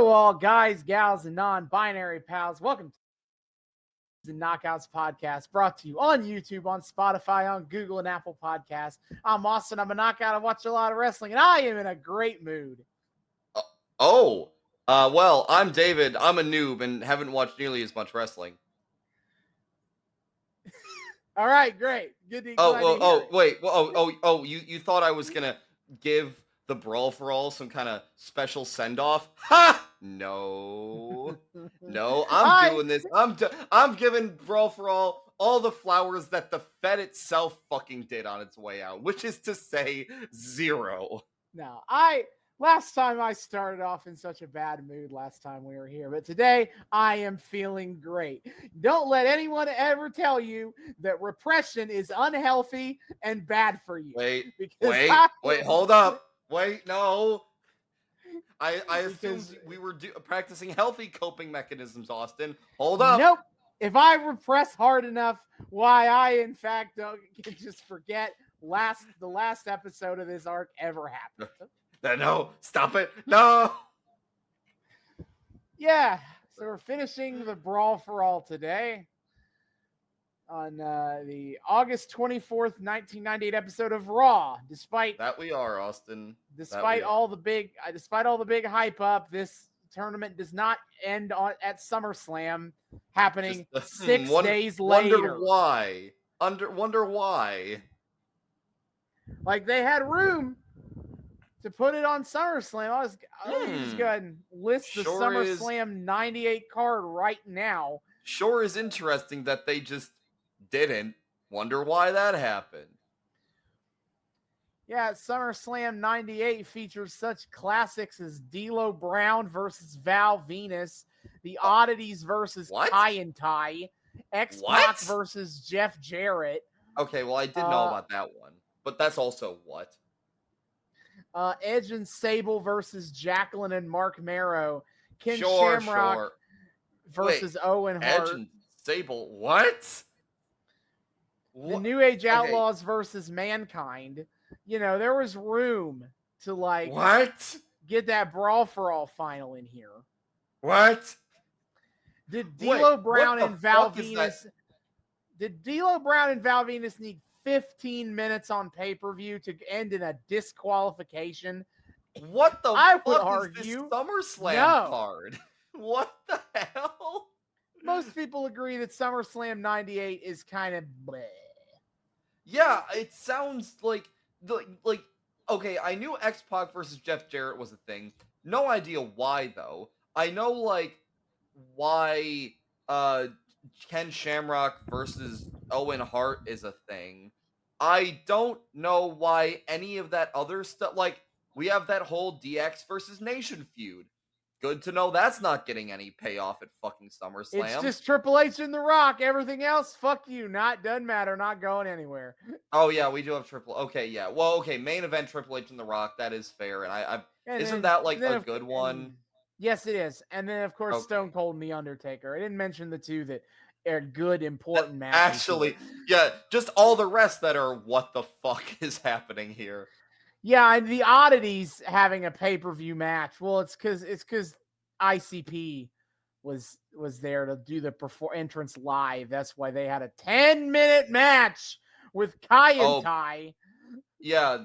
Hello, all guys, gals, and non-binary pals. Welcome to the Knockouts Podcast, brought to you on YouTube, on Spotify, on Google, and Apple Podcasts. I'm Austin. I'm a knockout. I watch a lot of wrestling, and I am in a great mood. Well, I'm David. I'm a noob and haven't watched nearly as much wrestling. All right, great. Good to hear it. You thought I was gonna give the Brawl For All some kind of special send-off? Ha! No. No, I'm doing this. I'm giving Brawl For all the flowers that the Fed itself fucking did on its way out, which is to say 0. No, last time I started off in such a bad mood last time we were here, but today I am feeling great. Don't let anyone ever tell you that repression is unhealthy and bad for you. Wait, hold up. Wait, no. I assumed we were practicing healthy coping mechanisms, Austin. Hold up. Nope. If I repress hard enough, why I, in fact, can just forget the last episode of this arc ever happened. No, stop it. No. Yeah, so we're finishing the Brawl For All today on the August 24th, 1998 episode of Raw. Despite that we are, Austin. Despite all the big hype up, this tournament does not end at SummerSlam, happening 6 days later. Wonder why. Like, they had room to put it on SummerSlam. I was just going to list the SummerSlam 98 card right now. Sure is interesting that they just didn't. Wonder why that happened. Yeah, SummerSlam 98 features such classics as D'Lo Brown versus Val Venus, The Oddities versus Kai and Tai, X-Pac versus Jeff Jarrett. Okay, well, I did know about that one, but that's also what? Edge and Sable versus Jacqueline and Mark Marrow, Ken Shamrock versus Owen Hart. Edge and Sable, what? The New Age Outlaws versus Mankind. You know, there was room to get that Brawl For All final in here. What? Did D'Lo Brown and Val Venus need 15 minutes on pay-per-view to end in a disqualification? What the I would fuck argue, is this SummerSlam card? What the hell? Most people agree that SummerSlam 98 is kind of bleh. Yeah, it sounds like okay, I knew X-Pac versus Jeff Jarrett was a thing. No idea why though. I know why Ken Shamrock versus Owen Hart is a thing. I don't know why any of that other stuff, we have that whole DX versus Nation feud. Good to know that's not getting any payoff at fucking SummerSlam. It's just Triple H and The Rock. Everything else, fuck you. Doesn't matter. Not going anywhere. Oh yeah, we do have okay, yeah. Well, okay, main event Triple H and The Rock. That is fair, and isn't that a good one? Yes, it is. And then of course Stone Cold and The Undertaker. I didn't mention the two that are good, important matches. Actually, yeah, just all the rest that are what the fuck is happening here. Yeah, and the Oddities having a pay-per-view match. Well, it's because ICP was there to do the entrance live. That's why they had a 10-minute match with Kai and Tai. Yeah,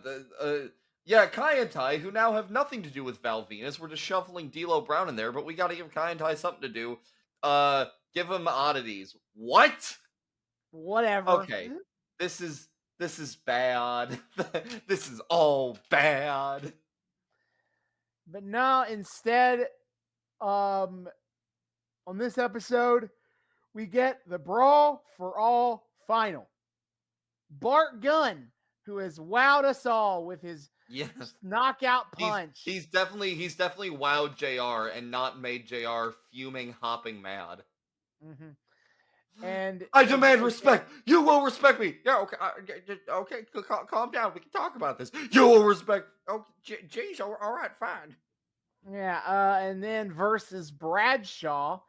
Kai and Tai, who now have nothing to do with Val Venus. We're just shuffling D'Lo Brown in there, but we got to give Kai and Tai something to do. Give them Oddities. What? Whatever. Okay, this is bad. This is all bad. But no, instead, on this episode, we get the Brawl For All final. Bart Gunn, who has wowed us all with his knockout punch. He's definitely wowed JR and not made JR fuming, hopping mad. Mm-hmm. And I demand respect. You will respect me. Yeah, okay. Calm down. We can talk about this. You will respect. Oh, geez. All right, fine. Yeah. And then versus Bradshaw,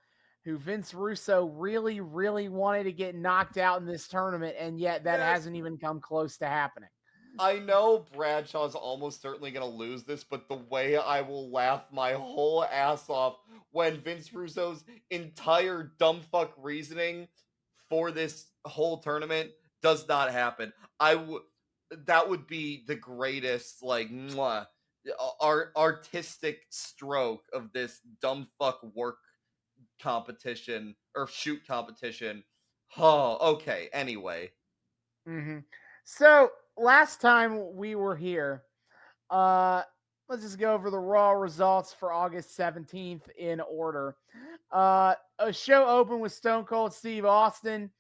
who Vince Russo really, really wanted to get knocked out in this tournament, and yet that hasn't even come close to happening. I know Bradshaw's almost certainly going to lose this, but the way I will laugh my whole ass off when Vince Russo's entire dumb fuck reasoning for this whole tournament does not happen. I would that would be the greatest like artistic stroke of this dumb fuck work competition or shoot competition. Oh, okay. Anyway, Mm-hmm. So last time we were here, uh, let's just go over the Raw results for August 17th in order. A show opened with Stone Cold Steve Austin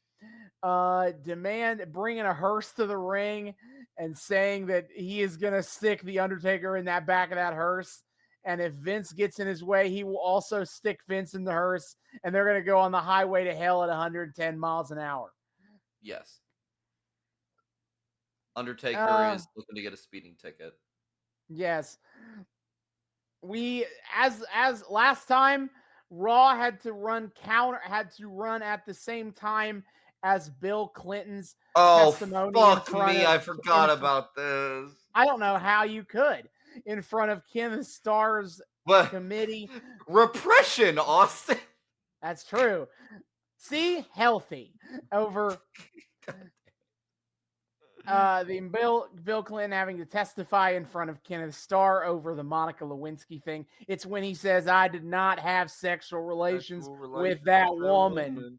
bringing a hearse to the ring and saying that he is going to stick the Undertaker in that back of that hearse. And if Vince gets in his way, he will also stick Vince in the hearse, and they're going to go on the highway to hell at 110 miles an hour. yes. Undertaker Uh, is looking to get a speeding ticket. yes. We as last time, Raw had to run at the same time as Bill Clinton's Oh, testimony in fuck front me. of I forgot about this. I don't know how you could in front of Ken Starr's But committee. repression, Austin. That's true. See, healthy over the Bill Clinton having to testify in front of Kenneth Starr over the Monica Lewinsky thing. It's when he says, "I did not have sexual relations with that woman."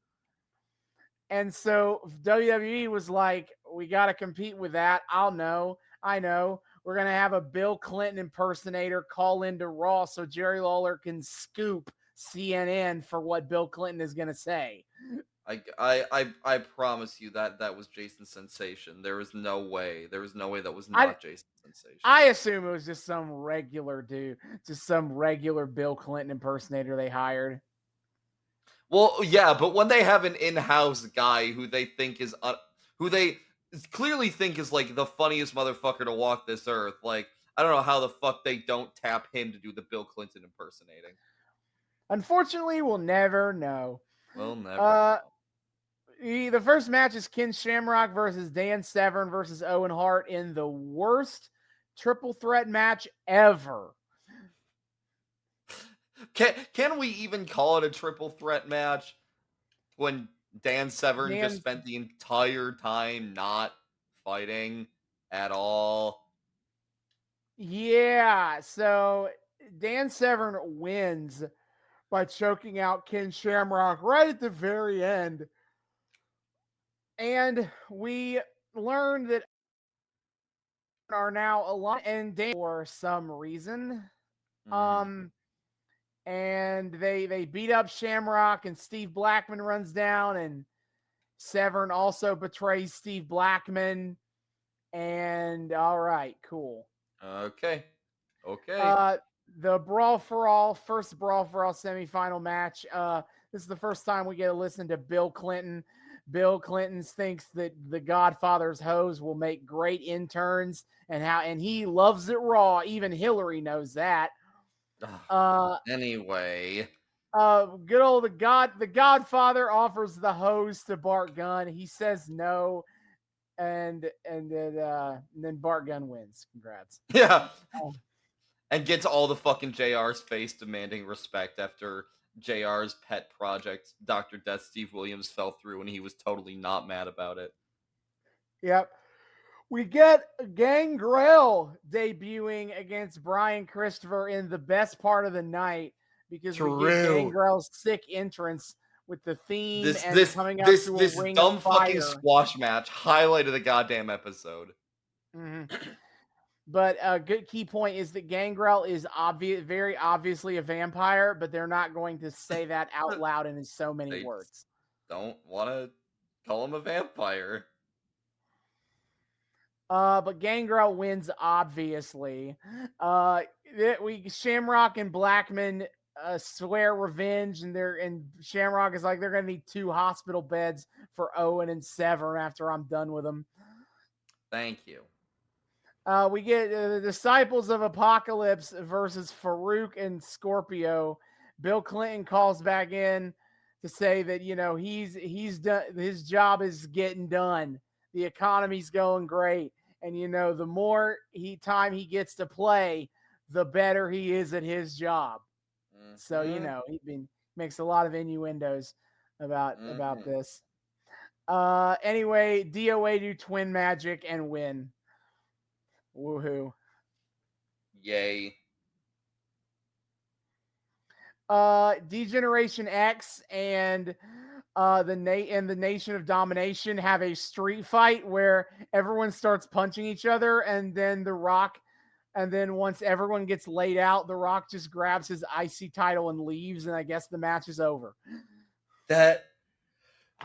And so WWE was like, "We got to compete with that." I know. We're going to have a Bill Clinton impersonator call into Raw so Jerry Lawler can scoop CNN for what Bill Clinton is going to say. I promise you that was Jason Sensation. There was no way. There was no way that was not Jason Sensation. I assume it was just some regular dude, just some regular Bill Clinton impersonator they hired. Well, yeah, but when they have an in-house guy who they think is who they clearly think is like the funniest motherfucker to walk this earth, like I don't know how the fuck they don't tap him to do the Bill Clinton impersonating. Unfortunately, we'll never know. We'll never know. The first match is Ken Shamrock versus Dan Severn versus Owen Hart in the worst triple threat match ever. Can we even call it a triple threat match when Dan Severn just spent the entire time not fighting at all? Yeah, so Dan Severn wins by choking out Ken Shamrock right at the very end. And we learned that are now aligned and Dan for some reason. Mm-hmm. And they beat up Shamrock, and Steve Blackman runs down, and Severn also betrays Steve Blackman. And all right, cool. Okay. The Brawl For All, first Brawl For All semifinal match. This is the first time we get to listen to Bill Clinton. Bill Clinton thinks that the Godfather's hoes will make great interns, and he loves it raw. Even Hillary knows that. Anyway, good old the Godfather offers the hose to Bart Gunn. He says no, and then Bart Gunn wins. Congrats. Yeah. And gets all the fucking JR's face demanding respect after JR's pet project, Dr. Death Steve Williams, fell through and he was totally not mad about it. Yep. We get Gangrel debuting against Brian Christopher in the best part of the night because we get Gangrel's sick entrance with the theme coming out to a ring dumb of fire. fucking squash match, highlight of the goddamn episode. Mm-hmm. But a good key point is that Gangrel is very obviously a vampire, but they're not going to say that out loud in so many words. Don't want to call him a vampire. But Gangrel wins, obviously. Shamrock and Blackman swear revenge, and Shamrock is like, they're going to need 2 hospital beds for Owen and Severn after I'm done with them. Thank you. We get the Disciples of Apocalypse versus Farouk and Scorpio. Bill Clinton calls back in to say that, he's done, his job is getting done. The economy's going great. And the more time he gets to play, the better he is at his job. So he makes a lot of innuendos about this. Anyway, DOA do twin magic and win. Woohoo! Yay! Degeneration X and the Nation of Domination have a street fight where everyone starts punching each other, and then The Rock, and then once everyone gets laid out, The Rock just grabs his IC title and leaves, and I guess the match is over. That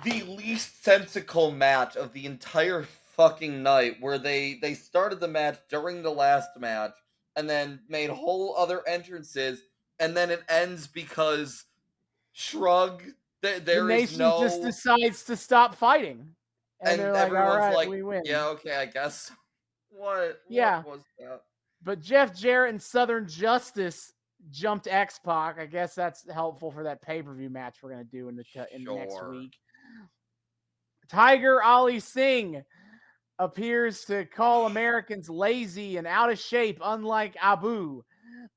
the least sensical match of the entire fucking night, where they started the match during the last match and then made whole other entrances, and then it ends because shrug. There the is nation no, just decides to stop fighting, and they're like, "All everyone's right, like, we win." yeah, okay, I guess. What was that? But Jeff Jarrett and Southern Justice jumped X-Pac. I guess that's helpful for that pay-per-view match we're gonna do in next week. Tiger Ali Singh appears to call Americans lazy and out of shape, unlike Babu,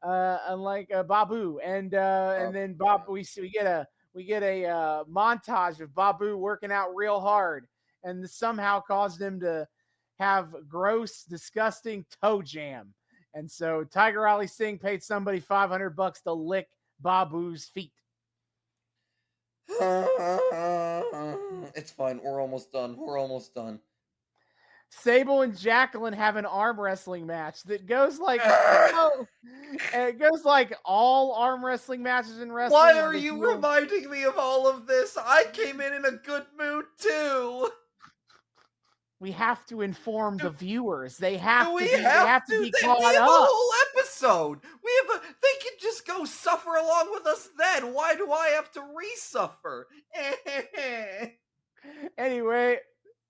and then Bob. We get a montage of Babu working out real hard, and this somehow caused him to have gross, disgusting toe jam. And so Tiger Ali Singh paid somebody $500 to lick Babu's feet. It's fine. We're almost done. Sable and Jacqueline have an arm wrestling match that goes like it goes like all arm wrestling matches in wrestling. Why are you reminding me of all of this? I came in a good mood too. We have to inform the viewers. They have to be caught have up. A whole episode. They can just go suffer along with us then. Why do I have to re-suffer? Anyway,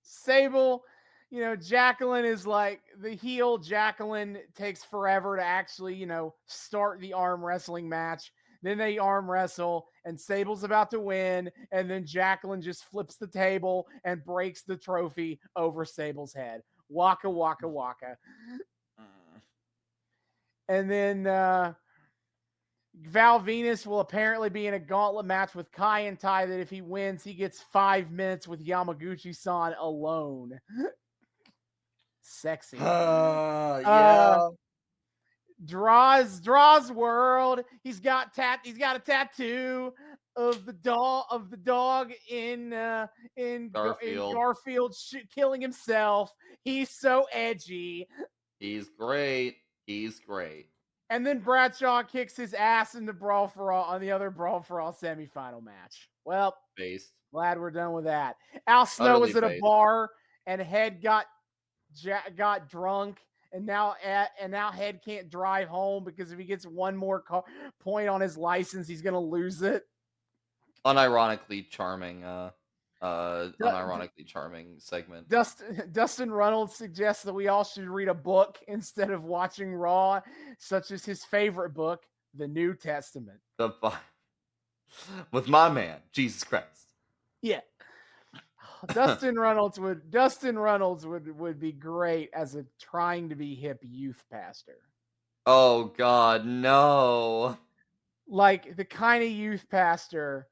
Sable, Jacqueline is like the heel. Jacqueline takes forever to actually, start the arm wrestling match. Then they arm wrestle, and Sable's about to win, and then Jacqueline just flips the table and breaks the trophy over Sable's head. Waka, waka, waka. And then Val Venus will apparently be in a gauntlet match with Kai and Tai that if he wins, he gets 5 minutes with Yamaguchi-san alone. Sexy. Yeah. Draws World. He's got a tattoo of the dog in Garfield killing himself. He's so edgy. He's great. And then Bradshaw kicks his ass in the Brawl For All on the other Brawl For All semifinal match. Well, glad we're done with that. Al Snow was at a bar and Head got drunk. And now Head can't drive home because if he gets one more point on his license, he's gonna lose it. Unironically charming segment. Dustin Reynolds suggests that we all should read a book instead of watching Raw, such as his favorite book, the New Testament. With my man, Jesus Christ. Yeah. Dustin Reynolds would be great as a trying to be hip youth pastor. Oh God, no. Like the kind of youth pastor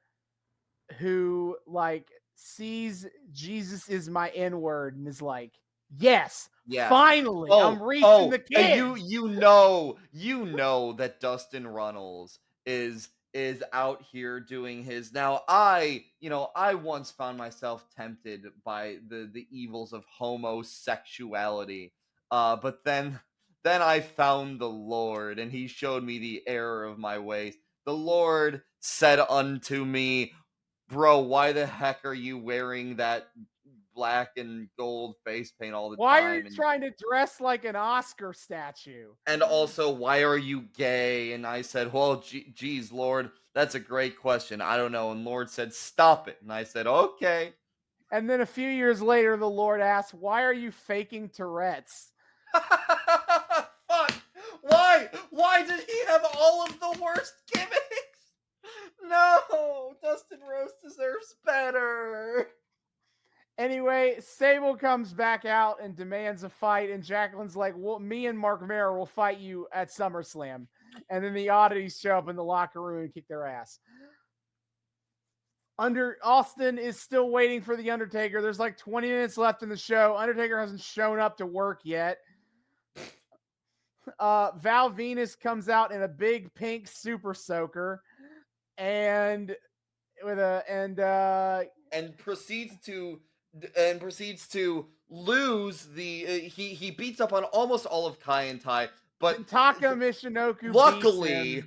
who like sees Jesus is my N-word and is like, yes. Finally, I'm reaching the kids. You know that Dustin Reynolds is out here doing his. Now I once found myself tempted by the evils of homosexuality. But then I found the Lord, and he showed me the error of my ways. The Lord said unto me, bro, why the heck are you wearing that black and gold face paint all the time? Why are you trying to dress like an Oscar statue? And also, why are you gay? And I said, well, geez, Lord, that's a great question. I don't know. And Lord said, stop it. And I said, okay. And then a few years later, the Lord asked, why are you faking Tourette's? Fuck. Why did he have all of the worst gimmicks? No, Dustin Rose deserves better. Anyway, Sable comes back out and demands a fight, and Jacqueline's like, well, me and Mark Mayer will fight you at SummerSlam. And then the oddities show up in the locker room and kick their ass. Austin is still waiting for the Undertaker. There's like 20 minutes left in the show. Undertaker hasn't shown up to work yet. Val Venus comes out in a big pink super soaker and proceeds to lose the he beats up on almost all of Kai and Tai, but Taka Michinoku luckily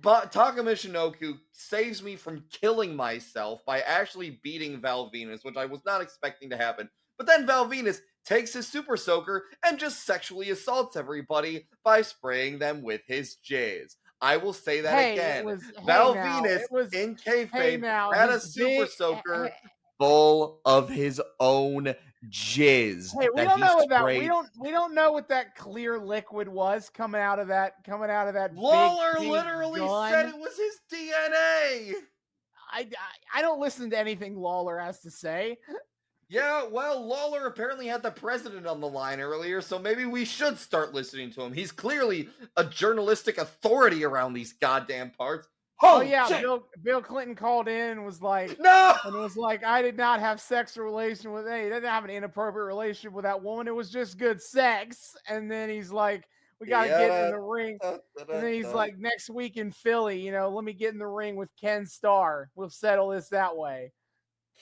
but Taka Michinoku saves me from killing myself by actually beating Val Venus, which I was not expecting to happen. But then Val Venus takes his super soaker and just sexually assaults everybody by spraying them with his jizz. I will say that again. Val Venus in kayfabe had a super soaker full of his own jizz. Hey, we don't know what that we don't know what that clear liquid was coming out of that. Lawler literally said it was his DNA. I don't listen to anything Lawler has to say. Yeah, well, Lawler apparently had the president on the line earlier, so maybe we should start listening to him. He's clearly a journalistic authority around these goddamn parts. Oh yeah, Bill Clinton called in and was like, no, and was like, I did not have sexual relation with he didn't have an inappropriate relationship with that woman. It was just good sex. And then he's like, we gotta get in the ring. And then he's like, next week in Philly, let me get in the ring with Ken Starr. We'll settle this that way.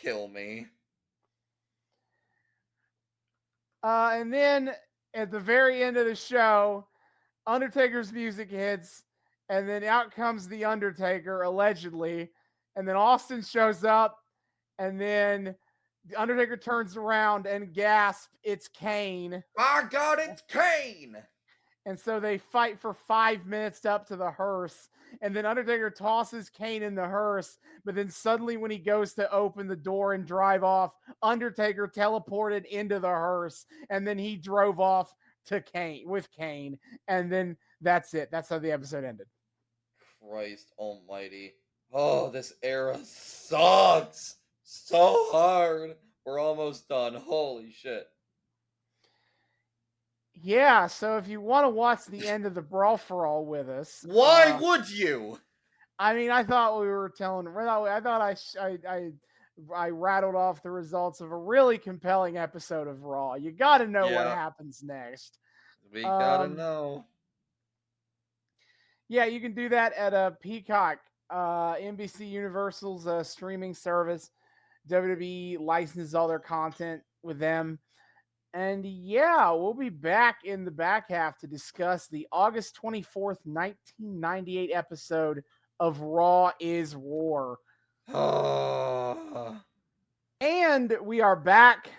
Kill me. And then at the very end of the show, Undertaker's music hits, and then out comes the Undertaker, allegedly. And then Austin shows up, and then the Undertaker turns around and gasps, "It's Kane." My God, it's Kane! And so they fight for 5 minutes up to the hearse. And then Undertaker tosses Kane in the hearse. But then suddenly when he goes to open the door and drive off, Undertaker teleported into the hearse. And then he drove off to Kane. And then that's it. That's how the episode ended. Christ almighty. Oh, this era sucks so hard. We're almost done. Holy shit. Yeah, so if you want to watch the end of the Brawl For All with us, why would you? I mean, I thought we were telling. I thought I rattled off the results of a really compelling episode of Raw. You got to know what happens next. We gotta know. Yeah, you can do that at Peacock, NBC Universal's streaming service. WWE licenses all their content with them. And yeah, we'll be back in the back half to discuss the August 24th, 1998 episode of Raw is War. And we are back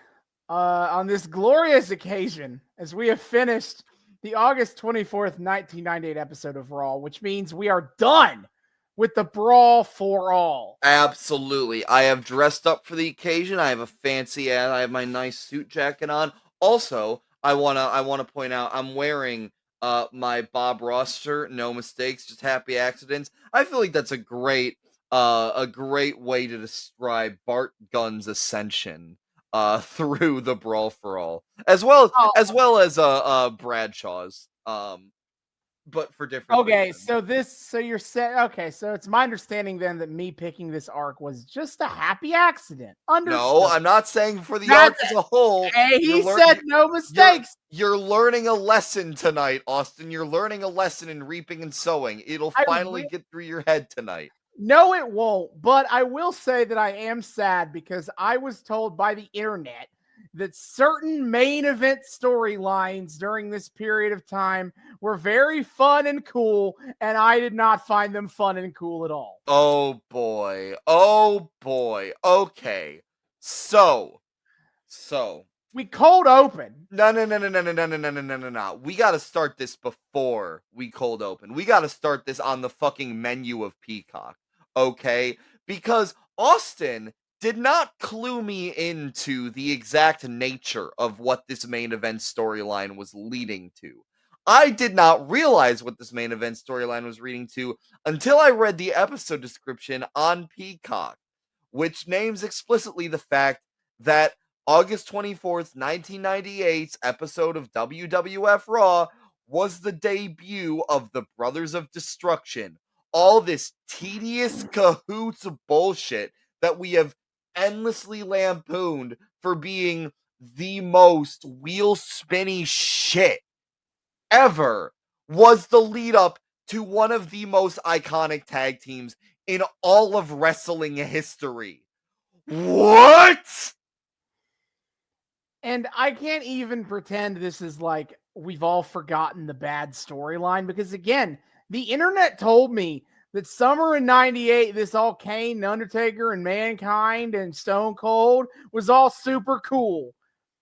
on this glorious occasion as we have finished the August 24th, 1998 episode of Raw, which means we are done with the Brawl For All. Absolutely. I have dressed up for the occasion. I have a fancy ad. I have my nice suit jacket on. Also, I wanna point out I'm wearing my Bob Ross shirt, no mistakes, just happy accidents. I feel like that's a great way to describe Bart Gunn's ascension through the Brawl For All, as well as Bradshaw's. But for different reasons. So you're set. Okay, so it's my understanding then that me picking this arc was just a happy accident. Understood. No, I'm not saying for the arc as a whole. Hey, he said no mistakes. You're learning a lesson tonight, Austin. You're learning a lesson in reaping and sowing. It'll finally get through your head tonight. No, it won't. But I will say that I am sad because I was told by the internet that certain main event storylines during this period of time were very fun and cool, and I did not find them fun and cool at all. Oh boy. Okay. So we cold open. No. We got to start this before we cold open. We got to start this on the fucking menu of Peacock. Okay? Because Austin did not clue me into the exact nature of what this main event storyline was leading to. I did not realize what this main event storyline was leading to until I read the episode description on Peacock, which names explicitly the fact that August 24th, 1998's episode of WWF Raw was the debut of the Brothers of Destruction. All this tedious cahoots bullshit that we have endlessly lampooned for being the most wheel spinny shit ever was the lead up to one of the most iconic tag teams in all of wrestling history. What? And I can't even pretend this is like we've all forgotten the bad storyline, because again, the internet told me that summer in 98, this all Kane, Undertaker, and Mankind and Stone Cold was all super cool.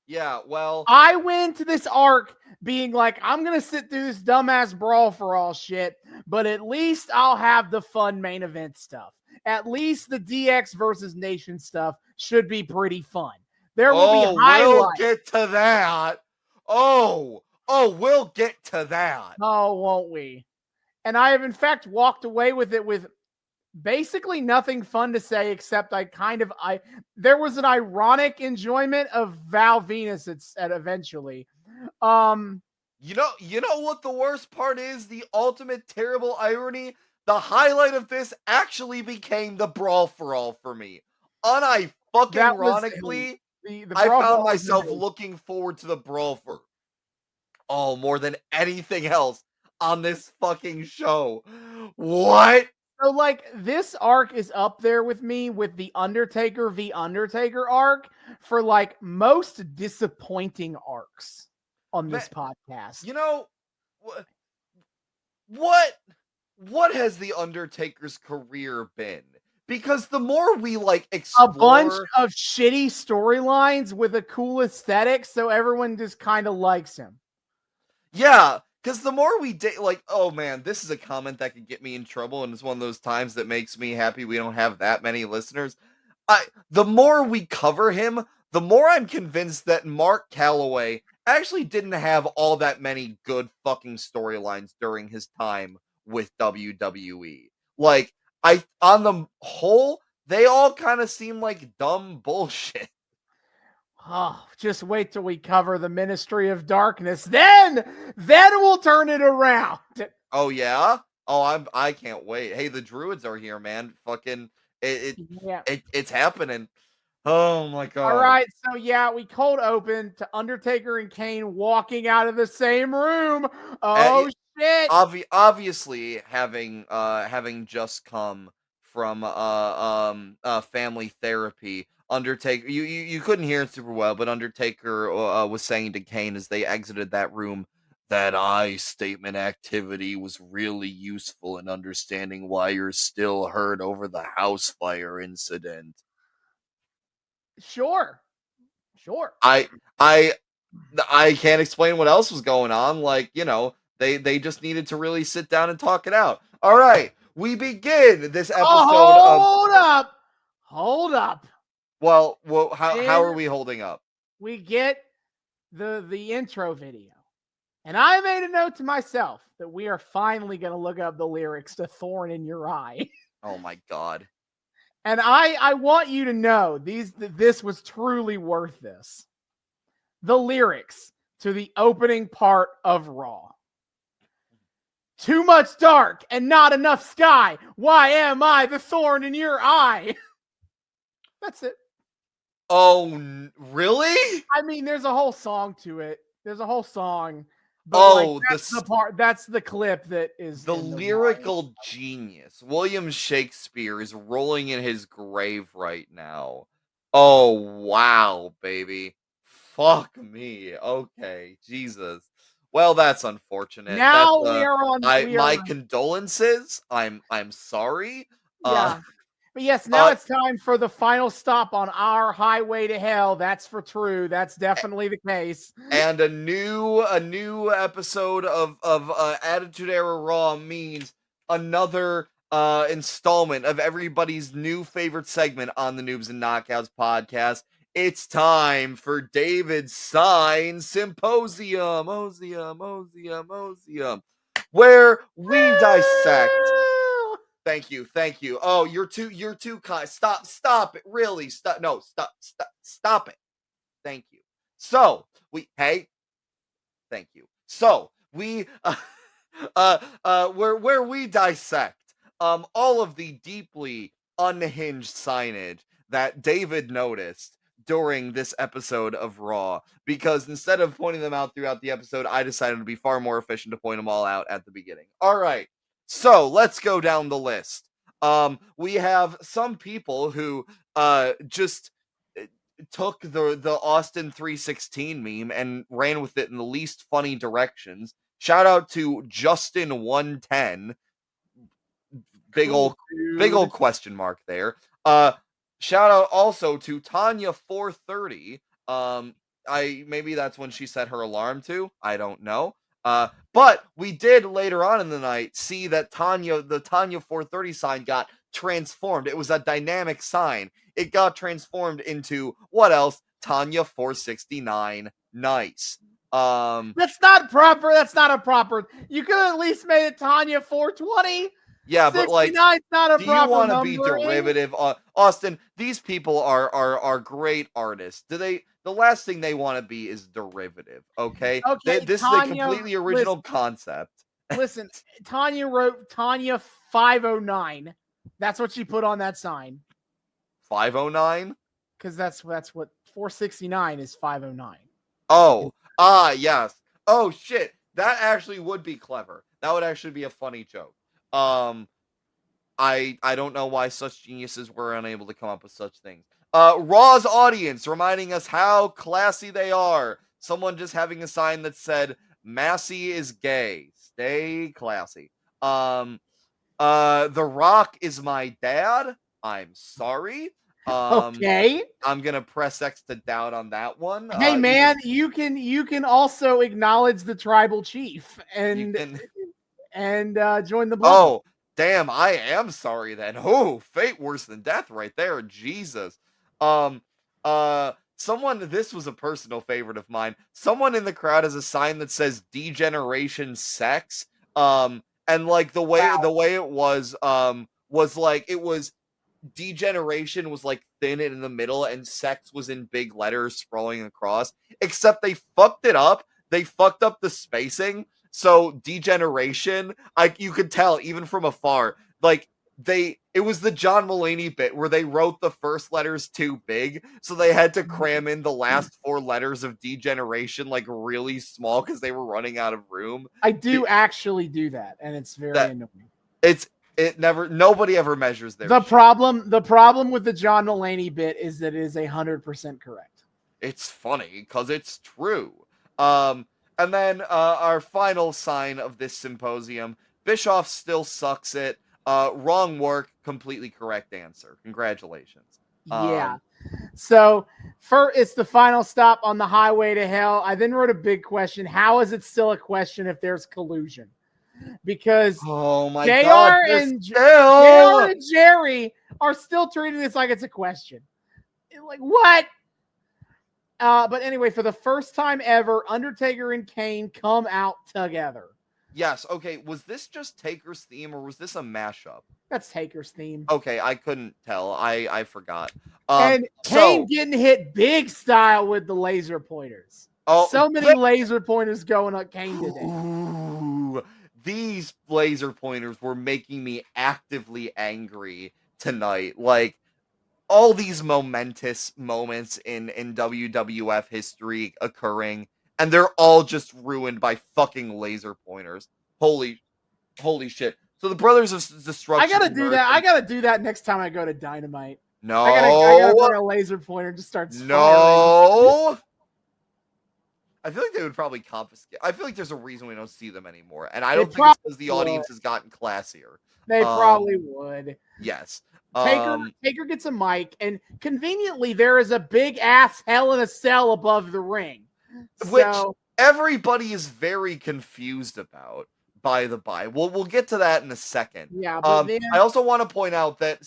Yeah, well, I went to this arc being like, I'm going to sit through this dumbass Brawl for All shit, but at least I'll have the fun main event stuff. At least the DX versus Nation stuff should be pretty fun. There will be highlights. We'll get to that. We'll get to that. Oh, won't we? And I have in fact walked away with it with basically nothing fun to say, except there was an ironic enjoyment of Val Venus at eventually. You know what the worst part is? The ultimate terrible irony. The highlight of this actually became the Brawl for All for me. Ironically, I found myself looking forward to the Brawl for All more than anything else on this fucking show. What? So, like, this arc is up there with me with the Undertaker v. Undertaker arc for, like, most disappointing arcs on this podcast. You know, what has the Undertaker's career been? Because the more we, like, explore... A bunch of shitty storylines with a cool aesthetic, so everyone just kind of likes him. Yeah, because the more we like, oh man, this is a comment that could get me in trouble, and it's one of those times that makes me happy we don't have that many listeners. The more we cover him, the more I'm convinced that Mark Calloway actually didn't have all that many good fucking storylines during his time with WWE. Like, on the whole, they all kind of seem like dumb bullshit. Oh, just wait till we cover the Ministry of Darkness. Then we'll turn it around. Oh yeah? Oh, I can't wait. Hey, the Druids are here, man. Fucking it's happening. Oh my god. All right, so yeah, we cold open to Undertaker and Kane walking out of the same room. Oh shit. Obviously having just come from family therapy, Undertaker, you couldn't hear it super well, but Undertaker was saying to Kane as they exited that room that I statement activity was really useful in understanding why you're still hurt over the house fire incident. Sure. I can't explain what else was going on. Like, you know, they just needed to really sit down and talk it out. All right, we begin this episode Hold up. Well, how are we holding up? We get the intro video. And I made a note to myself that we are finally going to look up the lyrics to Thorn in Your Eye. Oh my god. And I want you to know this was truly worth this. The lyrics to the opening part of Raw. Too much dark and not enough sky. Why am I the thorn in your eye? That's it. Oh, really? I mean, there's a whole song to it. There's a whole song. But that's the clip that is the lyrical genius. William Shakespeare is rolling in his grave right now. Oh, wow, baby. Fuck me. Okay, Jesus. Well, that's unfortunate. Now my condolences. I'm sorry. Yeah. But yes, now it's time for the final stop on our highway to hell. That's for true. That's definitely the case. And a new episode of Attitude Era Raw means another installment of everybody's new favorite segment on the Noobs and Knockouts podcast. It's time for David's Sign Symposium, where we dissect. Thank you. Oh, you're too kind. Stop it. Really, stop. No, stop it. Thank you. So thank you. So we where we dissect all of the deeply unhinged signage that David noticed during this episode of Raw, because instead of pointing them out throughout the episode, I decided to be far more efficient to point them all out at the beginning. All right. So, let's go down the list. We have some people who just took the Austin 316 meme and ran with it in the least funny directions. Shout out to Justin 110. Big old question mark there. Shout out also to Tanya 430. Maybe that's when she set her alarm to. I don't know. But we did later on in the night see that the Tanya 430 sign got transformed. It was a dynamic sign. It got transformed into what else? Tanya 469. Nice. That's not proper. That's not a proper. You could at least made it Tanya 420. Yeah, but like, not a do proper you want to numbering? be derivative? Austin, these people are great artists. The last thing they want to be is derivative. Okay, this Tanya, is a completely original concept. Listen, Tanya wrote Tanya 509. That's what she put on that sign. 509? Because that's what 469 is. 509. Oh, yes. Oh shit, that actually would be clever. That would actually be a funny joke. I don't know why such geniuses were unable to come up with such things. Raw's audience reminding us how classy they are. Someone just having a sign that said, Massey is gay. Stay classy. The Rock is my dad. I'm sorry. Okay. I'm gonna press X to doubt on that one. Hey man, you can also acknowledge the tribal chief and join the blood. Oh, damn, I am sorry then. Oh, fate worse than death right there. Jesus. Someone, this was a personal favorite of mine. Someone in the crowd has a sign that says degeneration sex. And like the way it was like it was degeneration was like thin and in the middle and sex was in big letters sprawling across, except they fucked it up. They fucked up the spacing. So degeneration, you could tell even from afar, like it was the John Mulaney bit where they wrote the first letters too big, so they had to cram in the last 4 letters of degeneration like really small because they were running out of room. I do actually do that, and it's very annoying. Nobody ever measures their The problem with the John Mulaney bit is that it is 100% correct. It's funny because it's true. And then our final sign of this symposium, Bischoff still sucks it. Wrong work, completely correct answer. Congratulations. Yeah. So it's the final stop on the highway to hell. I then wrote a big question. How is it still a question if there's collusion? Because JR and Jerry are still treating this like it's a question. Like, what? But anyway, for the first time ever, Undertaker and Kane come out together. Yes. Okay. Was this just Taker's theme or was this a mashup? That's Taker's theme. Okay. I couldn't tell. I forgot. And Kane getting hit big style with the laser pointers. Oh, so many laser pointers going at Kane today. Ooh, these laser pointers were making me actively angry tonight. Like, all these momentous moments in WWF history occurring, and they're all just ruined by fucking laser pointers. Holy shit. So the Brothers of Destruction. I gotta do that. I gotta do that next time I go to Dynamite. No. I gotta bring a laser pointer and just start firing. I feel like they would probably confiscate. I feel like there's a reason we don't see them anymore. And I don't think it's because the audience has gotten classier. They probably would. Yes. Taker gets a mic, and conveniently there is a big ass Hell in a Cell above the ring. Which everybody is very confused about, by the by. We'll get to that in a second. Yeah, but I also want to point out that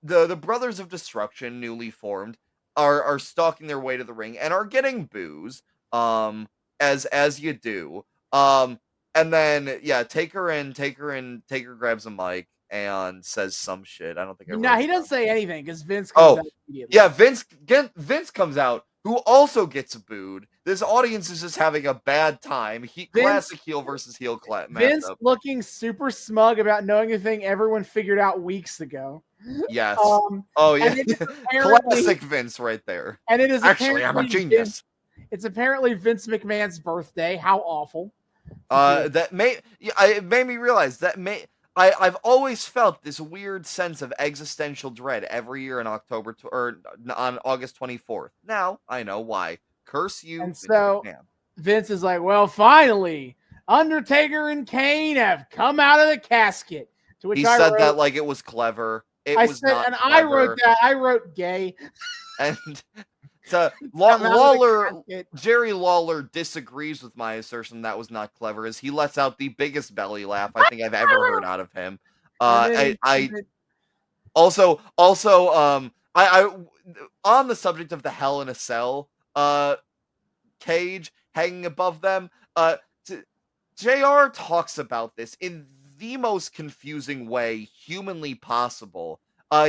the Brothers of Destruction, newly formed, are stalking their way to the ring and are getting boos, as you do. And then Taker grabs a mic and says some shit. I don't think I No, wrote he it doesn't down. say anything because Vince comes Oh, out immediately. yeah, Vince comes out, who also gets booed. This audience is just having a bad time. Classic heel versus heel Vince matchup. looking super smug about knowing a thing everyone figured out weeks ago. Yes. Oh yeah. Classic Vince right there. And it is Actually, I'm a genius. It's apparently Vince McMahon's birthday. How awful. It made me realize I've always felt this weird sense of existential dread every year in October or on August 24th. Now I know why. Curse you, and Vince so McMahon. Vince is like, well, finally, Undertaker and Kane have come out of the casket. To which He I said wrote, that like it was clever. I wrote that. I wrote gay. And so Jerry Lawler disagrees with my assertion that was not clever, as he lets out the biggest belly laugh I think I've ever heard out of him. Also, I on the subject of the Hell in a Cell cage hanging above them, JR talks about this in the most confusing way humanly possible.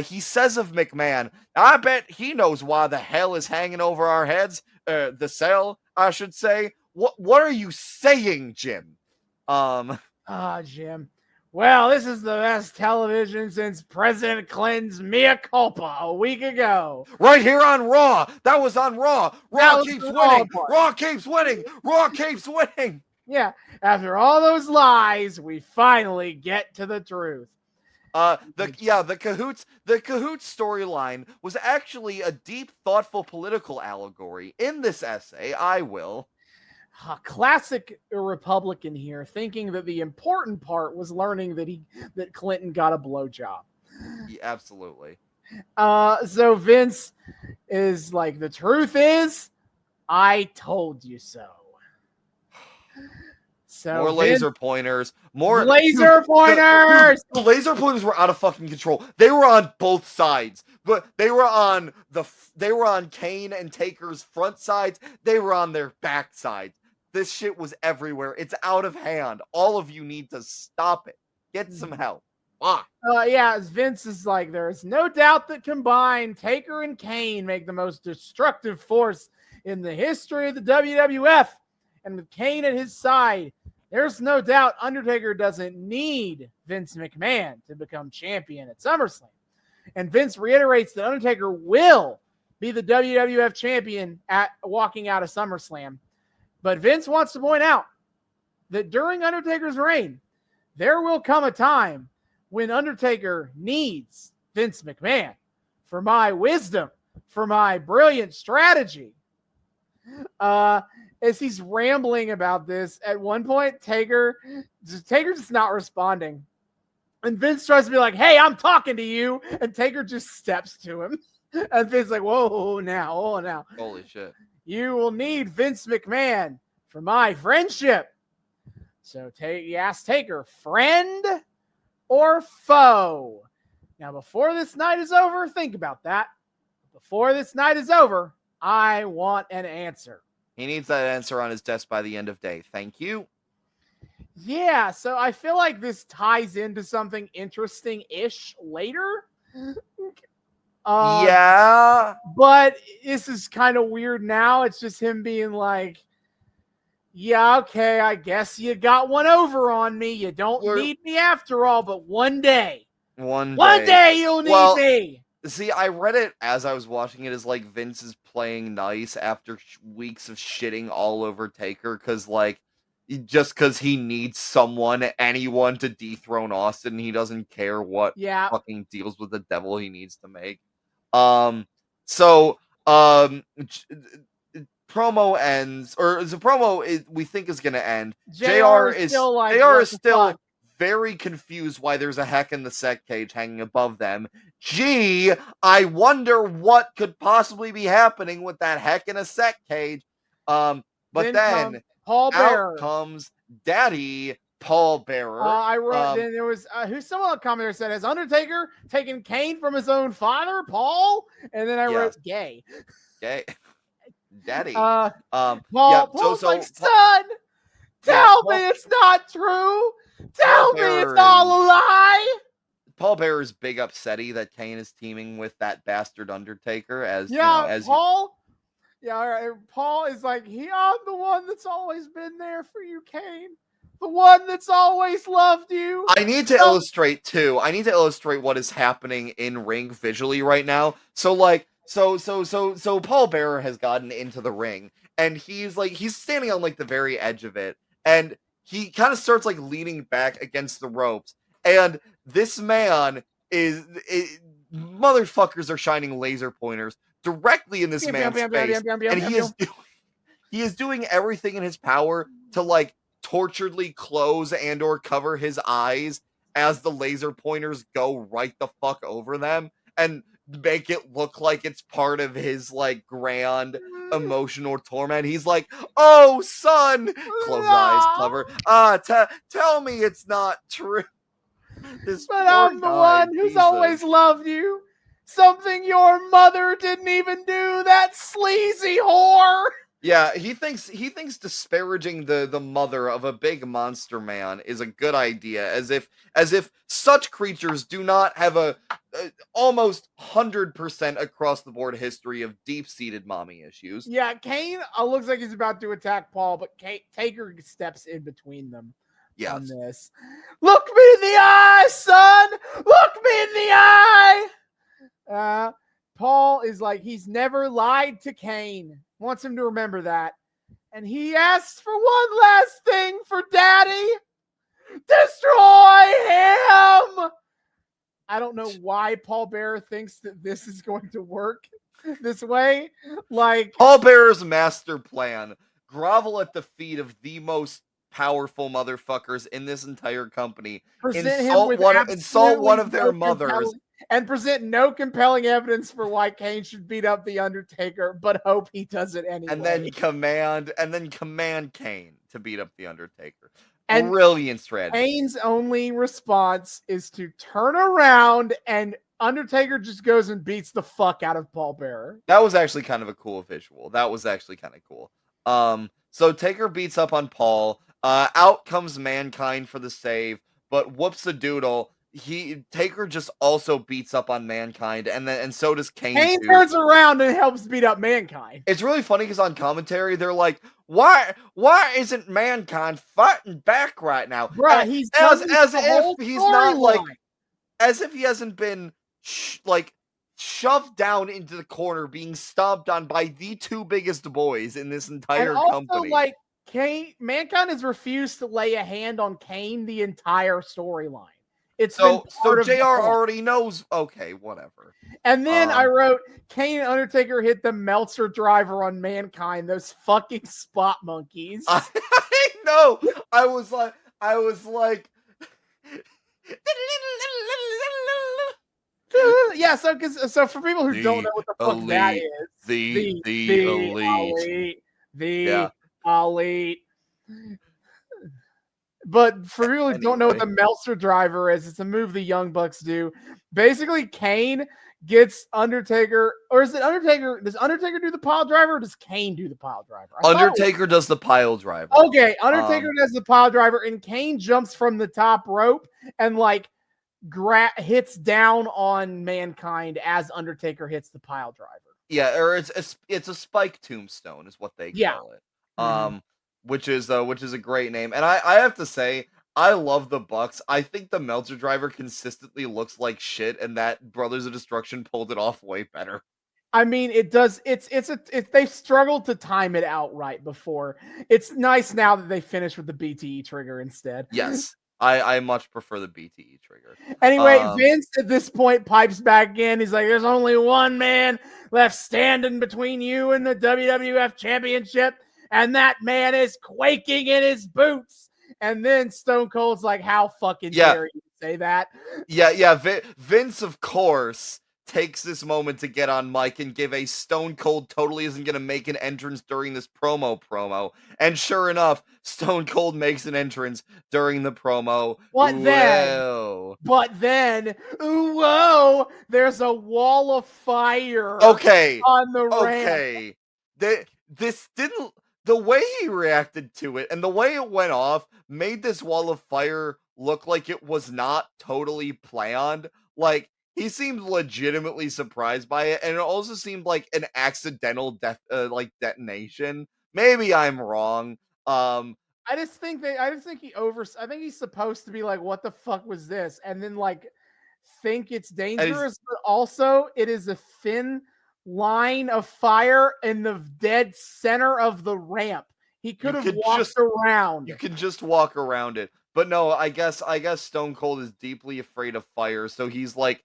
He says of McMahon, I bet he knows why the hell is hanging over our heads. The cell, I should say. What are you saying, Jim? Jim. Well, this is the best television since President Clinton's Mea Culpa a week ago. Right here on Raw. That was on Raw. Raw keeps winning. Raw keeps winning. Raw keeps winning. Yeah. After all those lies, we finally get to the truth. The Cahoots storyline was actually a deep, thoughtful political allegory. In this essay, I will. Classic Republican here, thinking that the important part was learning that Clinton got a blowjob. Yeah, absolutely. So Vince is like, the truth is, I told you so. So more laser pointers. More laser pointers. The laser pointers were out of fucking control. They were on both sides, but they were on Kane and Taker's front sides. They were on their back sides. This shit was everywhere. It's out of hand. All of you need to stop it. Get some help. Vince is like, there is no doubt that combined, Taker and Kane make the most destructive force in the history of the WWF. And with Kane at his side, there's no doubt Undertaker doesn't need Vince McMahon to become champion at SummerSlam. And Vince reiterates that Undertaker will be the WWF champion at walking out of SummerSlam. But Vince wants to point out that during Undertaker's reign, there will come a time when Undertaker needs Vince McMahon for my wisdom, for my brilliant strategy. As he's rambling about this, at one point, Taker's just not responding. And Vince tries to be like, hey, I'm talking to you. And Taker just steps to him. And Vince's like, whoa, now. Holy shit. You will need Vince McMahon for my friendship. So he asks Taker, friend or foe? Now, before this night is over, think about that. Before this night is over, I want an answer. He needs that answer on his desk by the end of day. Thank you. Yeah, so I feel like this ties into something interesting-ish later. Yeah. But this is kind of weird now. It's just him being like, yeah, okay, I guess you got one over on me. You don't need me after all, but one day. One day you'll need me. See, I read it as I was watching it as like Vince is playing nice after weeks of shitting all over Taker because he needs anyone to dethrone Austin. He doesn't care what fucking deals with the devil he needs to make. Promo ends, or the promo we think is going to end. JR is still very confused why there's a heck in the set cage hanging above them. Gee, I wonder what could possibly be happening with that heck in a set cage. But then Paul Bearer comes Daddy Paul Bearer. I wrote, then there was someone on the commenter said, has Undertaker taken Kane from his own father, Paul? And then I wrote gay. Daddy. Paul's like, son, tell me it's not true. Tell me it's all a lie. Paul Bearer's big upsetty that Kane is teaming with that bastard Undertaker as Paul. Yeah, all right. Paul is like, I'm the one that's always been there for you, Kane. The one that's always loved you. I need to illustrate too. I need to illustrate what is happening in ring visually right now. So Paul Bearer has gotten into the ring and he's standing on like the very edge of it, and he kind of starts like leaning back against the ropes, and this man motherfuckers are shining laser pointers directly in this man's face, and he is doing everything in his power to like torturedly close and or cover his eyes as the laser pointers go right the fuck over them and make it look like it's part of his like grand emotional torment. He's like, "Oh, son," close eyes, clever. Tell me it's not true. But I'm the one who's always loved you. Something your mother didn't even do, that sleazy whore. Yeah, he thinks disparaging the mother of a big monster man is a good idea, as if such creatures do not have a almost 100% across the board history of deep-seated mommy issues. Yeah, Kane looks like he's about to attack Paul, but Taker steps in between them. Yes. On this. Look me in the eye, son! Look me in the eye! Paul is like, he's never lied to Kane. Wants him to remember that. And he asks for one last thing for Daddy. Destroy him! I don't know why Paul Bearer thinks that this is going to work this way. Like, Paul Bearer's master plan: grovel at the feet of the most powerful motherfuckers in this entire company, insult one of their mothers, and present no compelling evidence for why Kane should beat up the Undertaker, but hope he does it anyway. And then command Kane to beat up the Undertaker. And brilliant strategy. Kane's only response is to turn around, and Undertaker just goes and beats the fuck out of Paul Bearer. That was actually kind of a cool visual. That was actually kind of cool. So Taker beats up on Paul. Out comes Mankind for the save, but whoops-a-doodle, Taker just also beats up on Mankind, and so does Kane. Kane turns around and helps beat up Mankind. It's really funny because on commentary they're like, "Why isn't Mankind fighting back right now?" Bruh, he's as if he's not like, as if he hasn't been shoved down into the corner, being stomped on by the two biggest boys in this entire company. Like, Mankind has refused to lay a hand on Kane the entire storyline. So JR already knows. Okay, whatever. And then I wrote, Kane and Undertaker hit the Meltzer driver on Mankind. Those fucking spot monkeys. I know. I was like. Yeah. So for people who don't know what the fuck that is, the elite. The elite. But for people who don't know what the Meltzer driver is, it's a move the Young Bucks do. Basically, Kane gets Undertaker, or is it Undertaker? Does Undertaker do the pile driver, or does Kane do the pile driver? Undertaker does the pile driver. Okay, Undertaker does the pile driver, and Kane jumps from the top rope and like hits down on Mankind as Undertaker hits the pile driver. Yeah, or it's a spike tombstone is what they call it. Mm-hmm. Which is a great name. And I have to say, I love the Bucks. I think the Meltzer driver consistently looks like shit, and that Brothers of Destruction pulled it off way better. I mean, it does. They've struggled to time it out right before. It's nice now that they finish with the BTE trigger instead. Yes. I much prefer the BTE trigger. Anyway, Vince at this point pipes back in. He's like, there's only one man left standing between you and the WWF Championship, and that man is quaking in his boots. And then Stone Cold's like, how fucking dare you say that? Yeah. Vince, of course, takes this moment to get on mic and give a Stone Cold totally isn't going to make an entrance during this promo. And sure enough, Stone Cold makes an entrance during the promo. But then, whoa, there's a wall of fire on the ramp. This didn't... The way he reacted to it and the way it went off made this wall of fire look like it was not totally planned. Like, he seemed legitimately surprised by it, and it also seemed like an accidental detonation. Maybe I'm wrong. I just think I think he's supposed to be like, what the fuck was this? And then like think it's dangerous, but also it is a thin line of fire in the dead center of the ramp. He could have walked around. You can just walk around it. But no, I guess Stone Cold is deeply afraid of fire, so he's like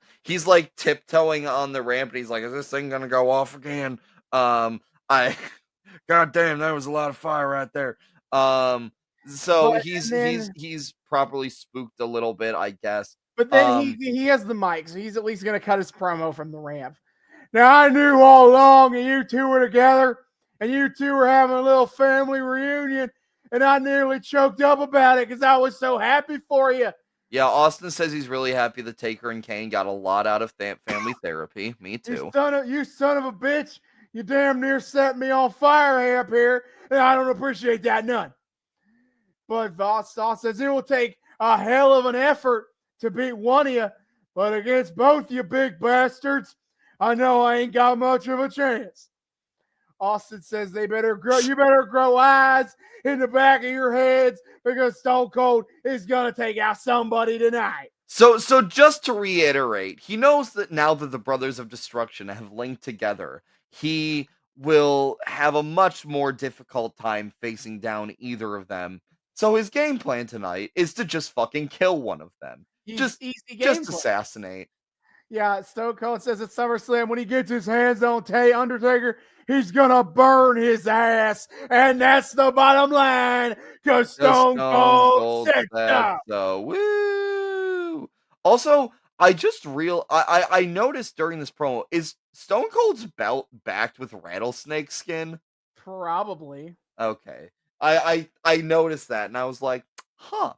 tiptoeing on the ramp, and he's like, "Is this thing gonna go off again?" I, God damn, that was a lot of fire right there. So But he's properly spooked a little bit, I guess. But then he has the mic, so he's at least gonna cut his promo from the ramp. Now I knew all along, and you two were together, and you two were having a little family reunion, and I nearly choked up about it because I was so happy for you. Yeah, Austin says he's really happy that Taker and Kane got a lot out of family therapy. Me too. You son of a bitch! You damn near set me on fire up here, and I don't appreciate that none. But Voss says it will take a hell of an effort to beat one of you, but against both you big bastards, I know I ain't got much of a chance. Austin says you better grow eyes in the back of your heads because Stone Cold is gonna take out somebody tonight. So just to reiterate, he knows that now that the Brothers of Destruction have linked together, he will have a much more difficult time facing down either of them. So his game plan tonight is to just fucking kill one of them. Just assassinate. Yeah, Stone Cold says at SummerSlam when he gets his hands on Undertaker, he's gonna burn his ass, and that's the bottom line. Because Stone Cold said so. Woo! Also, I noticed during this promo, is Stone Cold's belt backed with rattlesnake skin? Probably. Okay. I noticed that, and I was like, huh.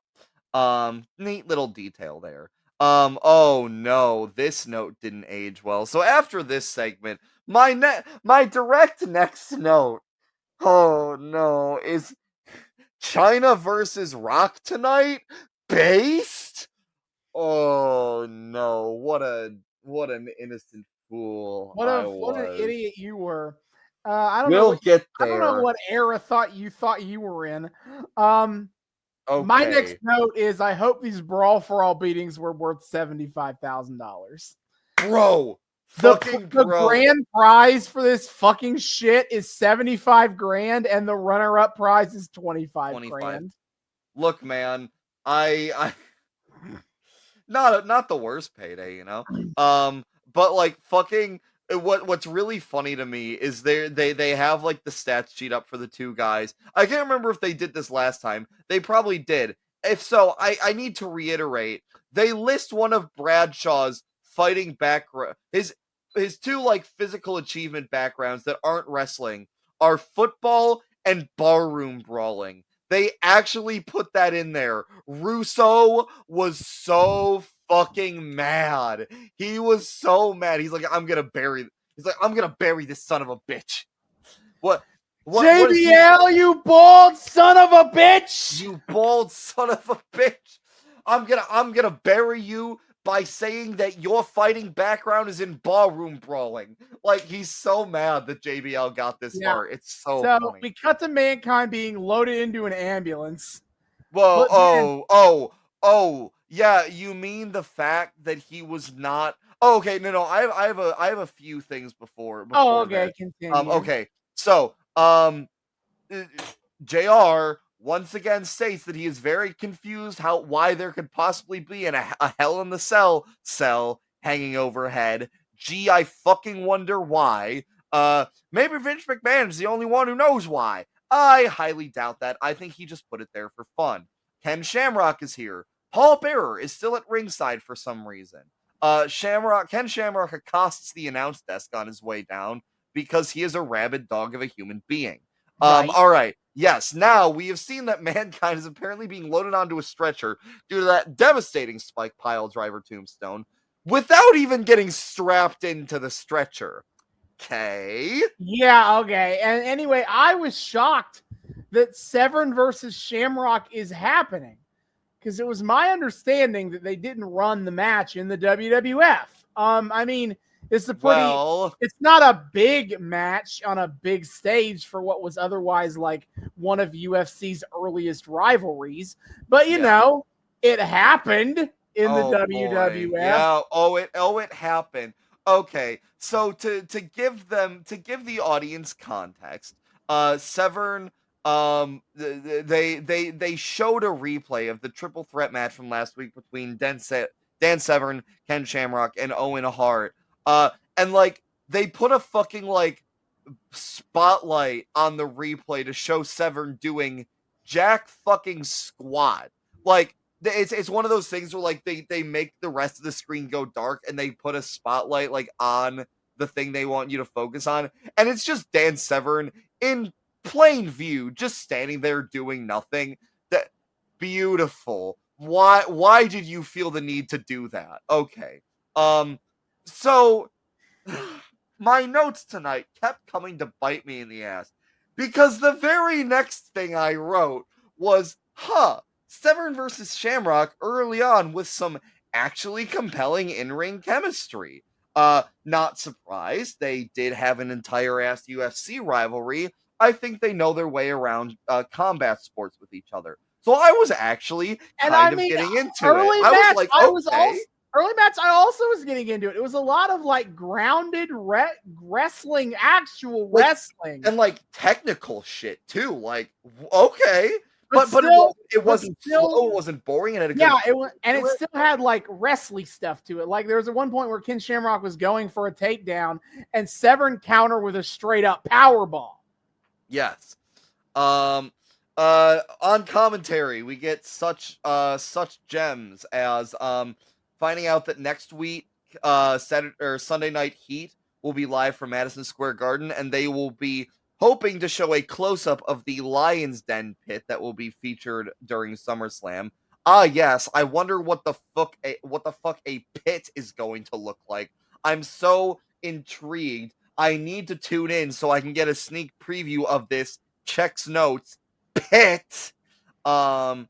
Neat little detail there. Oh no, this note didn't age well. So after this segment, my direct next note, oh no, is China versus Rock tonight based? Oh no, what an innocent fool What an idiot you were. I don't know what era you thought you were in. Okay. My next note is I hope these Brawl for All beatings were worth $75,000. Bro, the grand prize for this fucking shit is 75 grand, and the runner-up prize is 25 grand. Look, man, I not the worst payday, you know. But like fucking. What's really funny to me is they have like the stats sheet up for the two guys. I can't remember if they did this last time. They probably did. If so, I need to reiterate. They list one of Bradshaw's fighting background. His two like physical achievement backgrounds that aren't wrestling are football and barroom brawling. They actually put that in there. Russo was so fucking mad. He was so mad. He's like, I'm gonna bury this son of a bitch. What JBL, you bald son of a bitch! You bald son of a bitch! I'm gonna bury you by saying that your fighting background is in ballroom brawling. Like, he's so mad that JBL got this far. It's so funny. We cut to Mankind being loaded into an ambulance. Whoa, yeah, you mean the fact that he was not... Oh, okay, no, I have a few things before okay, continue. Okay, so, JR once again states that he is very confused why there could possibly be a Hell in the Cell hanging overhead. Gee, I fucking wonder why. Maybe Vince McMahon is the only one who knows why. I highly doubt that. I think he just put it there for fun. Ken Shamrock is here. Paul Bearer is still at ringside for some reason. Ken Shamrock accosts the announce desk on his way down because he is a rabid dog of a human being. Right. All right. Yes, now we have seen that Mankind is apparently being loaded onto a stretcher due to that devastating spike pile driver tombstone without even getting strapped into the stretcher. Okay. Yeah, okay. And anyway, I was shocked that Severn versus Shamrock is happening. because it was my understanding that they didn't run the match in the WWF. I mean, it's it's not a big match on a big stage for what was otherwise like one of UFC's earliest rivalries, but you know, it happened in the WWF. Boy. Yeah. It happened. Okay. So to give the audience context, Severn, they showed a replay of the triple threat match from last week between Dan Severn, Ken Shamrock, and Owen Hart. And like they put a fucking like spotlight on the replay to show Severn doing jack fucking squat. Like it's one of those things where like they make the rest of the screen go dark and they put a spotlight like on the thing they want you to focus on, and it's just Dan Severn in plain view, just standing there doing nothing. That beautiful. Why did you feel the need to do that? Okay. So my notes tonight kept coming to bite me in the ass because the very next thing I wrote was, Severn versus Shamrock early on with some actually compelling in-ring chemistry. Not surprised. They did have an entire ass UFC rivalry. I think they know their way around combat sports with each other. So I was actually kind of getting into it. I was like, okay. Early match, I also was getting into it. It was a lot of like grounded wrestling, actual wrestling, and like technical shit too. Like, okay, but it wasn't slow, it wasn't boring, and it had it still had like wrestling stuff to it. Like there was at one point where Ken Shamrock was going for a takedown, and Severn counter with a straight up power bomb. Yes. On commentary, we get such gems as finding out that next week, Sunday Night Heat will be live from Madison Square Garden, and they will be hoping to show a close-up of the Lion's Den pit that will be featured during SummerSlam. Yes, I wonder what the fuck a pit is going to look like. I'm so intrigued. I need to tune in so I can get a sneak preview of this checks notes pit. And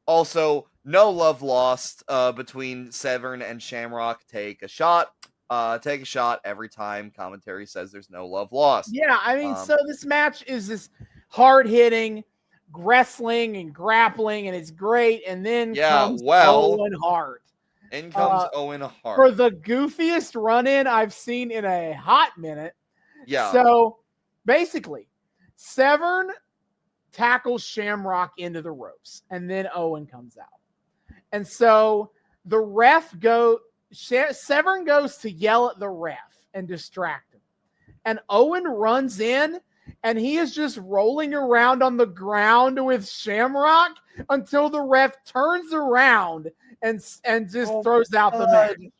also no love lost between Severn and Shamrock. Take a shot every time commentary says there's no love lost. Yeah, I mean, so this match is this hard-hitting wrestling and grappling, and it's great. And then comes Owen Hart. In comes Owen Hart. For the goofiest run-in I've seen in a hot minute. Yeah. So, basically, Severn tackles Shamrock into the ropes, and then Owen comes out. And so, the Severn goes to yell at the ref and distract him. And Owen runs in, and he is just rolling around on the ground with Shamrock until the ref turns around and just throws out the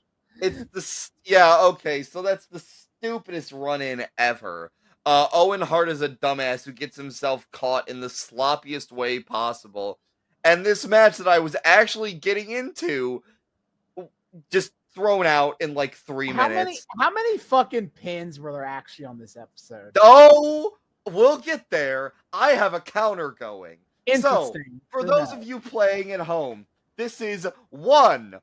match. Okay, so that's the stupidest run-in ever. Owen Hart is a dumbass who gets himself caught in the sloppiest way possible. And this match that I was actually getting into just thrown out in like 3 minutes. How many fucking pins were there actually on this episode? Oh, we'll get there. I have a counter going. Interesting. So, for those of you playing at home, this is one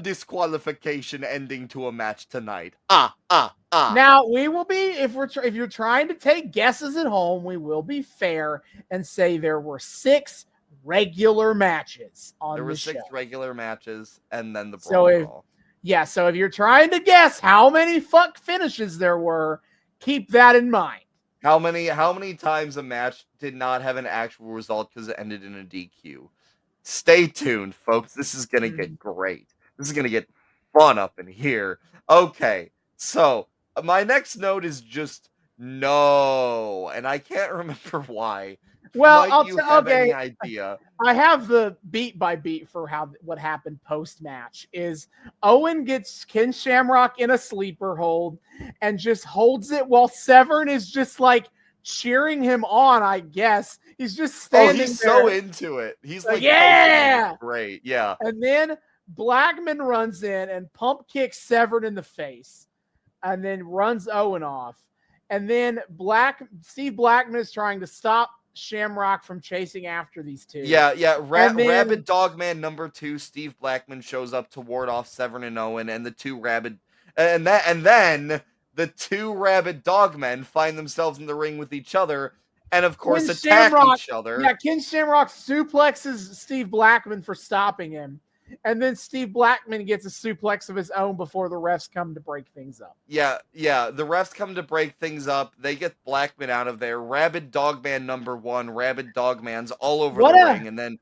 disqualification ending to a match tonight. Now we will be, if you're trying to take guesses at home, we will be fair and say there were 6 regular matches on the show. There were 6 regular matches, and then the Brawl For All. So if you're trying to guess how many fuck finishes there were, keep that in mind. How many times a match did not have an actual result because it ended in a DQ? Stay tuned, folks. This is going to get great. This is going to get fun up in here. Okay, so my next note is just no, and I can't remember why. Well, any idea? I have the beat by beat for what happened post match. Is Owen gets Ken Shamrock in a sleeper hold and just holds it while Severn is just like cheering him on. I guess he's just standing. He's there. So into it. He's like, yeah, great, yeah. And then Blackman runs in and pump kicks Severn in the face, and then runs Owen off. And then Steve Blackman is trying to stop Shamrock from chasing after these two. Yeah. And then- Rabid Dogman number 2, Steve Blackman, shows up to ward off Severn and Owen, and the two Rabid, and then the two Rabid Dogmen find themselves in the ring with each other, and of course Ken attack Shamrock- each other. Yeah, Ken Shamrock suplexes Steve Blackman for stopping him. And then Steve Blackman gets a suplex of his own before the refs come to break things up. Yeah. The refs come to break things up. They get Blackman out of there. Rabid Dogman number 1, Rabid Dogman's all over the ring, and then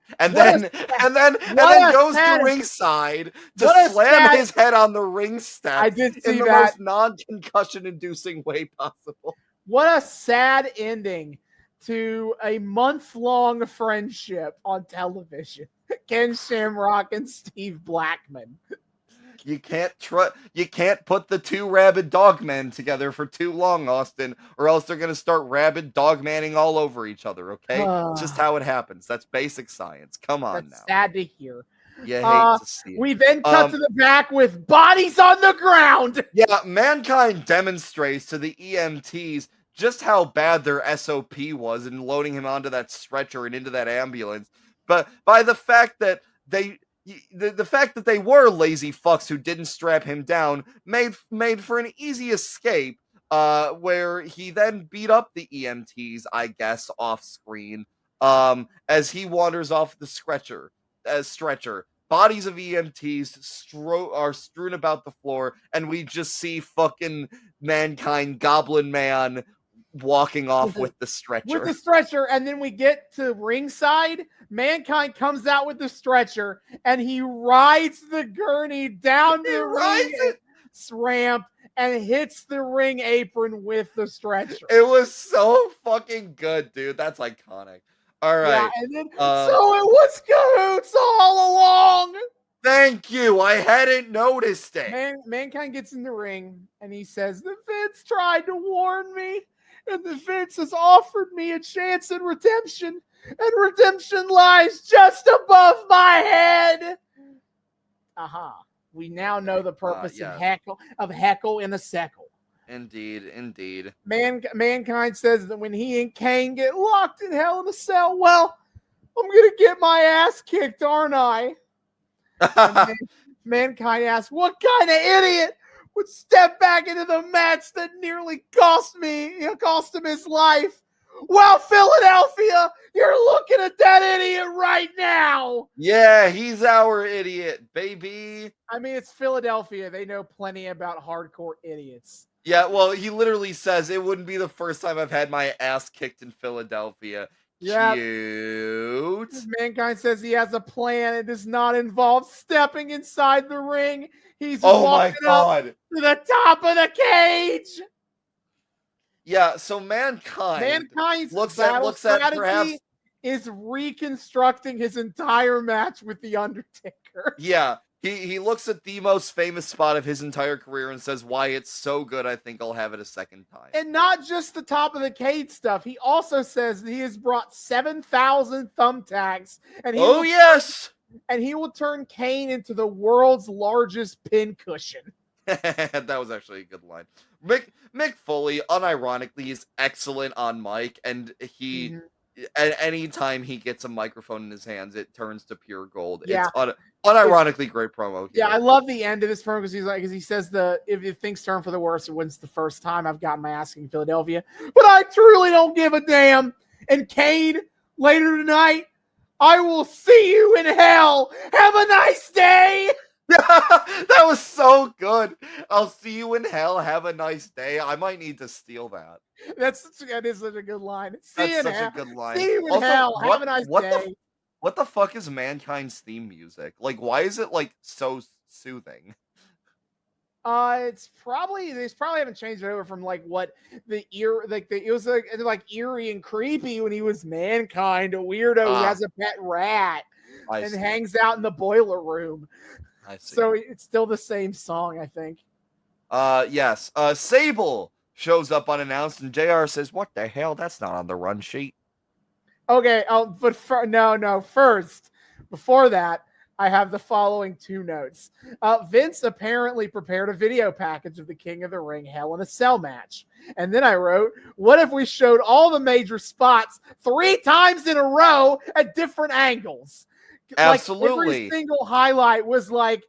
goes to ringside to slam his head on the ring steps. I did see in the that. most non-concussion inducing way possible. What a sad ending to a month-long friendship on television. Ken Shamrock and Steve Blackman. You can't put the two Rabid Dogmen together for too long, Austin, or else they're gonna start Rabid Dogmanning all over each other. Okay, just how it happens. That's basic science. Come on now. Sad to hear. You hate to see it. We then cut to the back with bodies on the ground. Yeah, Mankind demonstrates to the EMTs just how bad their SOP was in loading him onto that stretcher and into that ambulance. But by the fact that they were lazy fucks who didn't strap him down made for an easy escape, where he then beat up the EMTs, I guess, off screen, as he wanders off the stretcher. Bodies of EMTs are strewn about the floor, and we just see fucking Mankind Goblin Man walking off with the stretcher. And then we get to ringside. Mankind comes out with the stretcher, and he rides the gurney down the ring ramp and hits the ring apron with the stretcher. It was so fucking good, dude. That's iconic. All right. Yeah, and then, so it was Cahoots all along. Thank you. I hadn't noticed it. Mankind gets in the ring, and he says, "The Vince tried to warn me, and the Vince has offered me a chance at redemption, and redemption lies just above my head." We now know the purpose of heckle in a seckle. Indeed. Mankind says that when he and Kane get locked in Hell in a Cell, well, I'm gonna get my ass kicked, aren't I? Mankind asks, "What kind of idiot would step back into the match that nearly cost him his life?" Well, Philadelphia, you're looking at that idiot right now. Yeah, he's our idiot, baby. I mean, it's Philadelphia. They know plenty about hardcore idiots. Yeah, well, he literally says, "It wouldn't be the first time I've had my ass kicked in Philadelphia." Yeah. Cute. Mankind says he has a plan. It does not involve stepping inside the ring. He's walking up to the top of the cage. Yeah, so Mankind's looks at perhaps is reconstructing his entire match with The Undertaker. Yeah, he looks at the most famous spot of his entire career and says, "Why it's so good, I think I'll have it a second time." And not just the top of the cage stuff. He also says that he has brought 7,000 thumbtacks. And he will turn Kane into the world's largest pincushion. That was actually a good line. Mick Foley, unironically, is excellent on mic, and he, at any time he gets a microphone in his hands, it turns to pure gold. Yeah. It's unironically great promo. Yeah, I love the end of this promo because he says if things turn for the worse, when's the first time I've gotten my ass in Philadelphia, but I truly don't give a damn. And Kane, later tonight, I will see you in hell. Have a nice day. That was so good. I'll see you in hell. Have a nice day. I might need to steal that. That is such a good line. That's such a good line. See you in hell. Have a nice day. What the fuck is Mankind's theme music? Like, why is it like so soothing? It's probably they haven't changed it over from like what it was like eerie and creepy when he was Mankind, a weirdo who has a pet rat and hangs out in the boiler room. I see. So it's still the same song, I think. Yes. Sable shows up unannounced, and JR says, "What the hell? That's not on the run sheet." Okay. But first, before that, I have the following 2 notes. Vince apparently prepared a video package of the King of the Ring Hell in a Cell match. And then I wrote, what if we showed all the major spots 3 times in a row at different angles? Absolutely. Like every single highlight was like,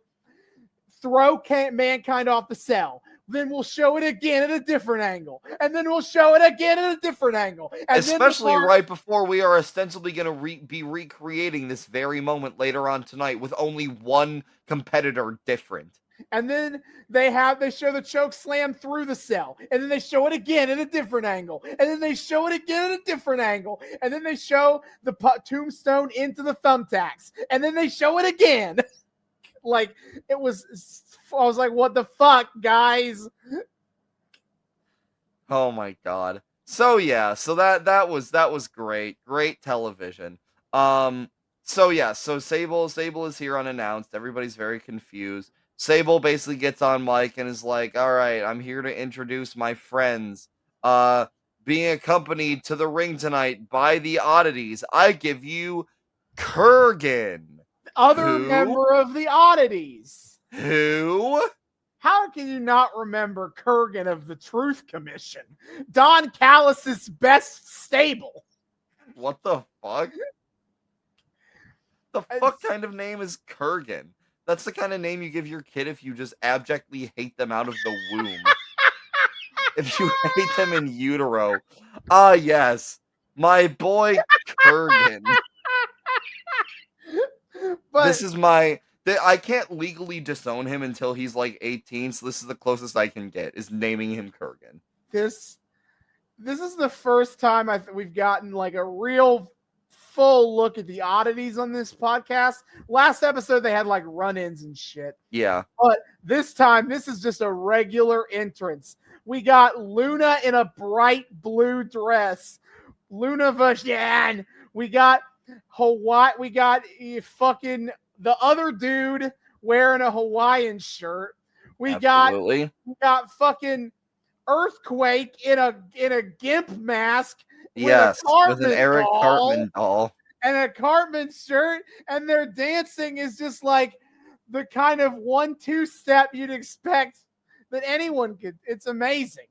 throw Mankind off the cell. Then we'll show it again at a different angle. And then we'll show it again at a different angle. And especially right before we are ostensibly going to be recreating this very moment later on tonight with only one competitor different. And then they show the choke slam through the cell. And then they show it again at a different angle. And then they show it again at a different angle. And then they show the tombstone into the thumbtacks. And then they show it again. Like, I was like, what the fuck, guys? Oh my god. So yeah, so that was great. Great television. So Sable is here unannounced. Everybody's very confused. Sable basically gets on mic and is like, all right, I'm here to introduce my friends. Being accompanied to the ring tonight by the oddities, I give you Kurgan. Other member of the oddities. Who? How can you not remember Kurgan of the Truth Commission? Don Callis' best stable. What the fuck? The fuck kind of name is Kurgan? That's the kind of name you give your kid if you just abjectly hate them out of the womb. If you hate them in utero. Ah, yes. My boy Kurgan. But this is I can't legally disown him until he's like 18, so this is the closest I can get, is naming him Kurgan. This is the first time we've gotten like a real full look at the oddities on this podcast. Last episode, they had like run-ins and shit. Yeah. But this time, this is just a regular entrance. We got Luna in a bright blue dress. Luna Vashyan. We got Hawaii. We got fucking the other dude wearing a Hawaiian shirt. We got fucking Earthquake in a gimp mask. Yes, with an Eric Cartman doll. And a Cartman shirt. And their dancing is just like the kind of 1-2 step you'd expect that anyone could. It's amazing.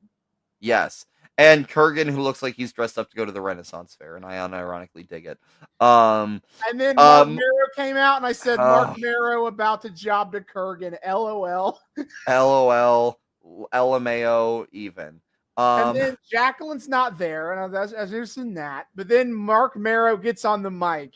Yes. And Kurgan, who looks like he's dressed up to go to the Renaissance Fair, and I unironically dig it. And then Mark Marrow came out, and I said, Mark Marrow about to job to Kurgan. LOL. LOL. LMAO even. And then Jacqueline's not there, and I was interested in that. But then Mark Marrow gets on the mic,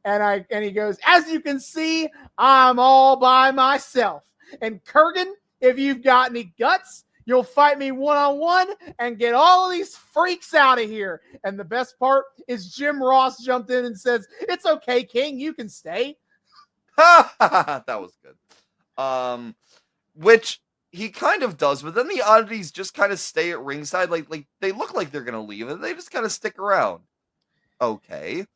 and he goes, as you can see, I'm all by myself. And Kurgan, if you've got any guts, you'll fight me one-on-one and get all of these freaks out of here. And the best part is Jim Ross jumped in and says, it's okay, King, you can stay. That was good. Which he kind of does, but then the oddities just kind of stay at ringside. Like they look like they're going to leave, and they just kind of stick around. Okay.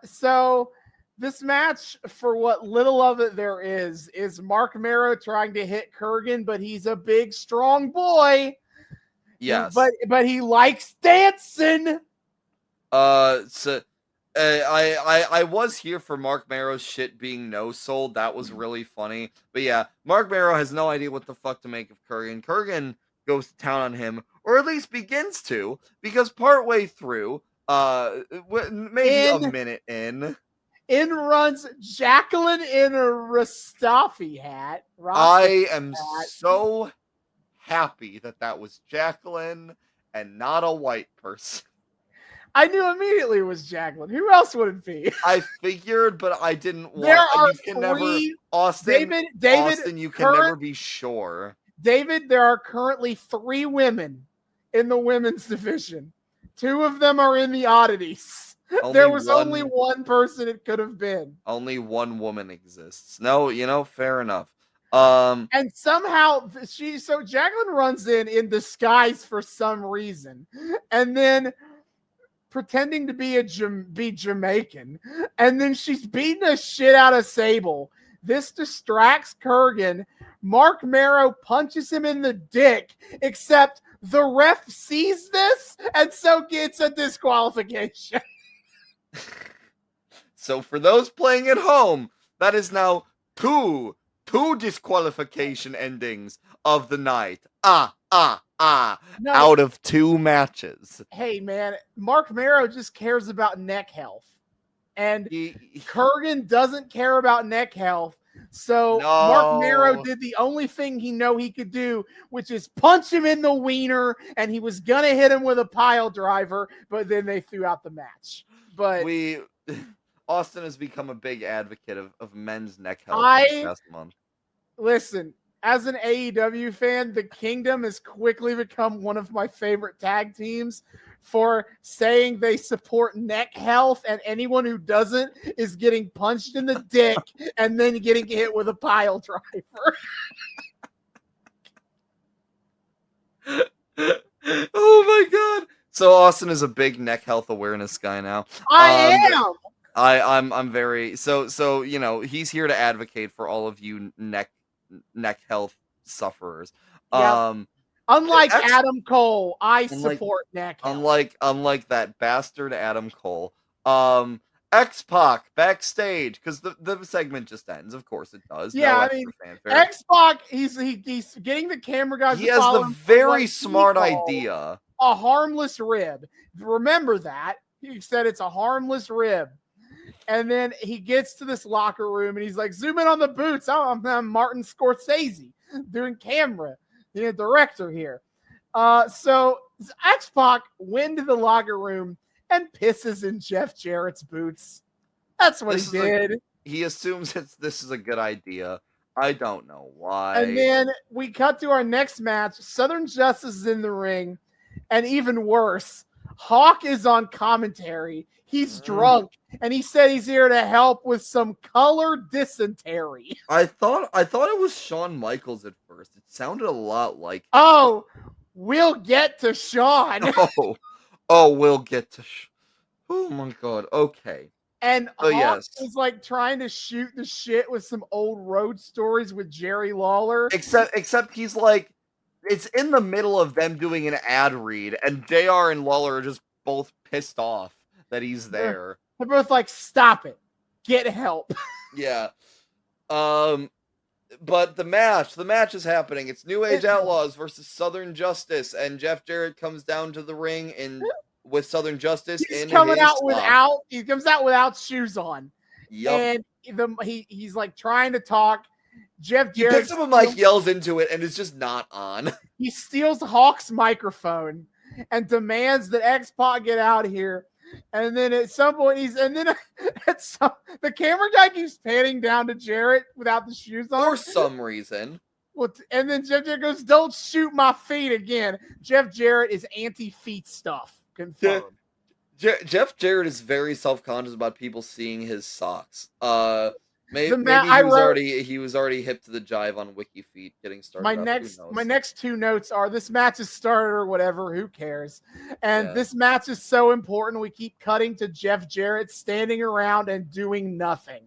So this match, for what little of it there is Mark Marrow trying to hit Kurgan, but he's a big, strong boy. Yes. But he likes dancing. I was here for Mark Marrow's shit being no-sold. That was really funny. But yeah, Mark Marrow has no idea what the fuck to make of Kurgan. Kurgan goes to town on him, or at least begins to, because partway through, maybe a minute in runs Jacqueline in a Rastafi hat. I am so happy that was Jacqueline and not a white person. I knew immediately it was Jacqueline. Who else would it be? I figured, but I didn't want. Austin, you can never be sure. David, there are currently 3 women in the women's division. 2 of them are in the oddities. There was only one person it could have been. Only one woman exists. No, fair enough. And somehow Jacqueline runs in disguise for some reason, and then pretending to be Jamaican, and then she's beating the shit out of Sable. This distracts Kurgan. Mark Marrow punches him in the dick, except the ref sees this and so gets a disqualification. So for those playing at home, that is now two disqualification endings of the night. No, Out of 2 matches. hey man, Mark Marrow just cares about neck health, and Kurgan doesn't care about neck health. So Mark Marrow No. did the only thing he could do, which is punch him in the wiener, and he was gonna hit him with a pile driver, but then they threw out the match. But Austin has become a big advocate of men's neck health in the past month. Listen, as an AEW fan, the Kingdom has quickly become one of my favorite tag teams for saying they support neck health, and anyone who doesn't is getting punched in the dick and then getting hit with a pile driver. Oh my god. So Austin is a big neck health awareness guy now. I am. I'm very so you know, he's here to advocate for all of you neck health sufferers. Yep. Unlike Adam Cole, I support neck health. Unlike that bastard Adam Cole. X-Pac backstage, because the segment just ends. Of course it does. Yeah, no I mean, X-Pac, he's getting the camera guys. He has the very smart idea. A harmless rib. Remember that. He said it's a harmless rib. And then he gets to this locker room and he's like, zoom in on the boots. I'm Martin Scorsese doing camera, the director here. So X-Pac went to the locker room and pisses in Jeff Jarrett's boots. That's what he did. He assumes this is a good idea. I don't know why. And then we cut to our next match. Southern Justice is in the ring. And even worse, Hawk is on commentary. He's drunk, and he said he's here to help with some color dysentery. I thought it was Shawn Michaels at first. It sounded a lot like. Oh, we'll get to Shawn. We'll get to. Oh my god. Okay. And Hawk is like trying to shoot the shit with some old road stories with Jerry Lawler. Except he's like, it's in the middle of them doing an ad read, and JR and Lawler are just both pissed off that he's there. They're both like, stop it. Get help. Yeah. But the match is happening. It's New Age Outlaws versus Southern Justice, and Jeff Jarrett comes down to the ring with Southern Justice. He comes out without shoes on. Yep. And he's like trying to talk. Jeff Jarrett picks up a mic, yells into it, and it's just not on. He steals Hawk's microphone and demands that X-Pac get out of here. And then at some point the camera guy keeps panning down to Jarrett without the shoes on for some reason. Well, and then Jeff Jarrett goes, "Don't shoot my feet again." Jeff Jarrett is anti-feet stuff. Confirmed. Jeff Jarrett is very self-conscious about people seeing his socks. Maybe he was already hip to the jive on WikiFeet getting started. My next 2 notes are: this match is started or whatever, who cares? And this match is so important. We keep cutting to Jeff Jarrett standing around and doing nothing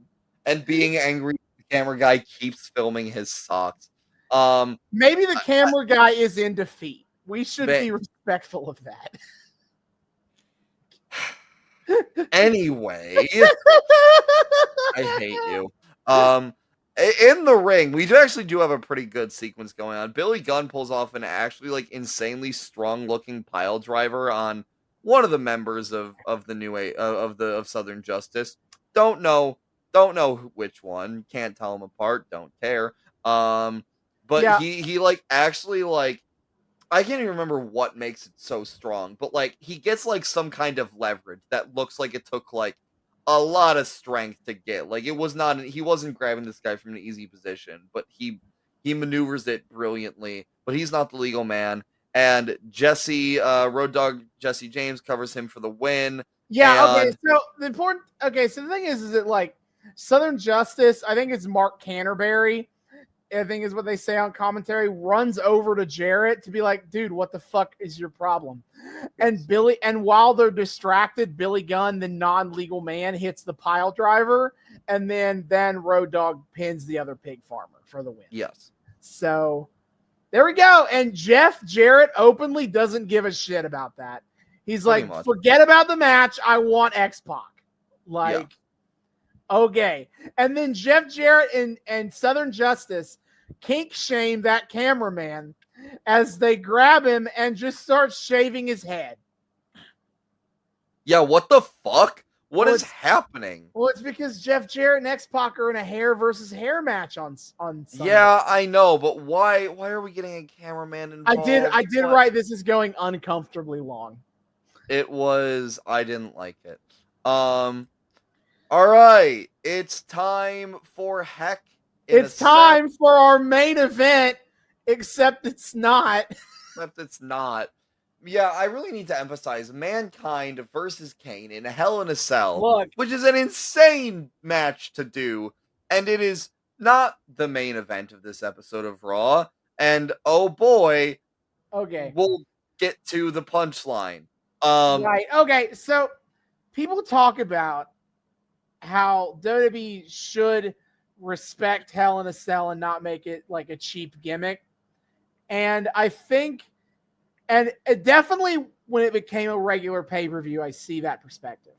and being angry. The camera guy keeps filming his socks. Maybe the camera guy is in defeat. We should be respectful of that. Anyway, I hate you. In the ring, we actually do have a pretty good sequence going on. Billy Gunn pulls off an actually like insanely strong looking pile driver on one of the members of Southern Justice. Don't know which one. Can't tell them apart. Don't care. But he like actually like, I can't even remember what makes it so strong, but like he gets like some kind of leverage that looks like it took like a lot of strength to get. Like he wasn't grabbing this guy from an easy position, but he maneuvers it brilliantly. But he's not the legal man. And Road Dogg Jesse James covers him for the win. Yeah. Okay. So the thing is that like Southern Justice, I think it's Mark Canterbury, I think is what they say on commentary, runs over to Jarrett to be like, dude, what the fuck is your problem? And while they're distracted, Billy Gunn, the non-legal man, hits the pile driver, and then Road Dogg pins the other pig farmer for the win. Yes. So there we go. And Jeff Jarrett openly doesn't give a shit about that. He's like, forget about the match. I want X-Pac. Okay. And then Jeff Jarrett and Southern Justice kink shame that cameraman as they grab him and just start shaving his head. Yeah, what the fuck? What Well, is happening? Well, it's because Jeff Jarrett and X-Pac are in a hair versus hair match on Sunday. Yeah, I know, but why are we getting a cameraman involved? I did write this is going uncomfortably long. It was. I didn't like it. All right, it's time for Heck. It's time for our main event, except it's not. Except it's not. Yeah, I really need to emphasize Mankind versus Kane in Hell in a Cell, Look, which is an insane match to do, and it is not the main event of this episode of Raw. And oh boy, okay, we'll get to the punchline. Right. Okay. So people talk about how WWE should respect Hell in a Cell and not make it like a cheap gimmick. And I think, and it definitely when it became a regular pay-per-view, I see that perspective.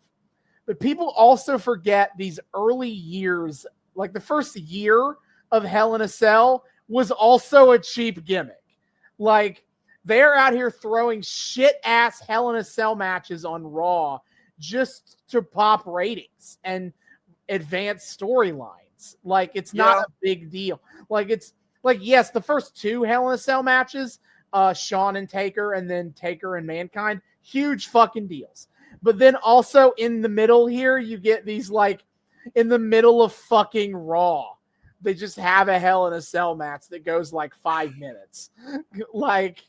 But people also forget these early years, like the first year of Hell in a Cell was also a cheap gimmick. Like, they're out here throwing shit-ass Hell in a Cell matches on Raw just to pop ratings and advance storylines. Like, it's not a big deal. Like, it's like, yes, the first two Hell in a Cell matches, Shawn and Taker, and then Taker and Mankind, huge fucking deals. But then also in the middle here, you get these, like, in the middle of fucking Raw, they just have a Hell in a Cell match that goes like 5 minutes. Like,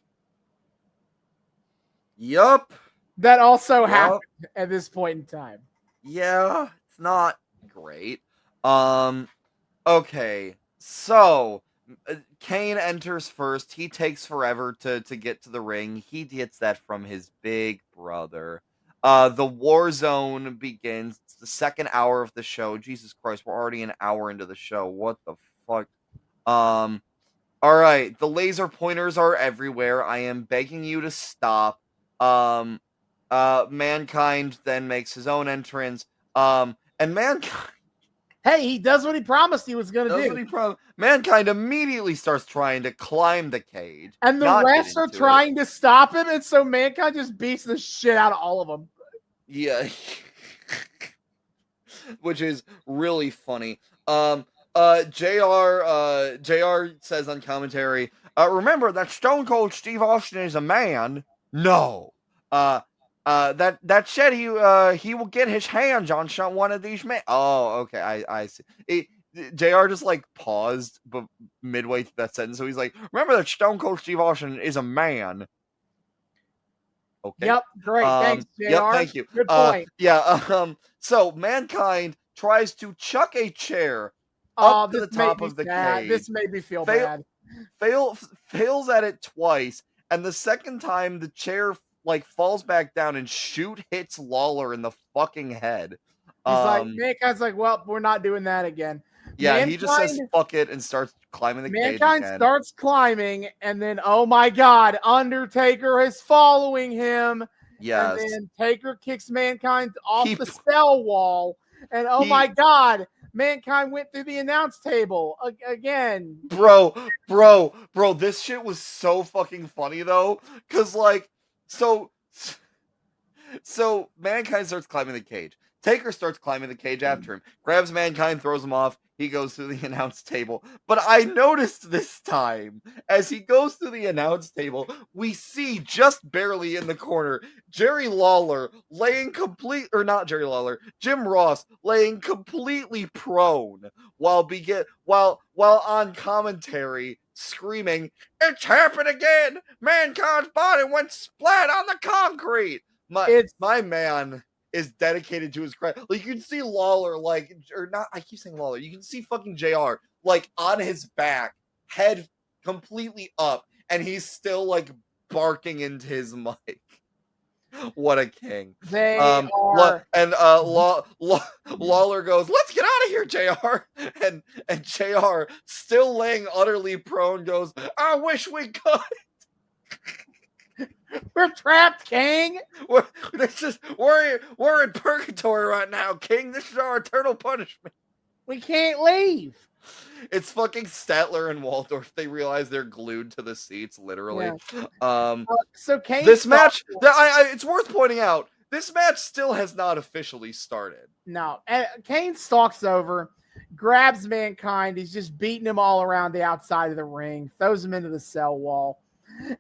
yup. That also happened at this point in time. Yeah, it's not great. Okay, so Kane enters first. He takes forever to get to the ring. He gets that from his big brother. The war zone begins. It's the second hour of the show. Jesus Christ, we're already an hour into the show. What the fuck? All right, the laser pointers are everywhere. I am begging you to stop. Mankind then makes his own entrance. And Mankind. Hey, he does what he promised he was going to do. Mankind immediately starts trying to climb the cage. And the refs are trying to stop him, and so Mankind just beats the shit out of all of them. Yeah. Which is really funny. JR says on commentary, remember that Stone Cold Steve Austin is a man. No. That said, he will get his hands on one of these men. Oh, okay, I see. JR just like paused but midway through that sentence, so he's like, remember that Stone Cold Steve Austin is a man. Okay. Yep, great. Thanks, JR. Yep, thank you. Good point. So Mankind tries to chuck a chair up to the top of the cage. This made me feel bad. Fails at it twice, and the second time the chair like falls back down and hits Lawler in the fucking head. He's like, Mankind's like, well, we're not doing that again. Yeah, Mankind, he just says fuck it and starts climbing the cage. Mankind starts climbing, and then oh my god, Undertaker is following him. Yes. And then Taker kicks Mankind off the cell wall, and oh my god, Mankind went through the announce table again. Bro, this shit was so fucking funny though, cause like, so Mankind starts climbing the cage. Taker starts climbing the cage after him, grabs Mankind, throws him off. He goes through the announce table. But I noticed this time, as he goes through the announce table, we see just barely in the corner, Jim Ross laying completely prone while on commentary screaming, "It's happened again! Mankind's body went splat on the concrete!" My man is dedicated to his craft. Like, you can see Lawler, like, or not, I keep saying Lawler, you can see fucking JR, like, on his back, head completely up, and he's still, like, barking into his mic. What a king. Lawler goes, "Let's get out of here, JR." And JR, still laying utterly prone, goes, "I wish we could." We're trapped, King. We're in purgatory right now, King. This is our eternal punishment. We can't leave. It's fucking Statler and Waldorf. They realize they're glued to the seats, literally. Yeah. So Kane. This match, it's worth pointing out, this match still has not officially started. No, Kane stalks over, grabs Mankind. He's just beating him all around the outside of the ring, throws him into the cell wall.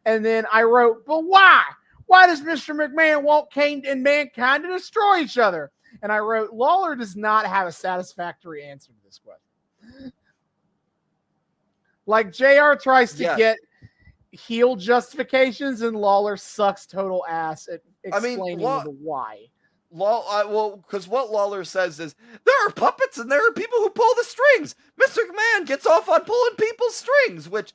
And then I wrote, but why? Why does Mr. McMahon want Kane and Mankind to destroy each other? And I wrote, Lawler does not have a satisfactory answer to this question. Like, JR tries to get heel justifications, and Lawler sucks total ass at explaining the why. Because what Lawler says is, there are puppets and there are people who pull the strings. Mr. McMahon gets off on pulling people's strings, which,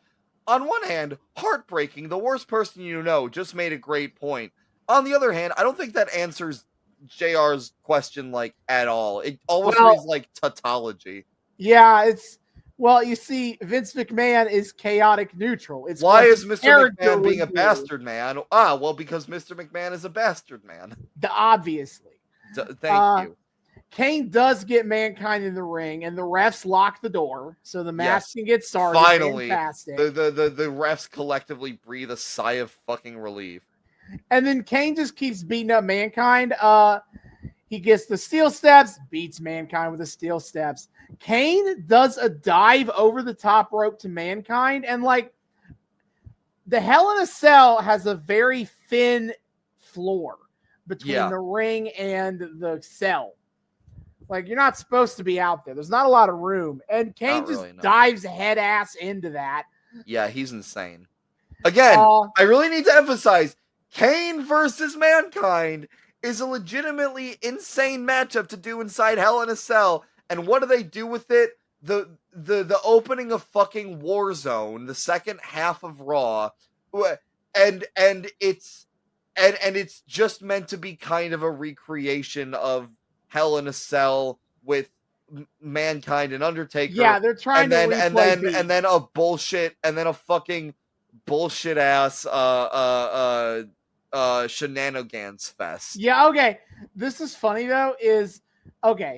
on one hand, heartbreaking. The worst person you know just made a great point. On the other hand, I don't think that answers JR's question, like, at all. It almost reads like tautology. Yeah, you see, Vince McMahon is chaotic neutral. It's why is Mr. McMahon being a bastard man? Because Mr. McMahon is a bastard man. Obviously. Thank you. Kane does get Mankind in the ring, and the refs lock the door so the match can get started. Finally, fantastic. The refs collectively breathe a sigh of fucking relief. And then Kane just keeps beating up Mankind. He gets the steel steps, beats Mankind with the steel steps. Kane does a dive over the top rope to Mankind, and like the Hell in a Cell has a very thin floor between the ring and the cell. Like, you're not supposed to be out there. There's not a lot of room. And Kane dives head ass into that. Yeah, he's insane. Again, I really need to emphasize, Kane versus Mankind is a legitimately insane matchup to do inside Hell in a Cell. And what do they do with it? The opening of fucking Warzone, the second half of Raw, and it's just meant to be kind of a recreation of Hell in a Cell with Mankind and Undertaker. Yeah, they're trying to and then a bullshit, and then a fucking bullshit ass shenanigans fest. Yeah, okay. This is funny though,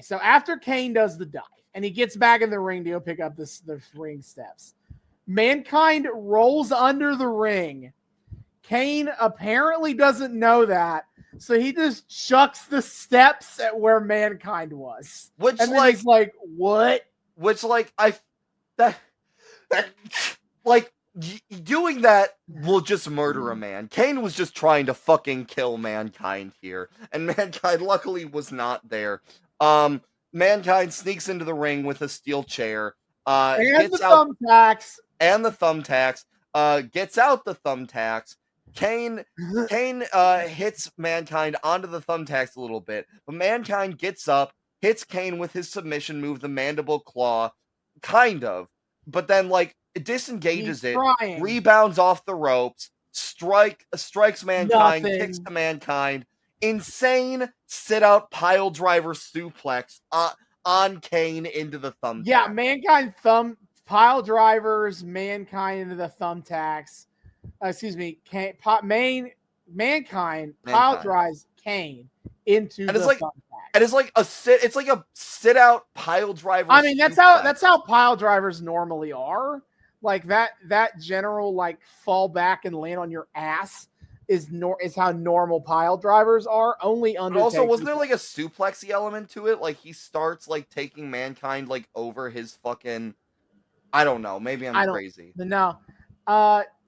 so after Kane does the dive and he gets back in the ring to go pick up the ring steps, Mankind rolls under the ring. Kane apparently doesn't know that, so he just chucks the steps at where Mankind was. Which, and then he's like, what? Which, like, doing that will just murder a man. Kane was just trying to fucking kill Mankind here, and Mankind luckily was not there. Mankind sneaks into the ring with a steel chair. And the thumbtacks. Gets out the thumbtacks. Kane hits Mankind onto the thumbtacks a little bit, but Mankind gets up, hits Kane with his submission move, the mandible claw, kind of, but then like disengages rebounds off the ropes, strikes Mankind, kicks to Mankind, insane sit out pile driver suplex on Kane into the thumbtacks. Yeah, Mankind pile drivers Mankind into the thumbtacks. Mankind pile drives Kane into the thumbtacks. And it's like a sit out pile driver. I mean, that's how pile drivers normally are. Like that general like fall back and land on your ass is how normal pile drivers are. Only Undertaker. But also, wasn't there like a suplexy element to it? Like he starts like taking Mankind like over his fucking. I don't know. Maybe I'm crazy. No.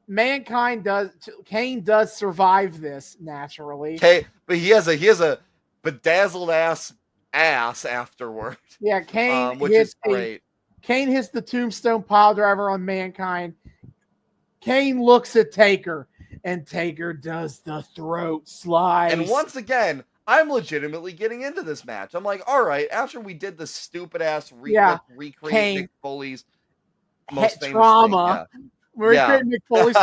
Kane does survive this naturally. Okay, but he has a bedazzled ass afterward. Yeah, Kane which is great. Kane hits the tombstone pile driver on Mankind. Kane looks at Taker, and Taker does the throat slice. And once again, I'm legitimately getting into this match. I'm like, all right, after we did the stupid ass recreate Nick Foley's most famous trauma. Recreating Nick Foley's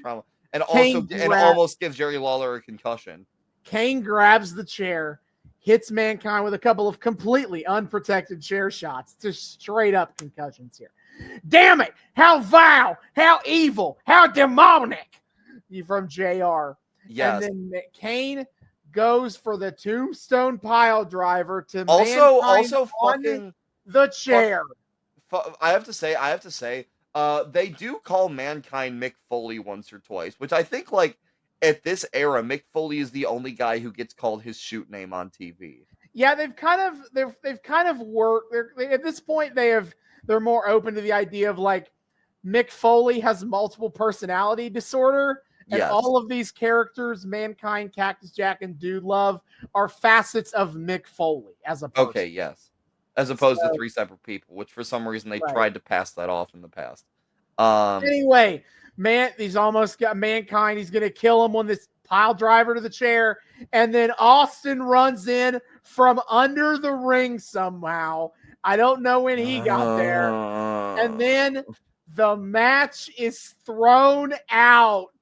trauma. And almost gives Jerry Lawler a concussion. Kane grabs the chair, hits Mankind with a couple of completely unprotected chair shots. Just straight up concussions here. Damn it! How vile! How evil! How demonic! from JR. Yes. And then Kane goes for the tombstone pile driver to Also Mankind on fucking the chair. I have to say, they do call Mankind Mick Foley once or twice, which I think, like, at this era, Mick Foley is the only guy who gets called his shoot name on TV. Yeah, they've kind of worked. At this point, they're more open to the idea of like Mick Foley has multiple personality disorder, and Yes. all of these characters, Mankind, Cactus Jack, and Dude Love, are facets of Mick Foley as a person. Okay, yes. As opposed to three separate people, which for some reason they tried to pass that off in the past. Anyway, he's almost got Mankind. He's gonna kill him on this pile driver to the chair, and then Austin runs in from under the ring somehow. I don't know when he got there, and then the match is thrown out.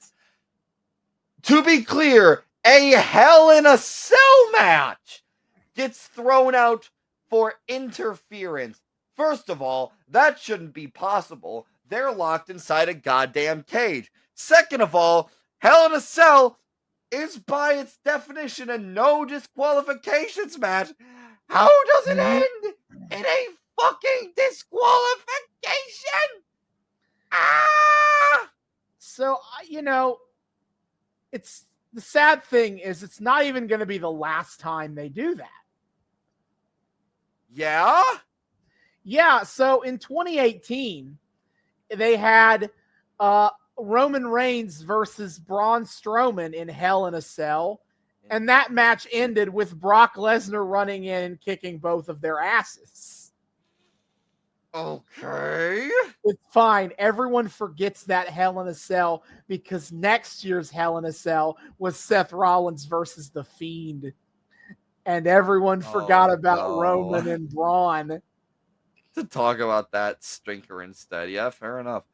To be clear, a Hell in a Cell match gets thrown out for interference. First of all, that shouldn't be possible. They're locked inside a goddamn cage. Second of all, Hell in a Cell is by its definition a no disqualifications match. How does it end in a fucking disqualification? Ah! So, it's the sad thing is it's not even going to be the last time they do that. Yeah? Yeah, so in 2018, they had Roman Reigns versus Braun Strowman in Hell in a Cell, and that match ended with Brock Lesnar running in and kicking both of their asses. Okay. It's fine. Everyone forgets that Hell in a Cell because next year's Hell in a Cell was Seth Rollins versus The Fiend. And everyone forgot about Roman and Braun. To talk about that stinker instead. Yeah, fair enough.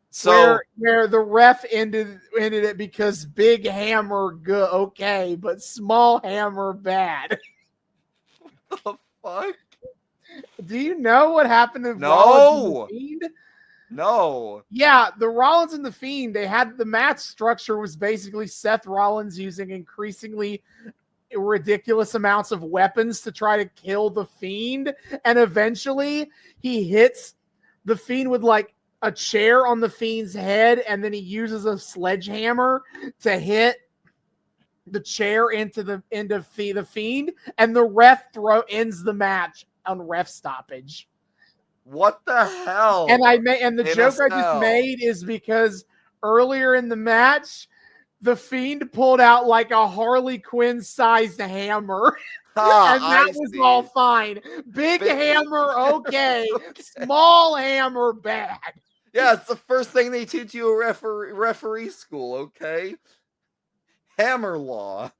So where the ref ended it because Big Hammer good, okay, but Small Hammer bad. What the fuck? Do you know what happened to Rollins and The Fiend? No. Yeah, the Rollins and The Fiend, they had the match structure was basically Seth Rollins using increasingly ridiculous amounts of weapons to try to kill The Fiend, and eventually he hits The Fiend with like a chair on The Fiend's head, and then he uses a sledgehammer to hit the chair into the Fiend, and the ref ends the match on ref stoppage. What the hell? And the joke I just made is because earlier in the match, The Fiend pulled out like a Harley Quinn sized hammer. And that was all fine. Big hammer, okay. Small hammer, bad. Yeah, it's the first thing they teach you at referee school, okay? Hammer law.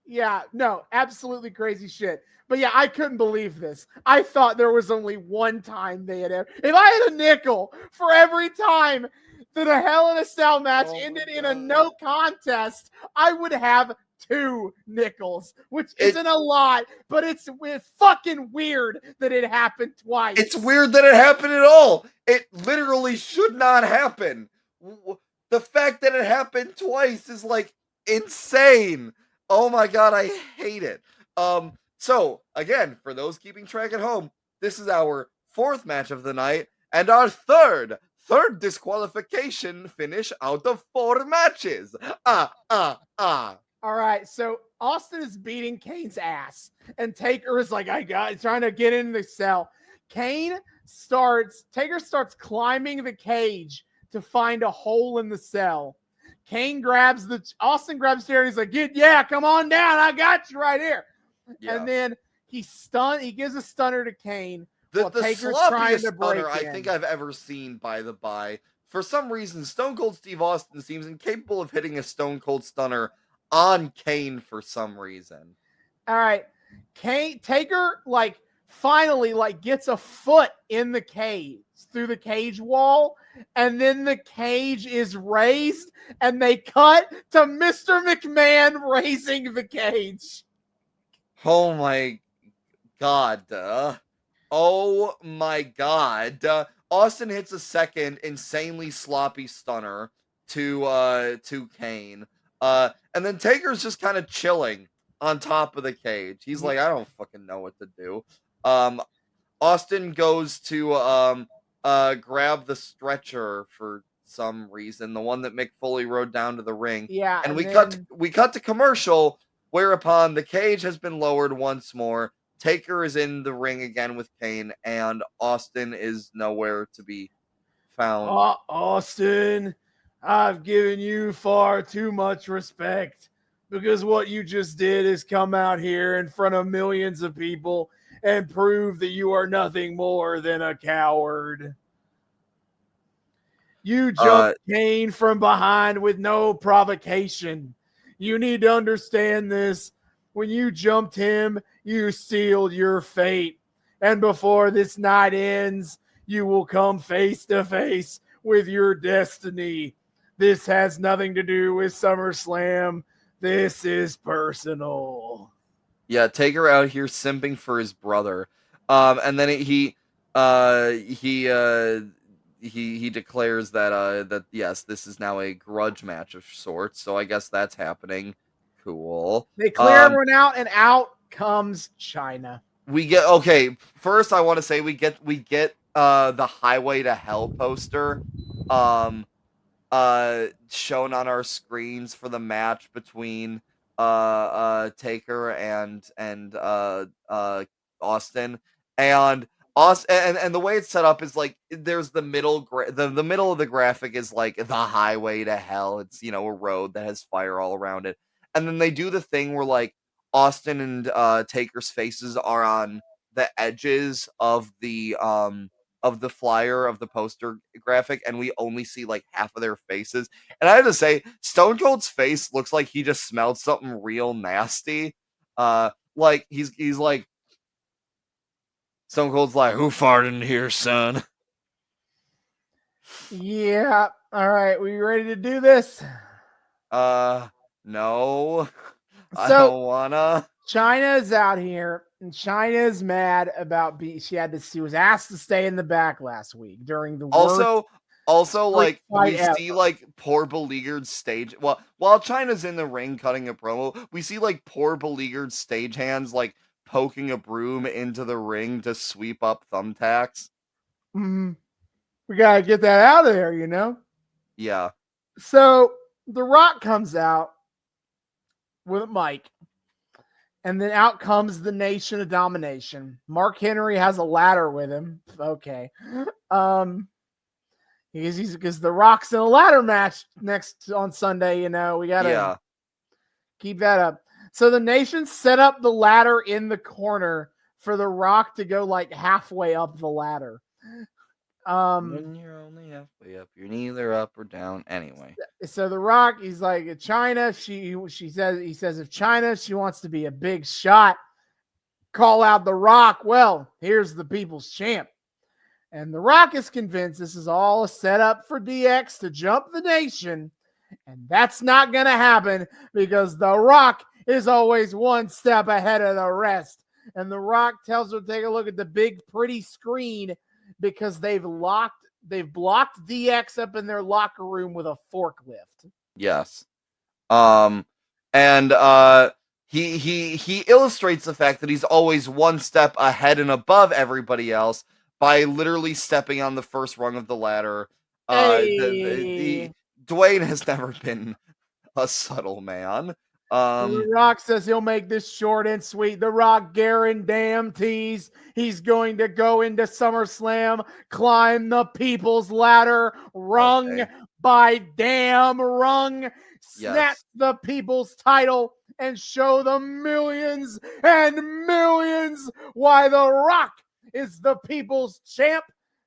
Yeah, no, absolutely crazy shit. But yeah, I couldn't believe this. I thought there was only one time they had ever. If I had a nickel for every time that a Hell in a Cell match ended in a no contest, I would have 2 nickels, which isn't a lot, but it's fucking weird that it happened twice. It's weird that it happened at all. It literally should not happen. The fact that it happened twice is like insane. Oh my god, I hate it. So again, for those keeping track at home, this is our 4th match of the night and our third disqualification finish out of 4 matches. All right, so Austin is beating Kane's ass, and Taker is like, trying to get in the cell. Taker starts climbing the cage to find a hole in the cell. Austin grabs Terry. He's like, come on down. I got you right here. Yeah. And then he gives a stunner to Kane. The sloppiest stunner I think I've ever seen, by the by. For some reason, Stone Cold Steve Austin seems incapable of hitting a Stone Cold Stunner on Kane for some reason. All right. Taker, finally, gets a foot in the cage, through the cage wall, and then the cage is raised, and they cut to Mr. McMahon raising the cage. Oh my god. Oh my god. Austin hits a second insanely sloppy stunner. to Kane. And then Taker's just kind of chilling on top of the cage. He's like, I don't fucking know what to do. Austin goes to grab the stretcher for some reason, the one that Mick Foley rode down to the ring. Yeah, And we then... cut to commercial, whereupon the cage has been lowered once more. Taker is in the ring again with Kane, and Austin is nowhere to be found. Austin, I've given you far too much respect, because what you just did is come out here in front of millions of people and prove that you are nothing more than a coward. You jumped Kane from behind with no provocation. You need to understand this. When you jumped him, you sealed your fate. And before this night ends, you will come face to face with your destiny. This has nothing to do with SummerSlam. This is personal. Yeah, Taker out here simping for his brother. And then he declares that yes, this is now a grudge match of sorts. So I guess that's happening. Cool. They clear everyone out, and out comes China. We get okay. First, I want to say we get the Highway to Hell poster, shown on our screens for the match between Taker and Austin, and the way it's set up is like there's the middle the middle of the graphic is like the Highway to Hell. It's a road that has fire all around it, and then they do the thing where like Austin and Taker's faces are on the edges of the flyer of the poster graphic, and we only see like half of their faces. And I have to say, Stone Cold's face looks like he just smelled something real nasty. Like he's like Stone Cold's like, who farted in here, son? Yeah. All right. We ready to do this? No. I So don't wanna. China's out here, and China's mad about she was asked to stay in the back last week during the Also, like we ever. see like poor beleaguered stage. Well, while China's in the ring cutting a promo, we see like poor beleaguered stagehands like poking a broom into the ring to sweep up thumbtacks. We gotta get that out of there, Yeah. So The Rock comes out with a mic, and then out comes the Nation of Domination. Mark Henry has a ladder with him. Okay. Because The Rock's in a ladder match next on Sunday, we gotta keep that up. So the Nation set up the ladder in the corner for The Rock to go like halfway up the ladder. When you're only halfway up, you're neither up or down anyway. So The Rock, he's like, China, he says if China, she wants to be a big shot, call out The Rock. Well, here's the people's champ. And The Rock is convinced this is all a setup for DX to jump the Nation. And that's not going to happen because The Rock is always one step ahead of the rest. And The Rock tells her to take a look at the big, pretty screen because they've blocked DX up in their locker room with a forklift. Yes. He illustrates the fact that he's always one step ahead and above everybody else by literally stepping on the first rung of the ladder. Dwayne has never been a subtle man. The Rock says he'll make this short and sweet. The Rock guarantees he's going to go into SummerSlam, climb the people's ladder, rung by damn rung, snatch the people's title, and show the millions and millions why The Rock is the people's champ,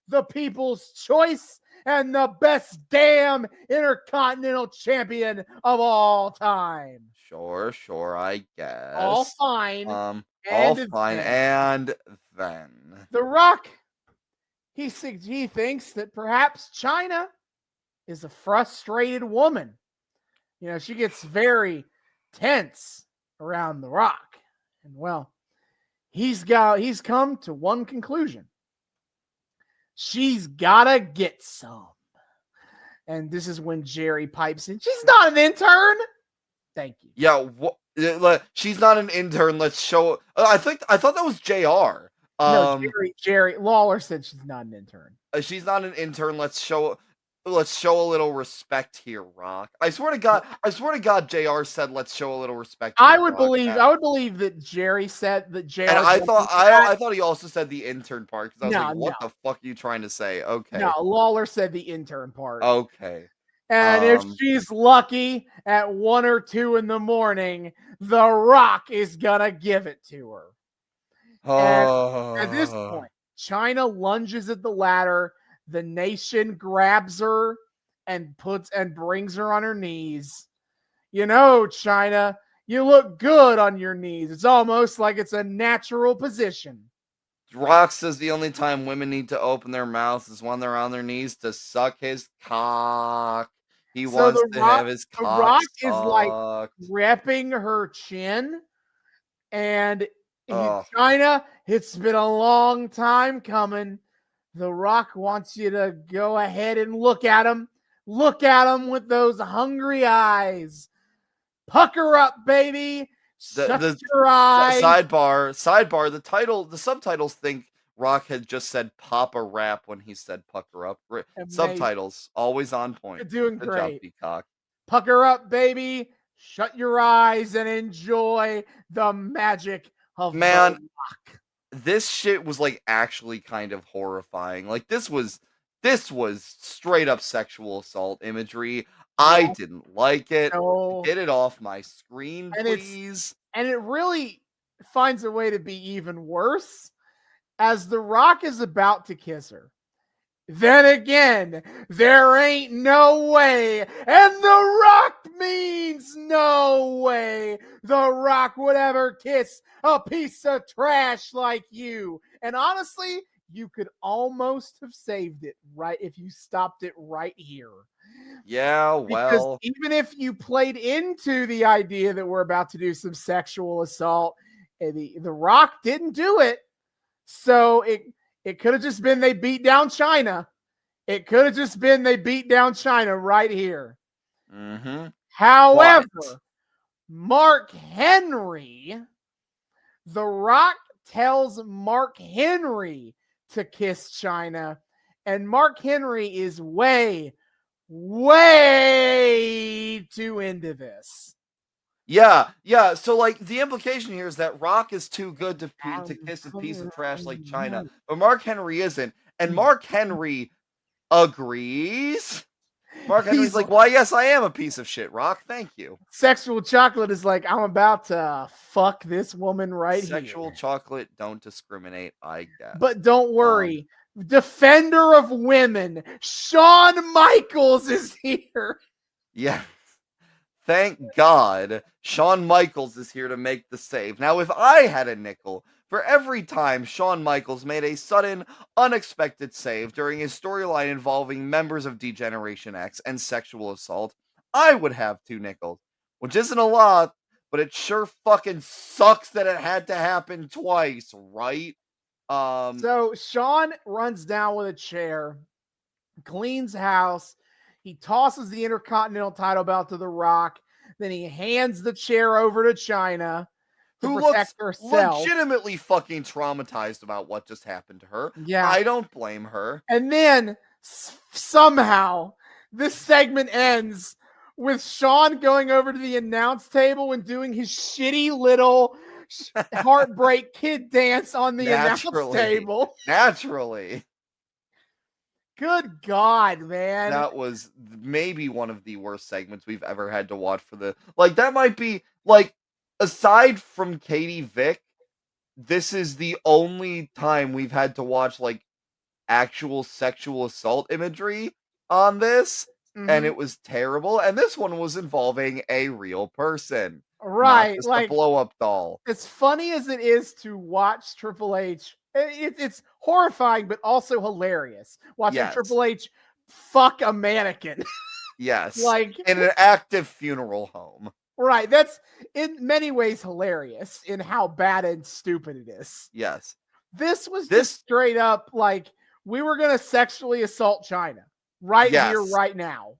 the people's choice, and the best damn Intercontinental Champion of all time. Sure, I guess. All fine. And then The Rock, he thinks that perhaps China is a frustrated woman. She gets very tense around The Rock. And well, he's come to one conclusion. She's gotta get some. And this is when Jerry pipes in. She's not an intern. Thank you. Yeah, she's not an intern. Let's show. I thought that was JR. No, Jerry Lawler said she's not an intern. She's not an intern. Let's show a little respect here, Rock. I swear to God, JR said let's show a little respect. I would believe that Jerry said that JR. And I thought he also said the intern part because I was like, what the fuck are you trying to say? Okay. No, Lawler said the intern part. Okay. And if she's lucky at 1 or 2 in the morning, The Rock is gonna give it to her. And at this point, China lunges at the ladder. The Nation grabs her and brings her on her knees. You know, China, you look good on your knees. It's almost like it's a natural position. Rock says the only time women need to open their mouths is when they're on their knees to suck his cock. He wants to have his cock The Rock sucked. is like repping her chin. And China, it's been a long time coming. The Rock wants you to go ahead and look at him. Look at him with those hungry eyes. Pucker up, baby. Shut your eyes. Sidebar. The subtitles think Rock had just said Papa Rap when he said pucker up. Subtitles always on point. You're doing great. Peacock. Pucker up, baby. Shut your eyes and enjoy the magic of The Rock. This shit was like actually kind of horrifying. Like this was straight up sexual assault imagery. Yeah. I didn't like it. No. Get it off my screen, please. And it really finds a way to be even worse as The Rock is about to kiss her. Then again, there ain't no way, and The Rock means no way The Rock would ever kiss a piece of trash like you. And honestly, you could almost have saved it right if you stopped it right here. Yeah, well. Because even if you played into the idea that we're about to do some sexual assault, the Rock didn't do it. So it could have just been they beat down China. It could have just been they beat down China right here. Mm-hmm. However, Mark Henry, The Rock tells Mark Henry to kiss China, and Mark Henry is way too into this. Yeah. So, like, the implication here is that Rock is too good to kiss a piece of trash like China, but Mark Henry isn't, and Mark Henry agrees. Mark Henry's like, why, yes, I am a piece of shit, Rock. Thank you. Sexual Chocolate is like, I'm about to fuck this woman here. Sexual Chocolate don't discriminate, I guess. But don't worry. Defender of women, Shawn Michaels is here. Yeah. Thank God Shawn Michaels is here to make the save. Now, if I had a nickel for every time Shawn Michaels made a sudden, unexpected save during his storyline involving members of D-Generation X and sexual assault, I would have 2 nickels, which isn't a lot, but it sure fucking sucks that it had to happen twice, right? So Shawn runs down with a chair, cleans house. He tosses the Intercontinental title belt to The Rock. Then he hands the chair over to China, who looks legitimately fucking traumatized about what just happened to her. Yeah. I don't blame her. And then somehow this segment ends with Shawn going over to the announce table and doing his shitty little heartbreak kid dance on the announce table. Naturally. Good God, man. That was maybe one of the worst segments we've ever had to watch for the... Like, that might be... Like, aside from Katie Vick, this is the only time we've had to watch, like, actual sexual assault imagery on this. Mm-hmm. And it was terrible. And this one was involving a real person. Right. Not just like a blow-up doll. As funny as it is to watch Triple H... It's horrifying, but also hilarious. Watching Triple H fuck a mannequin. Yes. Like in an active funeral home. Right. That's in many ways hilarious in how bad and stupid it is. Yes. This was just straight up like we were going to sexually assault China. right here, Yes. right now.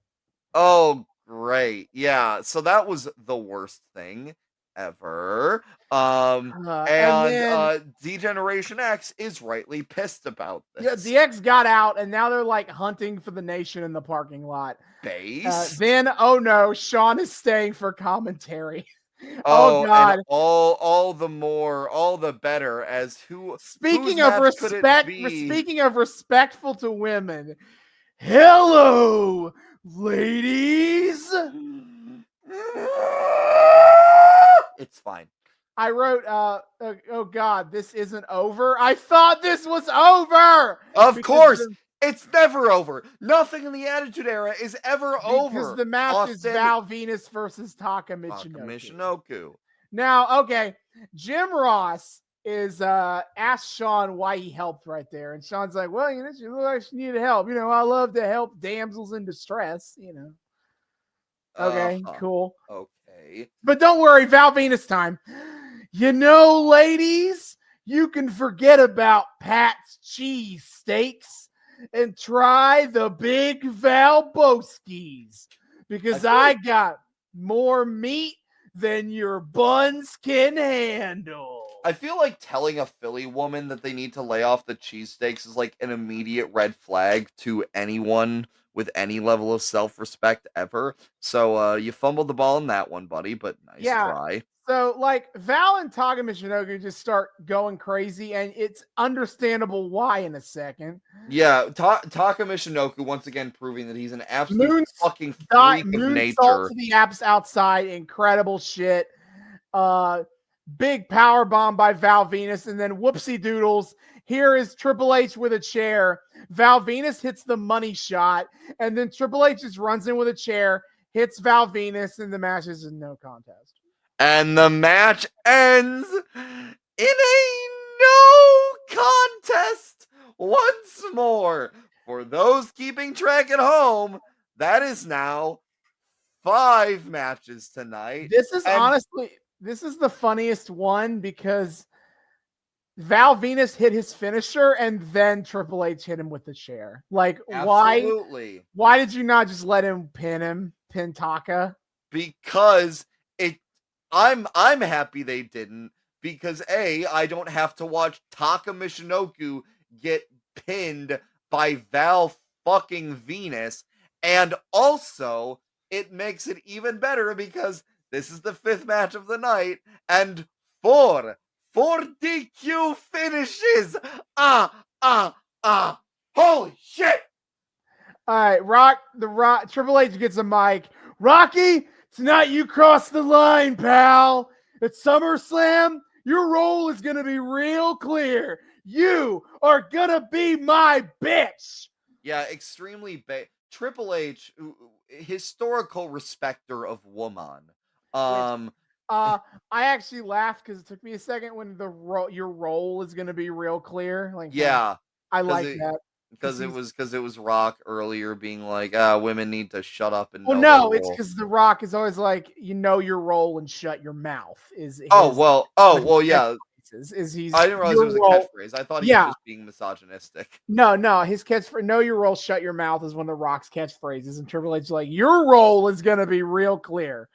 Oh, great. Yeah. So that was the worst thing ever. And then D-Generation X is rightly pissed about yeah, this. the X got out, and now they're like hunting for the nation in the parking lot. Based. Then, oh no, Sean is staying for commentary. Oh Oh, and God. all the better as whose Speaking of match could it respect, be? speaking of respectful to women, hello, ladies. It's fine. I wrote, oh God, this isn't over. I thought this was over. Of Because course, it's never over. Nothing in the Attitude Era is ever because over. the match is Austin Val Venus versus Taka Michinoku. Michinoku. Now, okay, Jim Ross is asked Sean why he helped right there, and Sean's like, "Well, you know, she looked like she needed help. You know, I love to help damsels in distress. You know." Okay, cool. Okay. But don't worry, Val Venus time. You know, ladies, you can forget about Pat's cheese steaks and try the big Valboskis because I got more meat than your buns can handle. I feel like telling a Philly woman that they need to lay off the cheesesteaks is like an immediate red flag to anyone with any level of self-respect ever. So you fumbled the ball in that one, buddy, but nice try. So, like, Val and Taka Michinoku just start going crazy, and it's understandable why in a second. Yeah, Taka Michinoku once again proving that he's an absolute fucking freak of nature. Moonsault to the apps outside, incredible shit. Big power bomb by Val Venus, and then whoopsie doodles. Here is Triple H with a chair. Val Venus hits the money shot, and then Triple H just runs in with a chair, hits Val Venus, and the match is a no contest. And the match ends in a no contest once more. For those keeping track at home, that is now 5 matches tonight. This is honestly, this is the funniest one because Val Venus hit his finisher and then Triple H hit him with the chair. Like, absolutely. Why did you not just let him pin Taka? Because I'm happy they didn't, because I don't have to watch Taka Michinoku get pinned by Val fucking Venus, and also it makes it even better because this is the 5th match of the night, and 4 DQ finishes. Holy shit! All right, Triple H gets a mic. Rocky, tonight you crossed the line, pal. At SummerSlam, your role is gonna be real clear. You are gonna be my bitch. Yeah, extremely Triple H, historical respecter of woman. I actually laughed because it took me a second when your role is gonna be real clear. Like, yeah, I like that. Because it was Rock earlier being like, women need to shut up and well, no, it's because The Rock is always like, you know your role and shut your mouth. Yeah. Is he's I didn't realize it was a catchphrase. I thought he was just being misogynistic. No, his catchphrase, know your role, shut your mouth is one of The Rock's catchphrases, and Triple H is like, your role is gonna be real clear.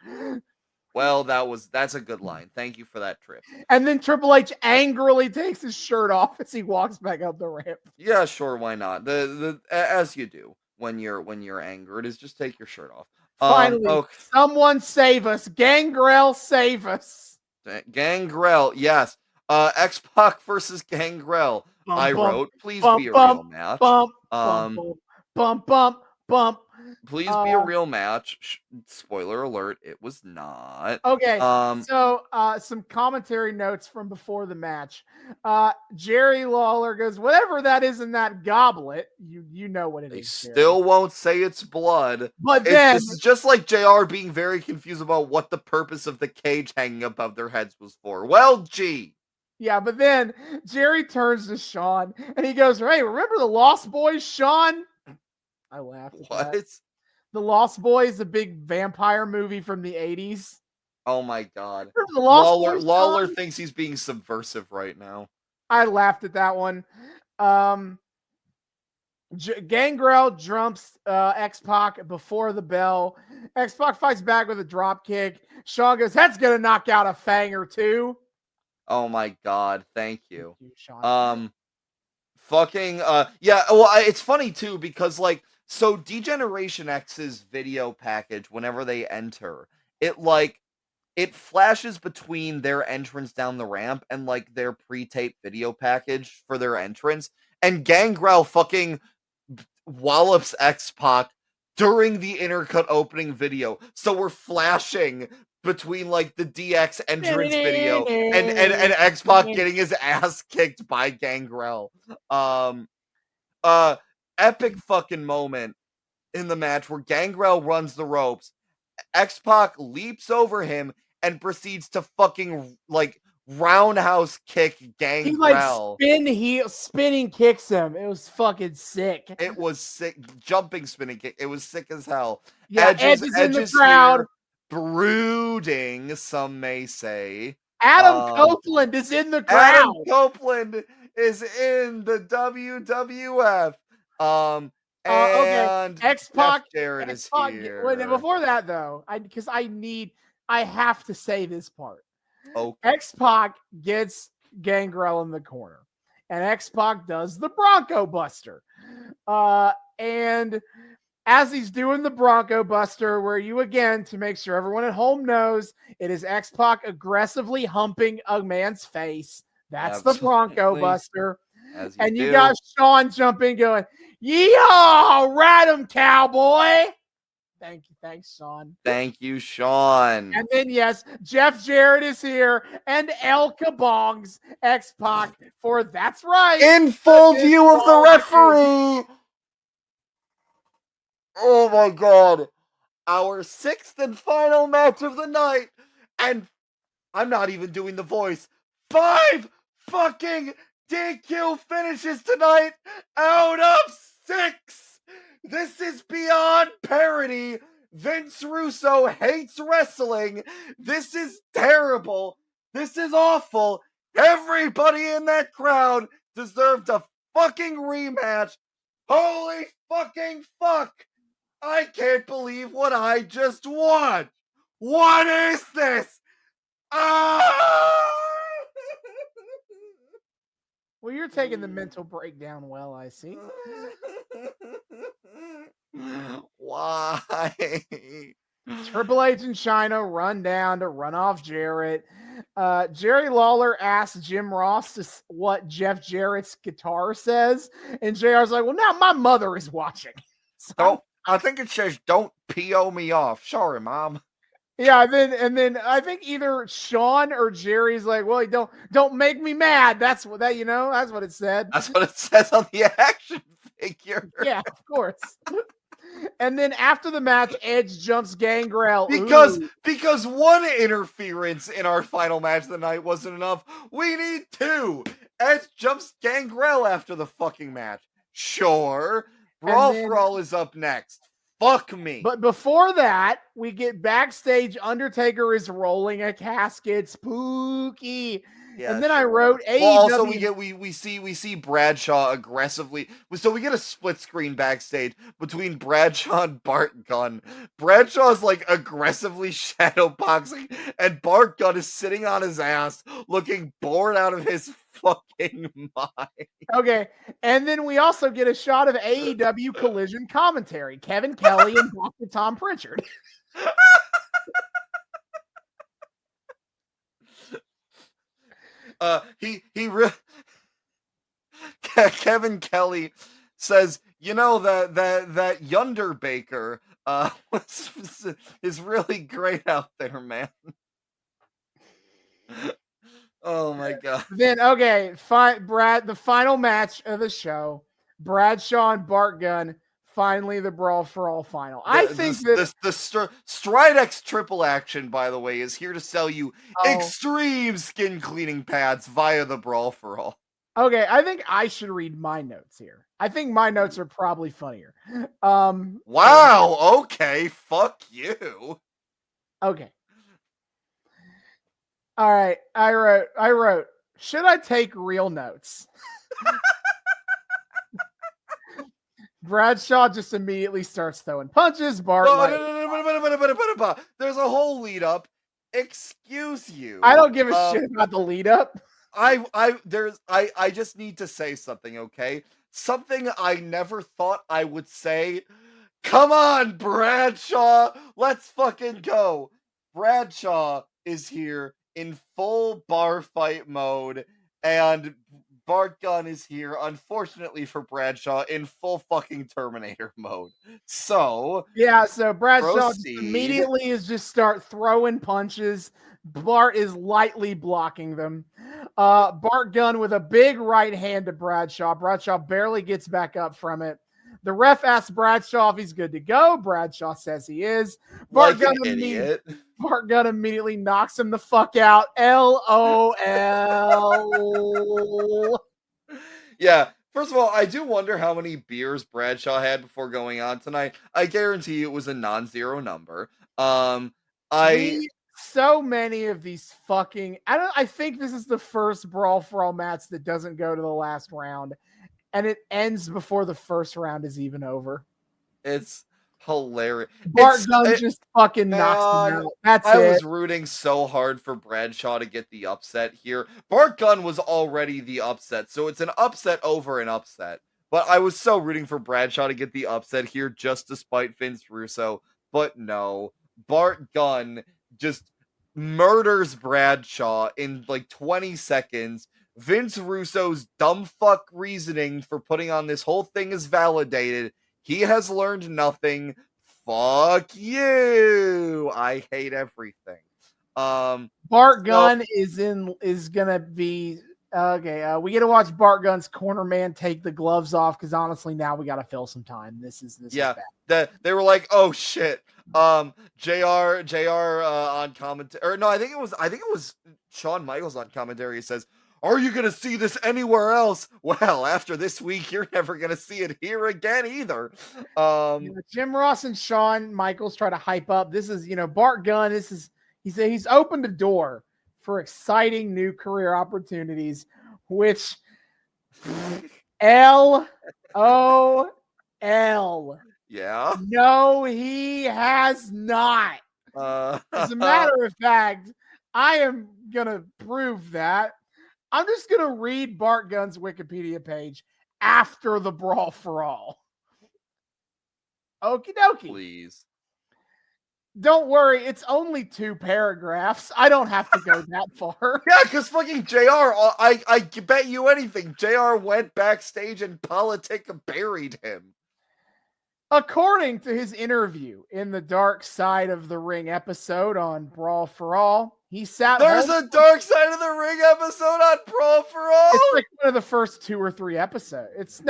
Well, that's a good line. Thank you for that trip. And then Triple H angrily takes his shirt off as he walks back up the ramp. Yeah, sure, why not? The as you do when you're angered is just take your shirt off. Finally, someone save us. Gangrel, save us. Gangrel, yes. X-Pac versus Gangrel. I wrote, please be a real match. Bump. Please be a real match. Spoiler alert, it was not. Okay, so some commentary notes from before the match. Jerry Lawler goes, whatever that is in that goblet, you know what it is. They still won't say it's blood. But then this is just like JR being very confused about what the purpose of the cage hanging above their heads was for. Well, gee. Yeah, but then Jerry turns to Sean and he goes, hey, remember the Lost Boys, Sean? I laughed at that. The Lost Boys, a big vampire movie from the 80s. Oh my god. The Lost Boys, Lawler thinks he's being subversive right now. I laughed at that one. Gangrel jumps X-Pac before the bell. X-Pac fights back with a drop kick. Sean goes, that's going to knock out a Fang or two. Oh my God. Thank you. Sean. Yeah, well, it's funny too because like so Degeneration X's video package whenever they enter, it like it flashes between their entrance down the ramp and like their pre-taped video package for their entrance, and Gangrel fucking wallops X-Pac during the intercut opening video. So we're flashing between like the DX entrance video and X-Pac getting his ass kicked by Gangrel. Um Epic fucking moment in the match where Gangrel runs the ropes. X-Pac leaps over him and proceeds to fucking like roundhouse kick Gangrel. He like spinning kicks him. It was fucking sick. It was sick. Jumping spinning kick. It was sick as hell. Yeah, Edge is in the crowd. Here, brooding, some may say. Adam Copeland is in the crowd. Adam Copeland is in the WWF. And X-Pac Jarrett is here. Wait, before that though, I have to say this part. Okay. X-Pac gets Gangrel in the corner, and X-Pac does the Bronco Buster. And as he's doing the Bronco Buster, where you again, to make sure everyone at home knows, it is X-Pac aggressively humping a man's face. That's Absolutely. The Bronco Buster. And you got Sean jumping, going, yeehaw, rat him, cowboy. Thank you. Thanks, Sean. Thank you, Sean. And then, yes, Jeff Jarrett is here, and El Kabong's X-Pac for That's Right. In full view of the referee. Oh, my God. Our sixth and final match of the night. And I'm not even doing the voice. 5 fucking DQ finishes tonight out of 6. This is beyond parody. Vince Russo hates wrestling. This is terrible. This is awful. Everybody in that crowd deserved a fucking rematch. Holy fucking fuck. I can't believe what I just watched. What is this? Well, you're taking the mental breakdown well, I see. Why? Triple H and Chyna run down to run off Jarrett. Jerry Lawler asks Jim Ross what Jeff Jarrett's guitar says, and JR's like, well, now my mother is watching. So, I think it says, don't PO me off. Sorry, Mom. Yeah, and then I think either Sean or Jerry's like, well, don't make me mad. That's what that's what it said. That's what it says on the action figure. Yeah, of course. And then after the match, Edge jumps Gangrel. Because one interference in our final match of the night wasn't enough. We need 2. Edge jumps Gangrel after the fucking match. Sure. Brawl for All is up next. Fuck me. But before that, we get backstage. Undertaker is rolling a casket. Spooky. Yeah, and then I wrote AEW. Well, also we see Bradshaw aggressively. So we get a split screen backstage between Bradshaw and Bart Gunn. Bradshaw's like aggressively shadowboxing, and Bart Gunn is sitting on his ass, looking bored out of his fucking mind. Okay, and then we also get a shot of AEW Collision commentary. Kevin Kelly and Dr. Tom Pritchard. Kevin Kelly says, that Yunder Baker is really great out there, man. Oh my God. Then the final match of the show, Bradshaw and Bart Gunn. Finally, the Brawl for All final. I think the Stridex triple action, by the way, is here to sell you extreme skin cleaning pads via the Brawl for All. Okay, I think I should read my notes here. I think my notes are probably funnier. Wow. Okay. Fuck you. Okay. All right. I wrote. Should I take real notes? Bradshaw just immediately starts throwing punches. Bart, No. There's a whole lead up. Excuse you. I don't give a shit about the lead up. I just need to say something, okay? Something I never thought I would say. Come on, Bradshaw. Let's fucking go. Bradshaw is here in full bar fight mode, and Bart Gunn is here, unfortunately for Bradshaw, in full fucking Terminator mode. So, yeah, so Bradshaw proceed. immediately is just start throwing punches. Bart is lightly blocking them. Bart Gunn with a big right hand to Bradshaw. Bradshaw barely gets back up from it. The ref asks Bradshaw if he's good to go. Bradshaw says he is. Bart Gunn immediately knocks him the fuck out. LOL. Yeah. First of all, I do wonder how many beers Bradshaw had before going on tonight. I guarantee it was a non-zero number. So many of these fucking I think this is the first Brawl for All match that doesn't go to the last round. And it ends before the first round is even over. It's hilarious. Bart Gunn just fucking knocks him out. I was rooting so hard for Bradshaw to get the upset here. Bart Gunn was already the upset, so it's an upset over an upset. But I was so rooting for Bradshaw to get the upset here just to spite Vince Russo. But no, Bart Gunn just murders Bradshaw in like 20 seconds. Vince Russo's dumb fuck reasoning for putting on this whole thing is validated. He has learned nothing. Fuck you. I hate everything. Bart Gunn is gonna be okay. We get to watch Bart Gunn's corner man take the gloves off because honestly, now we got to fill some time. This is bad. They were like, oh shit. JR on commentary, or no, I think it was Shawn Michaels on commentary. He says, "Are you gonna see this anywhere else?" Well, after this week, you're never gonna see it here again either. Jim Ross and Shawn Michaels try to hype up. This is, Bart Gunn. He's opened a door for exciting new career opportunities, which LOL. Yeah. No, he has not. As a matter of fact, I am gonna prove that. I'm just going to read Bart Gunn's Wikipedia page after the Brawl for All. Okie dokie. Please. Don't worry, it's only 2 paragraphs. I don't have to go that far. Yeah, because fucking JR, I bet you anything, JR went backstage and Politic buried him. According to his interview in the Dark Side of the Ring episode on Brawl for All, he sat There's a Dark Side of the Ring episode on Brawl for All? It's like one of the first 2 or 3 episodes. It's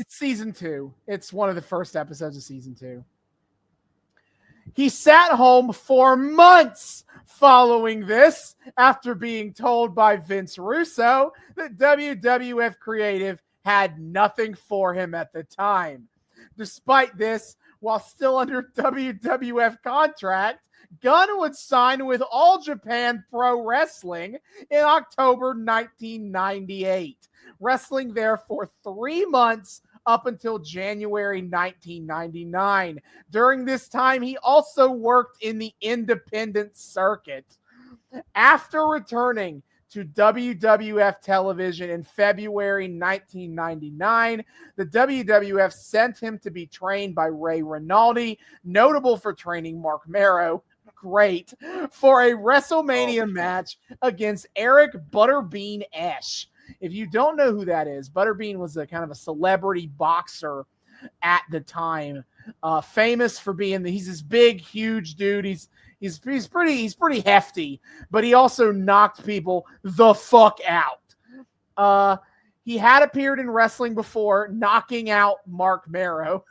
season 2. It's one of the first episodes of season 2. He sat home for months following this after being told by Vince Russo that WWF Creative had nothing for him at the time. Despite this, while still under WWF contract, Gunn would sign with All Japan Pro Wrestling in October 1998, wrestling there for 3 months up until January 1999. During this time, he also worked in the independent circuit. After returning to WWF television in February 1999, the WWF sent him to be trained by Ray Rinaldi, notable for training Mark Marrow, great, for a WrestleMania match against Eric Butterbean Esch. If you don't know who that is, Butterbean was a kind of a celebrity boxer at the time, famous for being he's this big, huge dude. He's pretty hefty, but he also knocked people the fuck out. He had appeared in wrestling before, knocking out Mark Marrow,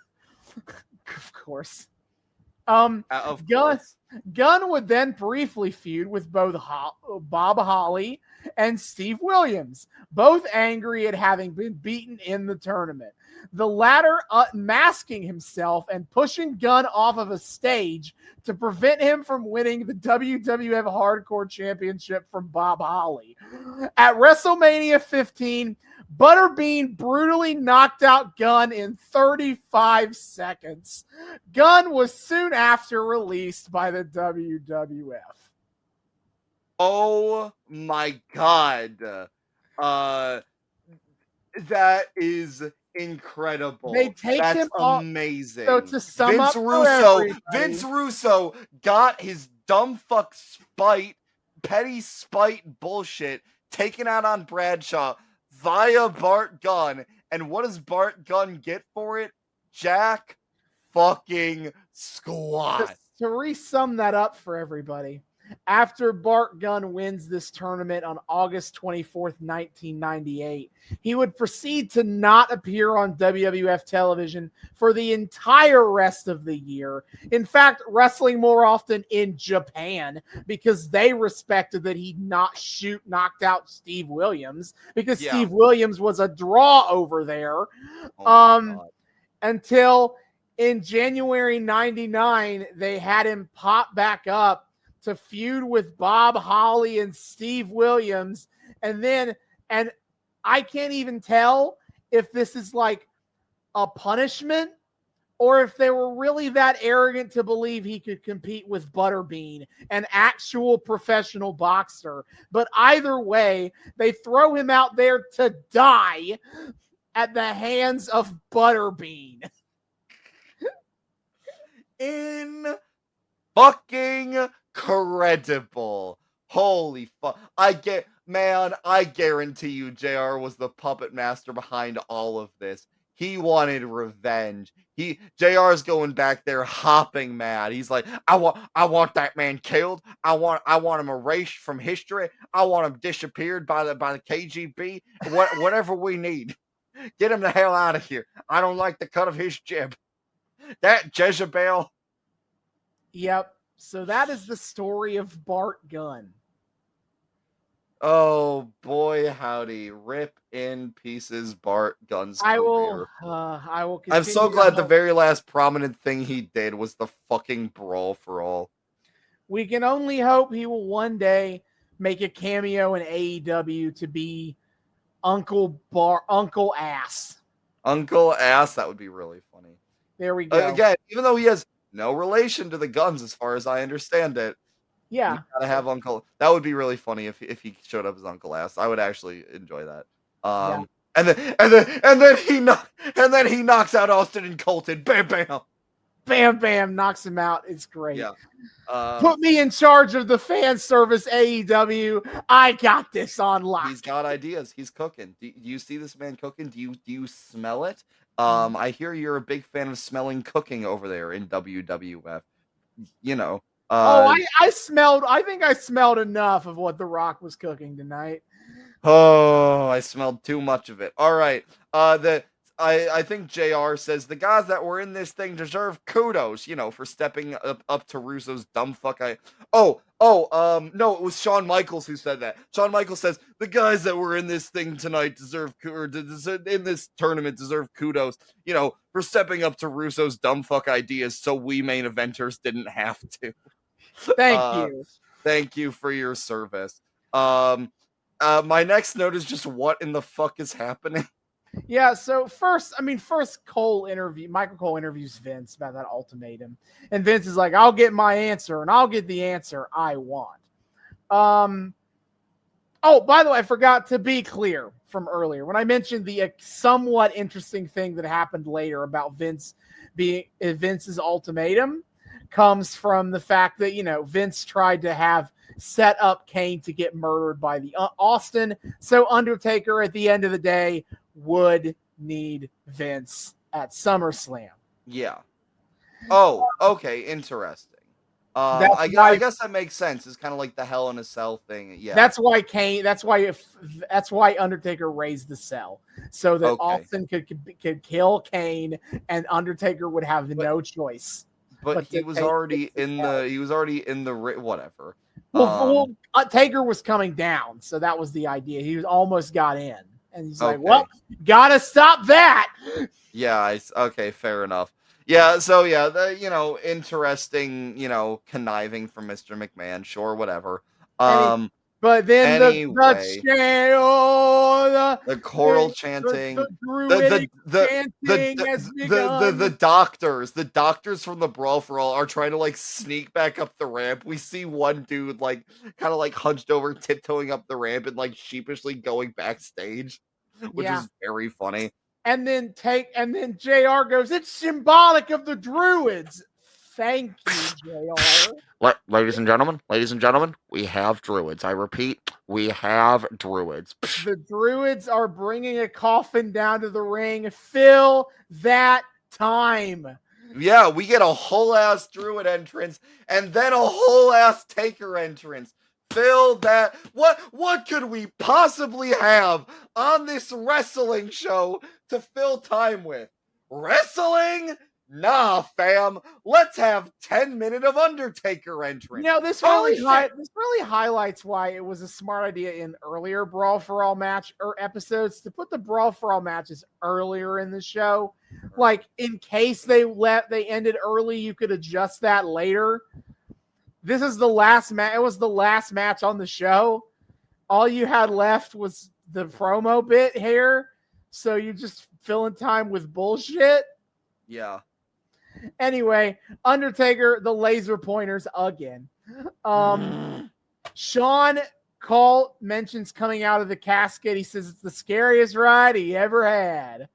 of course. Gunn would then briefly feud with both Bob Holly and Steve Williams, both angry at having been beaten in the tournament. The latter unmasking himself and pushing Gunn off of a stage to prevent him from winning the WWF Hardcore Championship from Bob Holly. At WrestleMania 15, Butterbean brutally knocked out Gunn in 35 seconds. Gunn was soon after released by the WWF. Oh my God. Uh, that is They incredible. take That's him off. So amazing. to sum up for everybody, Vince Russo got his dumb fuck petty spite bullshit taken out on Bradshaw via Bart Gunn. And what does Bart Gunn get for it? Jack fucking squat. to re-sum that up for everybody, after Bart Gunn wins this tournament on August 24th, 1998, he would proceed to not appear on WWF television for the entire rest of the year. In fact, wrestling more often in Japan because they respected that he knocked out Steve Williams because Steve Williams was a draw over there. Until in January 99, they had him pop back up to feud with Bob Holly and Steve Williams. And I can't even tell if this is like a punishment or if they were really that arrogant to believe he could compete with Butterbean, an actual professional boxer. But either way, they throw him out there to die at the hands of Butterbean. In fucking credible. Holy fuck. I guarantee you JR was the puppet master behind all of this. He wanted revenge. JR's going back there hopping mad. He's like, I want that man killed. I want him erased from history. I want him disappeared by the KGB. Whatever we need. Get him the hell out of here. I don't like the cut of his jib. That Jezebel. Yep. So that is the story of Bart Gunn. Oh boy, howdy! Rip in pieces, Bart Gunn's career. I will. I'm so glad the very last prominent thing he did was the fucking Brawl for All. We can only hope he will one day make a cameo in AEW to be Uncle Ass. Uncle Ass, that would be really funny. There we go. Again, even though he has no relation to the Guns, as far as I understand it. Yeah, you gotta have Uncle. That would be really funny if he showed up as Uncle Ass. I would actually enjoy that. And then he knocks out Austin and Colton. Bam, bam, bam, bam, knocks him out. It's great. Yeah. Put me in charge of the fan service, AEW. I got this on lock. He's got ideas. He's cooking. Do you see this man cooking? Do you smell it? I hear you're a big fan of smelling cooking over there in WWF. You know. I smelled. I think I smelled enough of what The Rock was cooking tonight. Oh, I smelled too much of it. All right. I think JR says the guys that were in this thing deserve kudos, for stepping up to Russo's dumb fuck. No, it was Shawn Michaels who said that. Shawn Michaels says the guys that were in this thing tonight in this tournament deserve kudos, for stepping up to Russo's dumb fuck ideas so we main eventers didn't have to. Thank you. Thank you for your service. My next note is just what in the fuck is happening? Yeah, so first Michael Cole interviews Vince about that ultimatum. And Vince is like, I'll get my answer, and I'll get the answer I want. Oh, by the way, I forgot to be clear from earlier. When I mentioned the somewhat interesting thing that happened later about Vince's ultimatum comes from the fact that, Vince tried to have set up Kane to get murdered by the Austin. So Undertaker, at the end of the day, would need Vince at SummerSlam. Yeah. Oh, okay. Interesting. I guess that makes sense. It's kind of like the Hell in a Cell thing. Yeah. That's why Undertaker raised the cell so that Austin could kill Kane and Undertaker would have no choice. But he was already in the whatever. Well, Taker was coming down, so that was the idea. He almost got in. And he's like, well, gotta stop that. Yeah, okay, fair enough. Yeah, so yeah, interesting, conniving from Mr. McMahon, sure, whatever. But But then Anyway. the choral chanting, the druidic chanting has begun. the doctors from the Brawl for All are trying to like sneak back up the ramp. We see one dude like kind of like hunched over, tiptoeing up the ramp and like sheepishly going backstage, which is very funny. And then JR goes, "It's symbolic of the druids." Thank you, JR. Ladies and gentlemen, we have druids. I repeat, we have druids. The druids are bringing a coffin down to the ring. Fill that time. Yeah, we get a whole ass druid entrance and then a whole ass taker entrance. Fill that. What could we possibly have on this wrestling show to fill time with? Wrestling? Nah, fam. Let's have 10-minute of Undertaker entrance. This really highlights why it was a smart idea in earlier Brawl for All match or episodes to put the Brawl for All matches earlier in the show. Like in case they ended early, you could adjust that later. This is the last match. It was the last match on the show. All you had left was the promo bit here. So you just fill in time with bullshit. Yeah. Anyway, Undertaker, the laser pointers again. Sean Cole mentions coming out of the casket. He says it's the scariest ride he ever had.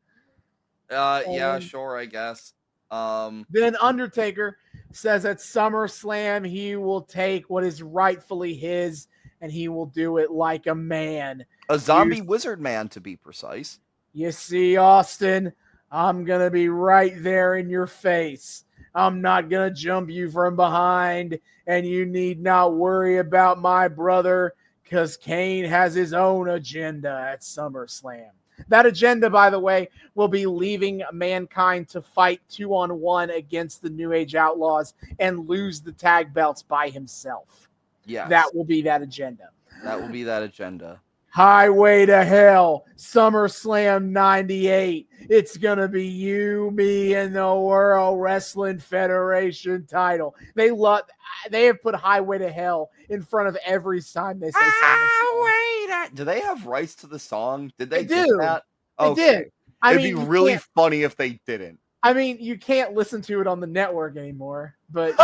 Yeah, sure, I guess. Then Undertaker says at SummerSlam he will take what is rightfully his and he will do it like a man. A zombie wizard man, to be precise. You see, Austin, I'm going to be right there in your face. I'm not going to jump you from behind, and you need not worry about my brother because Kane has his own agenda at SummerSlam. That agenda, by the way, will be leaving Mankind to fight 2-on-1 against the New Age Outlaws and lose the tag belts by himself. Yes. That will be that agenda. That will be that agenda. Highway to Hell, SummerSlam 98. It's going to be you, me, and the World Wrestling Federation title. They have put Highway to Hell in front of every time they say SummerSlam. Do they have rights to the song? Did they do that? They did. It'd be really funny if they didn't. I mean, you can't listen to it on the network anymore, but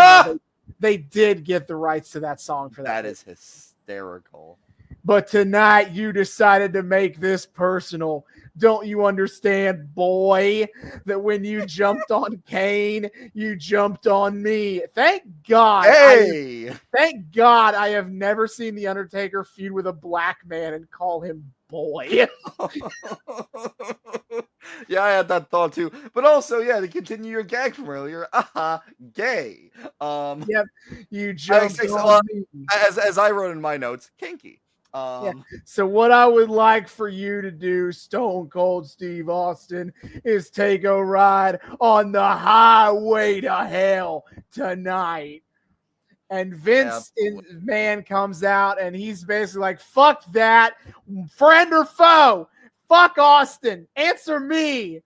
they did get the rights to that song for that. That is hysterical. But tonight you decided to make this personal. Don't you understand, boy, that when you jumped on Kane, you jumped on me? Thank God. Hey! Thank God I have never seen The Undertaker feud with a black man and call him boy. Yeah, I had that thought too. But also, yeah, to continue your gag from earlier, gay. Yep, you jumped on me. As I wrote in my notes, kinky. So what I would like for you to do, Stone Cold Steve Austin, is take a ride on the highway to hell tonight. And Vince man comes out and he's basically like, fuck that, friend or foe, fuck Austin, answer me.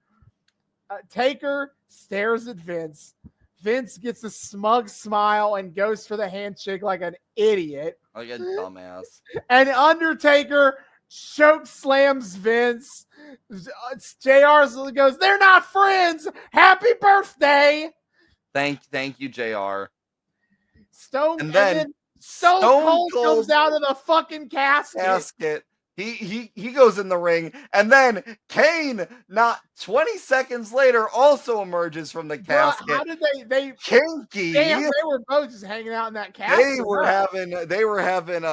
Taker stares at Vince. Vince gets a smug smile and goes for the handshake like an idiot. Like a dumbass. And Undertaker choke slams Vince. JR goes, they're not friends. Happy birthday. Thank you, JR. Stone Cold comes out of the fucking casket. He goes in the ring, and then Kane, not 20 seconds later, also emerges from the casket. How did they kinky? Damn, they were both just hanging out in that casket. They were having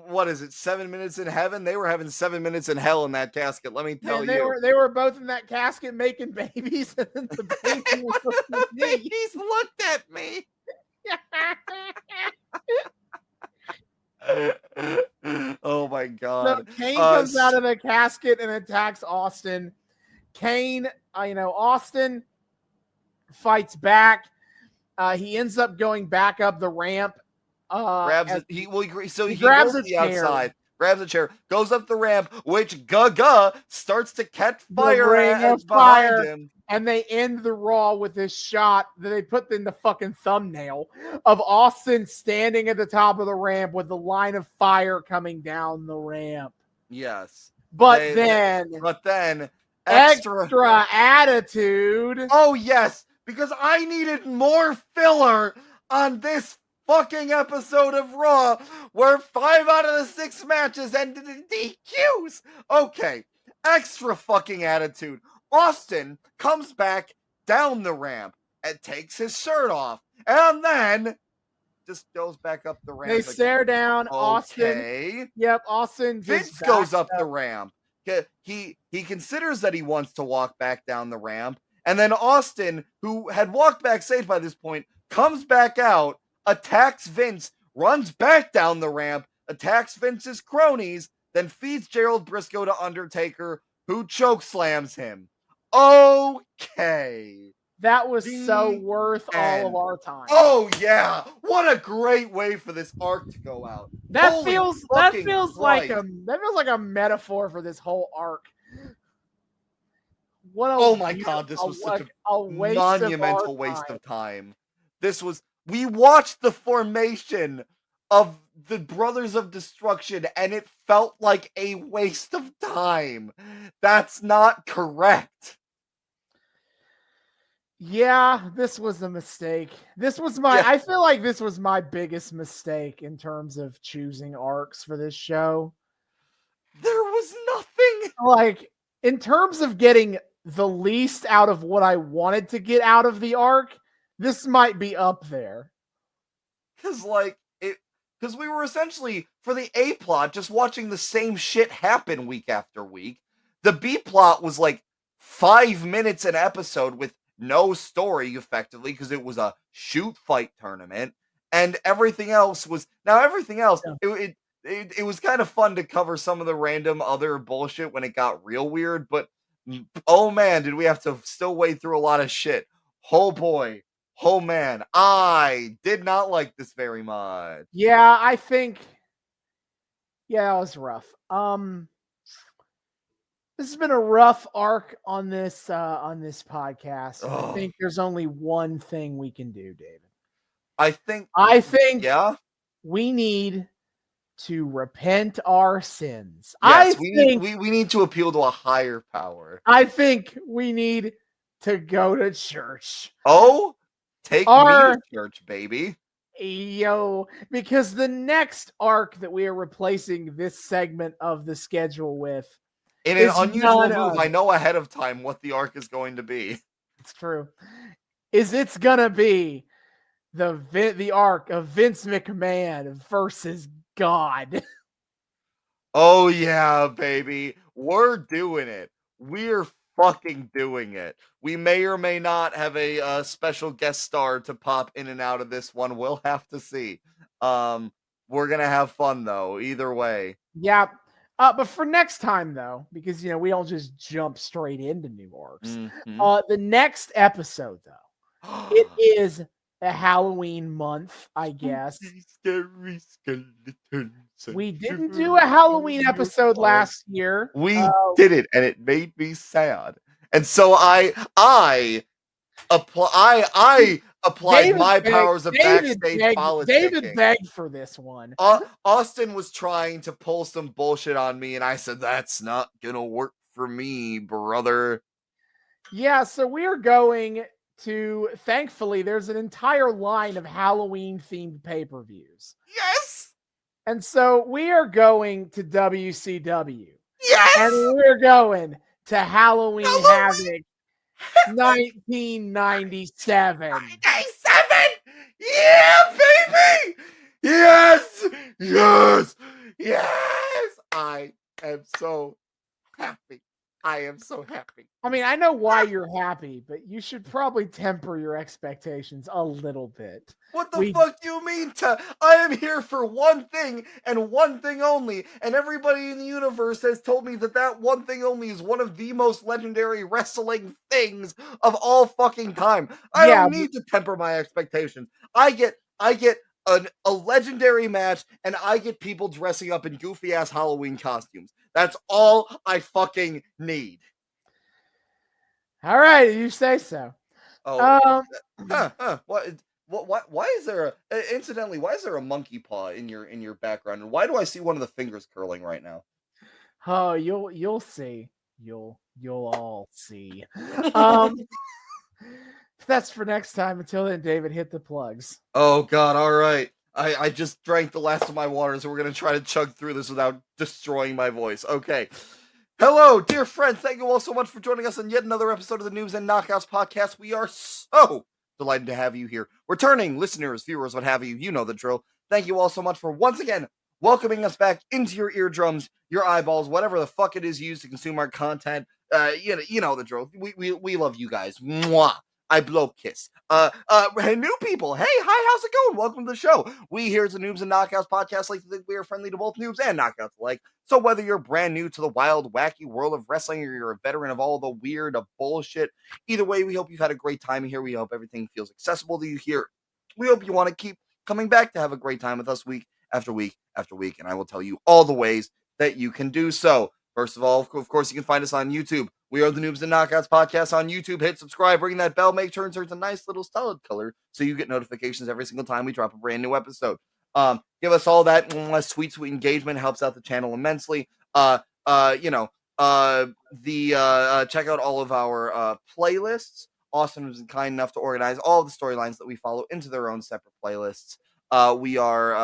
what is it, 7 minutes in heaven? They were having 7 minutes in hell in that casket. Let me tell you. They were both in that casket making babies, and then the baby was looking at me. He's looked at me. Oh my God. So Kane comes out of the casket and attacks Austin. Kane, Austin fights back. He ends up going back up the ramp. He grabs he goes to the outside. grabs a chair, goes up the ramp, which Gaga starts to catch fire ring of behind fire. him. And they end the Raw with this shot that they put in the fucking thumbnail of Austin standing at the top of the ramp with the line of fire coming down the ramp. Yes. But then extra attitude. Oh, yes, because I needed more filler on this fucking episode of Raw where 5 out of the 6 matches ended in DQs. Okay, extra fucking attitude. Austin comes back down the ramp and takes his shirt off and then just goes back up the ramp. They stare down. Okay. Austin. Yep, Austin just Vince goes up the ramp. He considers that he wants to walk back down the ramp. And then Austin, who had walked backstage by this point, comes back out, attacks Vince, runs back down the ramp, attacks Vince's cronies, then feeds Gerald Briscoe to Undertaker, who chokeslams him. Okay. That was so worth all of our time. Oh yeah, what a great way for this arc to go out. That feels like a metaphor for this whole arc. Oh my god, this was such a monumental waste of time. We watched the formation of the Brothers of Destruction and it felt like a waste of time. That's not correct. Yeah, this was a mistake. I feel like this was my biggest mistake in terms of choosing arcs for this show. There was nothing. Like, in terms of getting the least out of what I wanted to get out of the arc, this might be up there. Because we were essentially, for the A plot, just watching the same shit happen week after week. The B plot was like 5 minutes an episode with no story, effectively, because it was a shoot fight tournament, and everything else was it was kind of fun to cover some of the random other bullshit when it got real weird, but oh man, did we have to still wade through a lot of shit. Oh boy, oh man, I did not like this very much. Yeah, I think it was rough. This has been a rough arc on this podcast. I think there's only one thing we can do, David. I think yeah, we need to repent our sins. Yes, we need to appeal to a higher power. I think we need to go to church. Oh, take me to church, baby. Yo, because the next arc that we are replacing this segment of the schedule with, in an unusual move, I know ahead of time what the arc is going to be. It's true. It's gonna be the arc of Vince McMahon versus God. Oh yeah, baby. We're doing it. We're fucking doing it. We may or may not have a special guest star to pop in and out of this one. We'll have to see. We're gonna have fun though, either way. Yeah. But for next time, though, because, we don't just jump straight into new arcs. Mm-hmm. The next episode, though, it is a Halloween month, I guess. Scary skeletons. We didn't do a Halloween episode last year. We did it, and it made me sad. And so I applied my powers of backstage politics. David begged for this one. Austin was trying to pull some bullshit on me, and I said, that's not gonna work for me, brother. Yeah, so we're going to, thankfully, there's an entire line of Halloween-themed pay-per-views. Yes! And so we are going to WCW. Yes! And we're going to Halloween Havoc 1997. 97! Yeah, baby! Yes! Yes! Yes! I am so happy. I am so happy. I mean, I know why you're happy, but you should probably temper your expectations a little bit. What the fuck do you mean? I am here for one thing and one thing only, and everybody in the universe has told me that one thing only is one of the most legendary wrestling things of all fucking time. I don't need to temper my expectations. I get a legendary match, and I get people dressing up in goofy ass Halloween costumes. That's all I fucking need. All right, you say so. Oh, Um, what? Why is there incidentally? Why is there a monkey paw in your background? And why do I see one of the fingers curling right now? oh, you'll see. You'll all see. Um, that's for next time. Until then, David, hit the plugs. Oh God! All right. I just drank the last of my water, so we're gonna try to chug through this without destroying my voice. Okay. Hello, dear friends. Thank you all so much for joining us on yet another episode of the Noobs and Knockouts Podcast. We are so delighted to have you here. Returning listeners, viewers, what have you, you know the drill. Thank you all so much for once again welcoming us back into your eardrums, your eyeballs, whatever the fuck it is used to consume our content. You know the drill. We love you guys. Mwah. I blow kiss. Hey, new people. Hey, hi, how's it going? Welcome to the show. We here at the Noobs and Knockouts Podcast like to think we are friendly to both noobs and knockouts alike. So whether you're brand new to the wild, wacky world of wrestling or you're a veteran of all the weird bullshit, either way, we hope you've had a great time here. We hope everything feels accessible to you here. We hope you want to keep coming back to have a great time with us week after week after week, and I will tell you all the ways that you can do so. First of all, of course, you can find us on YouTube. We are the Noobs and Knockouts Podcast on YouTube. Hit subscribe, ring that bell, make sure it turns a nice little solid color so you get notifications every single time we drop a brand new episode. Give us all that sweet engagement, helps out the channel immensely. You know, check out all of our playlists. Austin was kind enough to organize all of the storylines that we follow into their own separate playlists. We are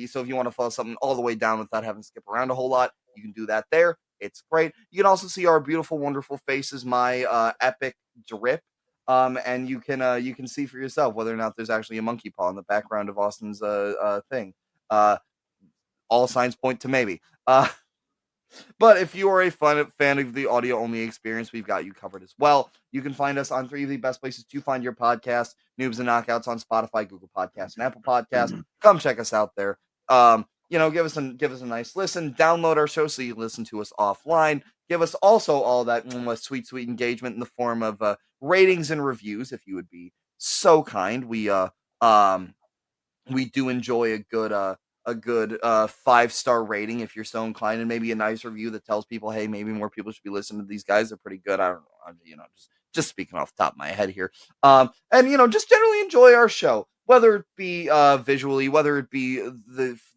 so if you want to follow something all the way down without having to skip around a whole lot, you can do that there. It's great. You can also see our beautiful, wonderful faces, my epic drip. And you can see for yourself whether or not there's actually a monkey paw in the background of Austin's thing. All signs point to maybe. But if you are a fan of the audio only experience, we've got you covered as well. You can find us on 3 of the best places to find your podcast: Noobs and Knockouts on Spotify, Google Podcasts, and Apple Podcasts. Come check us out there. Give us a nice listen. Download our show so you can listen to us offline. Give us also all that sweet engagement in the form of ratings and reviews, if you would be so kind. We do enjoy a good 5-star rating if you're so inclined, and maybe a nice review that tells people, hey, maybe more people should be listening to these guys. They're pretty good. I don't know. Just speaking off the top of my head here. And just generally enjoy our show, whether it be visually, whether it be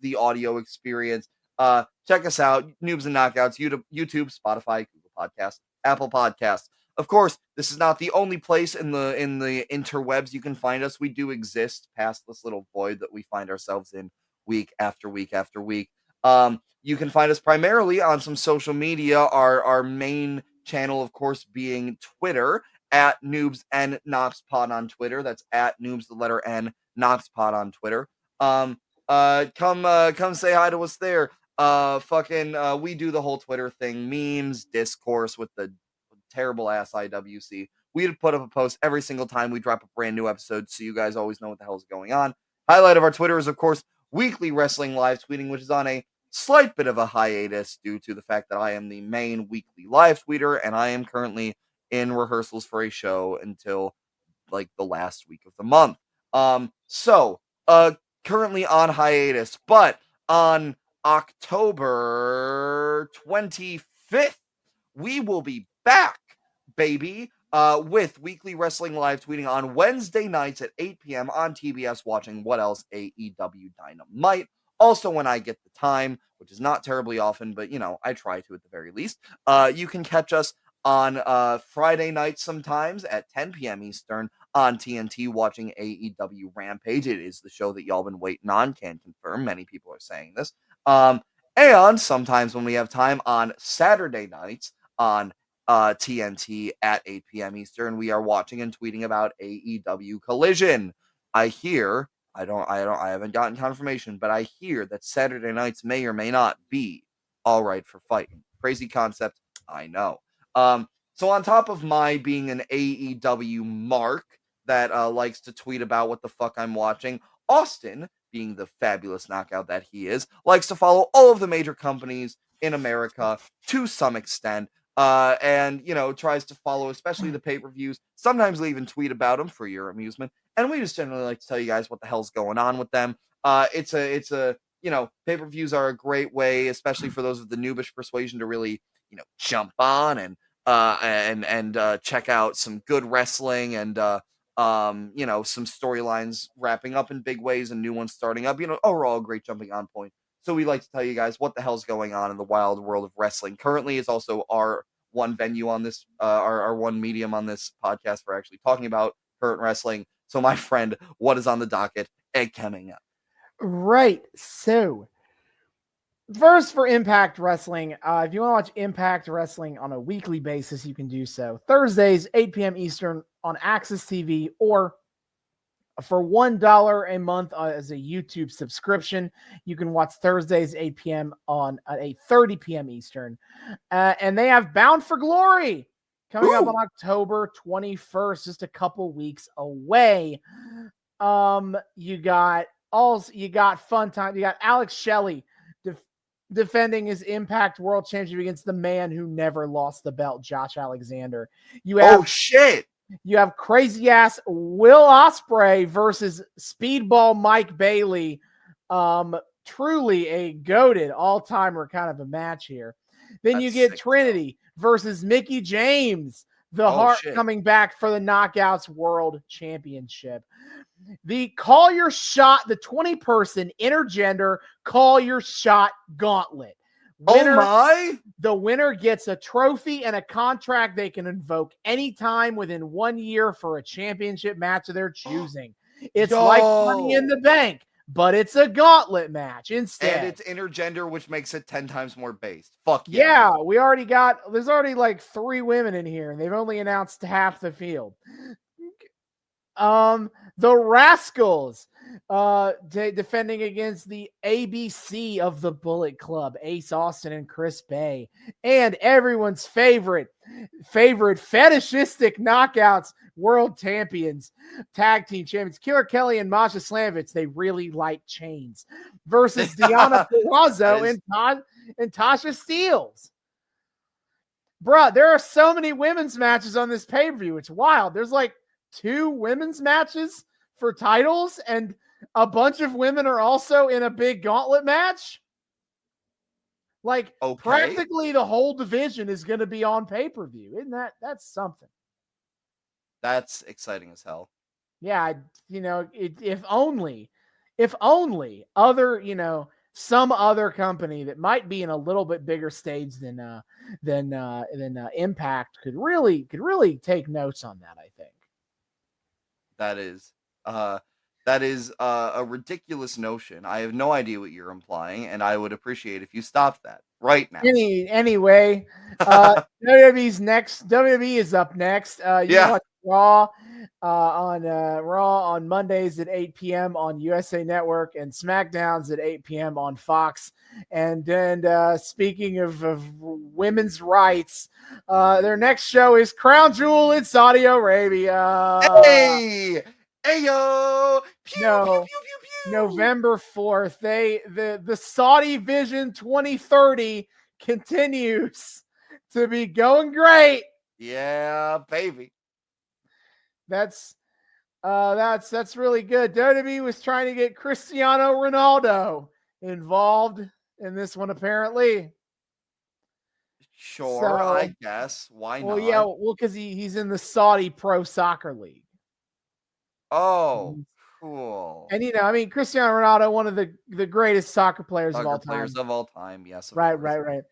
the audio experience. Check us out, Noobs and Knockouts, YouTube, Spotify, Google Podcasts, Apple Podcasts. Of course, this is not the only place in the interwebs you can find us. We do exist past this little void that we find ourselves in week after week after week. You can find us primarily on some social media. Our main channel, of course, being Twitter at Noobs and Knoxpod on Twitter. That's at Noobs the letter N Knoxpod on Twitter. Come say hi to us there. We do the whole Twitter thing, memes, discourse with the terrible ass IWC. We'd put up a post every single time we drop a brand new episode, so you guys always know what the hell is going on. Highlight of our Twitter is, of course, weekly wrestling live tweeting, which is on a slight bit of a hiatus due to the fact that I am the main weekly live tweeter, and I am currently in rehearsals for a show until like the last week of the month. Currently on hiatus, but on October 25th, we will be back, baby, with weekly wrestling live tweeting on Wednesday nights at 8 p.m. on TBS, watching What Else? AEW Dynamite. Also, when I get the time, which is not terribly often, but, I try to at the very least, you can catch us on Friday nights sometimes at 10 p.m. Eastern on TNT watching AEW Rampage. It is the show that y'all been waiting on, can confirm. Many people are saying this. And sometimes when we have time on Saturday nights on TNT at 8 p.m. Eastern, we are watching and tweeting about AEW Collision. I haven't gotten confirmation, but I hear that Saturday nights may or may not be all right for fighting. Crazy concept, I know. So on top of my being an AEW mark that likes to tweet about what the fuck I'm watching, Austin, being the fabulous knockout that he is, likes to follow all of the major companies in America to some extent, and tries to follow especially the pay-per-views. Sometimes they even tweet about them for your amusement. and we just generally like to tell you guys what the hell's going on with them. It's a pay-per-views are a great way, especially for those of the noobish persuasion, to really jump on and check out some good wrestling and some storylines wrapping up in big ways and new ones starting up. Overall, a great jumping on point. So we like to tell you guys what the hell's going on in the wild world of wrestling. Currently is also our one venue on this, our one medium on this podcast for actually talking about current wrestling. So my friend, what is on the docket and coming up? Right. So first, for Impact Wrestling, if you want to watch Impact Wrestling on a weekly basis, you can do so. Thursdays, 8 p.m. Eastern on Access TV, or for $1 a month as a YouTube subscription, you can watch Thursdays, 8 p.m. on 8:30 p.m. Eastern. And they have Bound for Glory coming up on October 21st, just a couple weeks away. You got fun time. You got Alex Shelley defending his Impact World Championship against the man who never lost the belt, Josh Alexander. You have crazy ass Will Ospreay versus Speedball Mike Bailey. Truly a goated all-timer kind of a match here. Then you get Trinity versus Mickey James, the Heart coming back for the Knockouts World Championship. The Call Your Shot, the 20-person intergender Call Your Shot Gauntlet. The winner gets a trophy and a contract they can invoke anytime within 1 year for a championship match of their choosing. It's like Money in the Bank, but it's a gauntlet match instead. And it's intergender, which makes it 10 times more based. Fuck yeah. There's already like 3 women in here, and they've only announced half the field. The Rascals defending against the ABC of the Bullet Club, Ace Austin and Chris Bay, and everyone's favorite fetishistic knockouts world champions, tag team champions, Killer Kelly and Masha Slamovich. They really like chains versus Deonna Purrazzo and Tasha Steelz. Bruh, there are so many women's matches on this pay-per-view. It's wild. There's like 2 women's matches for titles, and a bunch of women are also in a big gauntlet match. Practically the whole division is going to be on pay-per-view. Isn't that's something? That's exciting as hell. Yeah, if only other, some other company that might be in a little bit bigger stage than Impact could really take notes on that, I think. That is a ridiculous notion. I have no idea what you're implying, and I would appreciate if you stopped that right now. Anyway, WWE is up next. You watch Raw on Mondays at 8 p.m. on USA Network, and SmackDown's at 8 p.m. on Fox. And then speaking of women's rights, their next show is Crown Jewel in Saudi Arabia. Hey yo! Pew, no, pew, pew, pew, pew. November 4th. The Saudi Vision 2030 continues to be going great. Yeah, baby. That's really good. WWE was trying to get Cristiano Ronaldo involved in this one, apparently. Sure, I guess. Why not? Well, yeah, because he's in the Saudi Pro Soccer League. Oh, cool. And Cristiano Ronaldo, one of the greatest soccer players of all time. Yes. Right.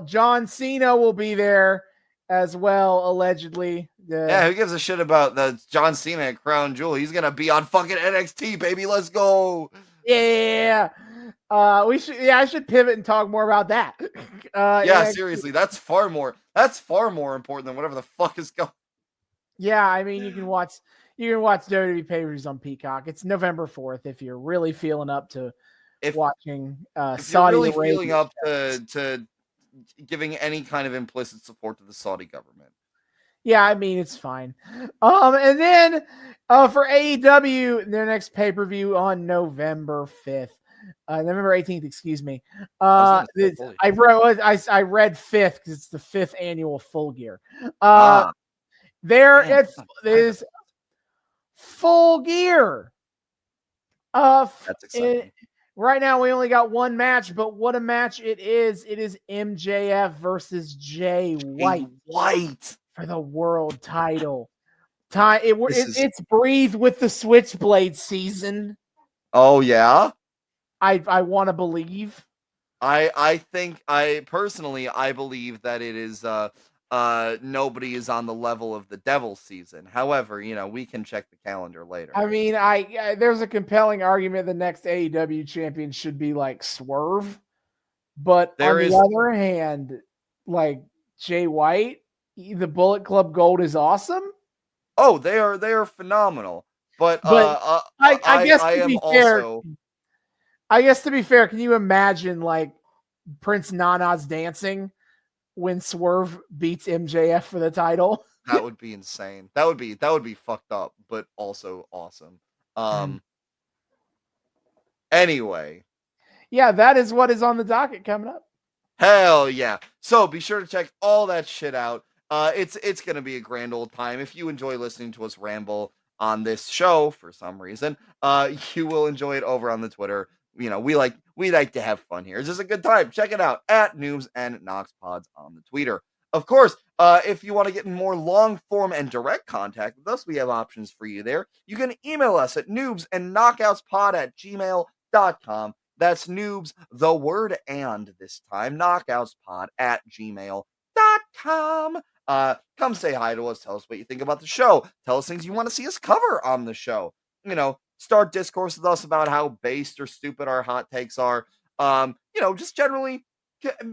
John Cena will be there as well, allegedly. Who gives a shit about the John Cena at Crown Jewel? He's gonna be on fucking NXT, baby. Let's go. Yeah. I should pivot and talk more about that. Seriously, that's far more important than whatever the fuck is going. Yeah, you can watch WWE pay-per-views on Peacock. It's November 4th if you're really feeling up to watching Saudi Arabia. Feeling up to giving any kind of implicit support to the Saudi government. Yeah, it's fine. And then for AEW, their next pay-per-view on November 5th. November 18th, excuse me. I read 5th because it's the 5th annual Full Gear. Full Gear. That's exciting. Right now we only got one match, but what a match it is. It is MJF versus Jay White for the world title. It's breathed with the Switchblade season. Oh yeah? I want to believe. I think I believe that it is nobody is on the level of the Devil season. However, we can check the calendar later. I mean, there's a compelling argument the next AEW champion should be like Swerve, but on the other hand, like Jay White, the Bullet Club Gold is awesome. Oh, they are phenomenal. But I guess to be fair, can you imagine like Prince Nana's dancing when Swerve beats MJF for the title? That would be insane. That would be fucked up, but also awesome. Anyway. Yeah, that is what is on the docket coming up. Hell yeah. So be sure to check all that shit out. It's gonna be a grand old time. If you enjoy listening to us ramble on this show for some reason, you will enjoy it over on the Twitter. We like to have fun here. It's just a good time. Check it out at Noobs and Knockouts Pods on the Twitter. Of course, if you want to get in more long form and direct contact with us, we have options for you there. You can email us at noobsandknockoutspod@gmail.com. That's noobs, the word and this time, knockoutspod@gmail.com. Come say hi to us. Tell us what you think about the show. Tell us things you want to see us cover on the show. Start discourse with us about how based or stupid our hot takes are. Just generally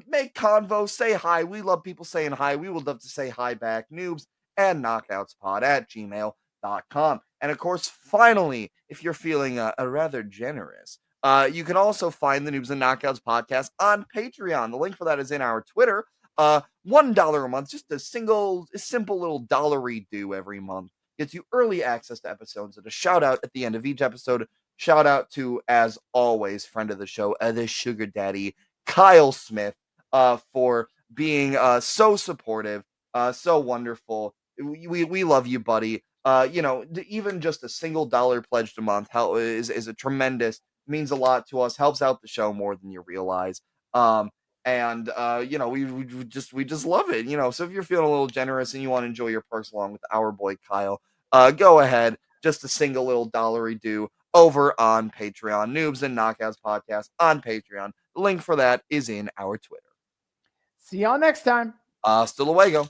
make convo, say hi. We love people saying hi. We would love to say hi back. Noobs and knockoutspod@gmail.com. And of course, finally, if you're feeling a rather generous, you can also find the Noobs and Knockouts podcast on Patreon. The link for that is in our Twitter. $1 a month, just a simple little dollary do every month, gets you early access to episodes and a shout out at the end of each episode. Shout out to, as always, friend of the show, the sugar daddy, Kyle Smith, for being so supportive, so wonderful. We love you, buddy. Even just a single $1 pledged a month is a tremendous, means a lot to us, helps out the show more than you realize. We just love it. So if you're feeling a little generous and you want to enjoy your perks along with our boy Kyle, go ahead, just a single little dollary do over on Patreon. Noobs and Knockouts Podcast on Patreon. The link for that is in our Twitter. See y'all next time. Hasta luego.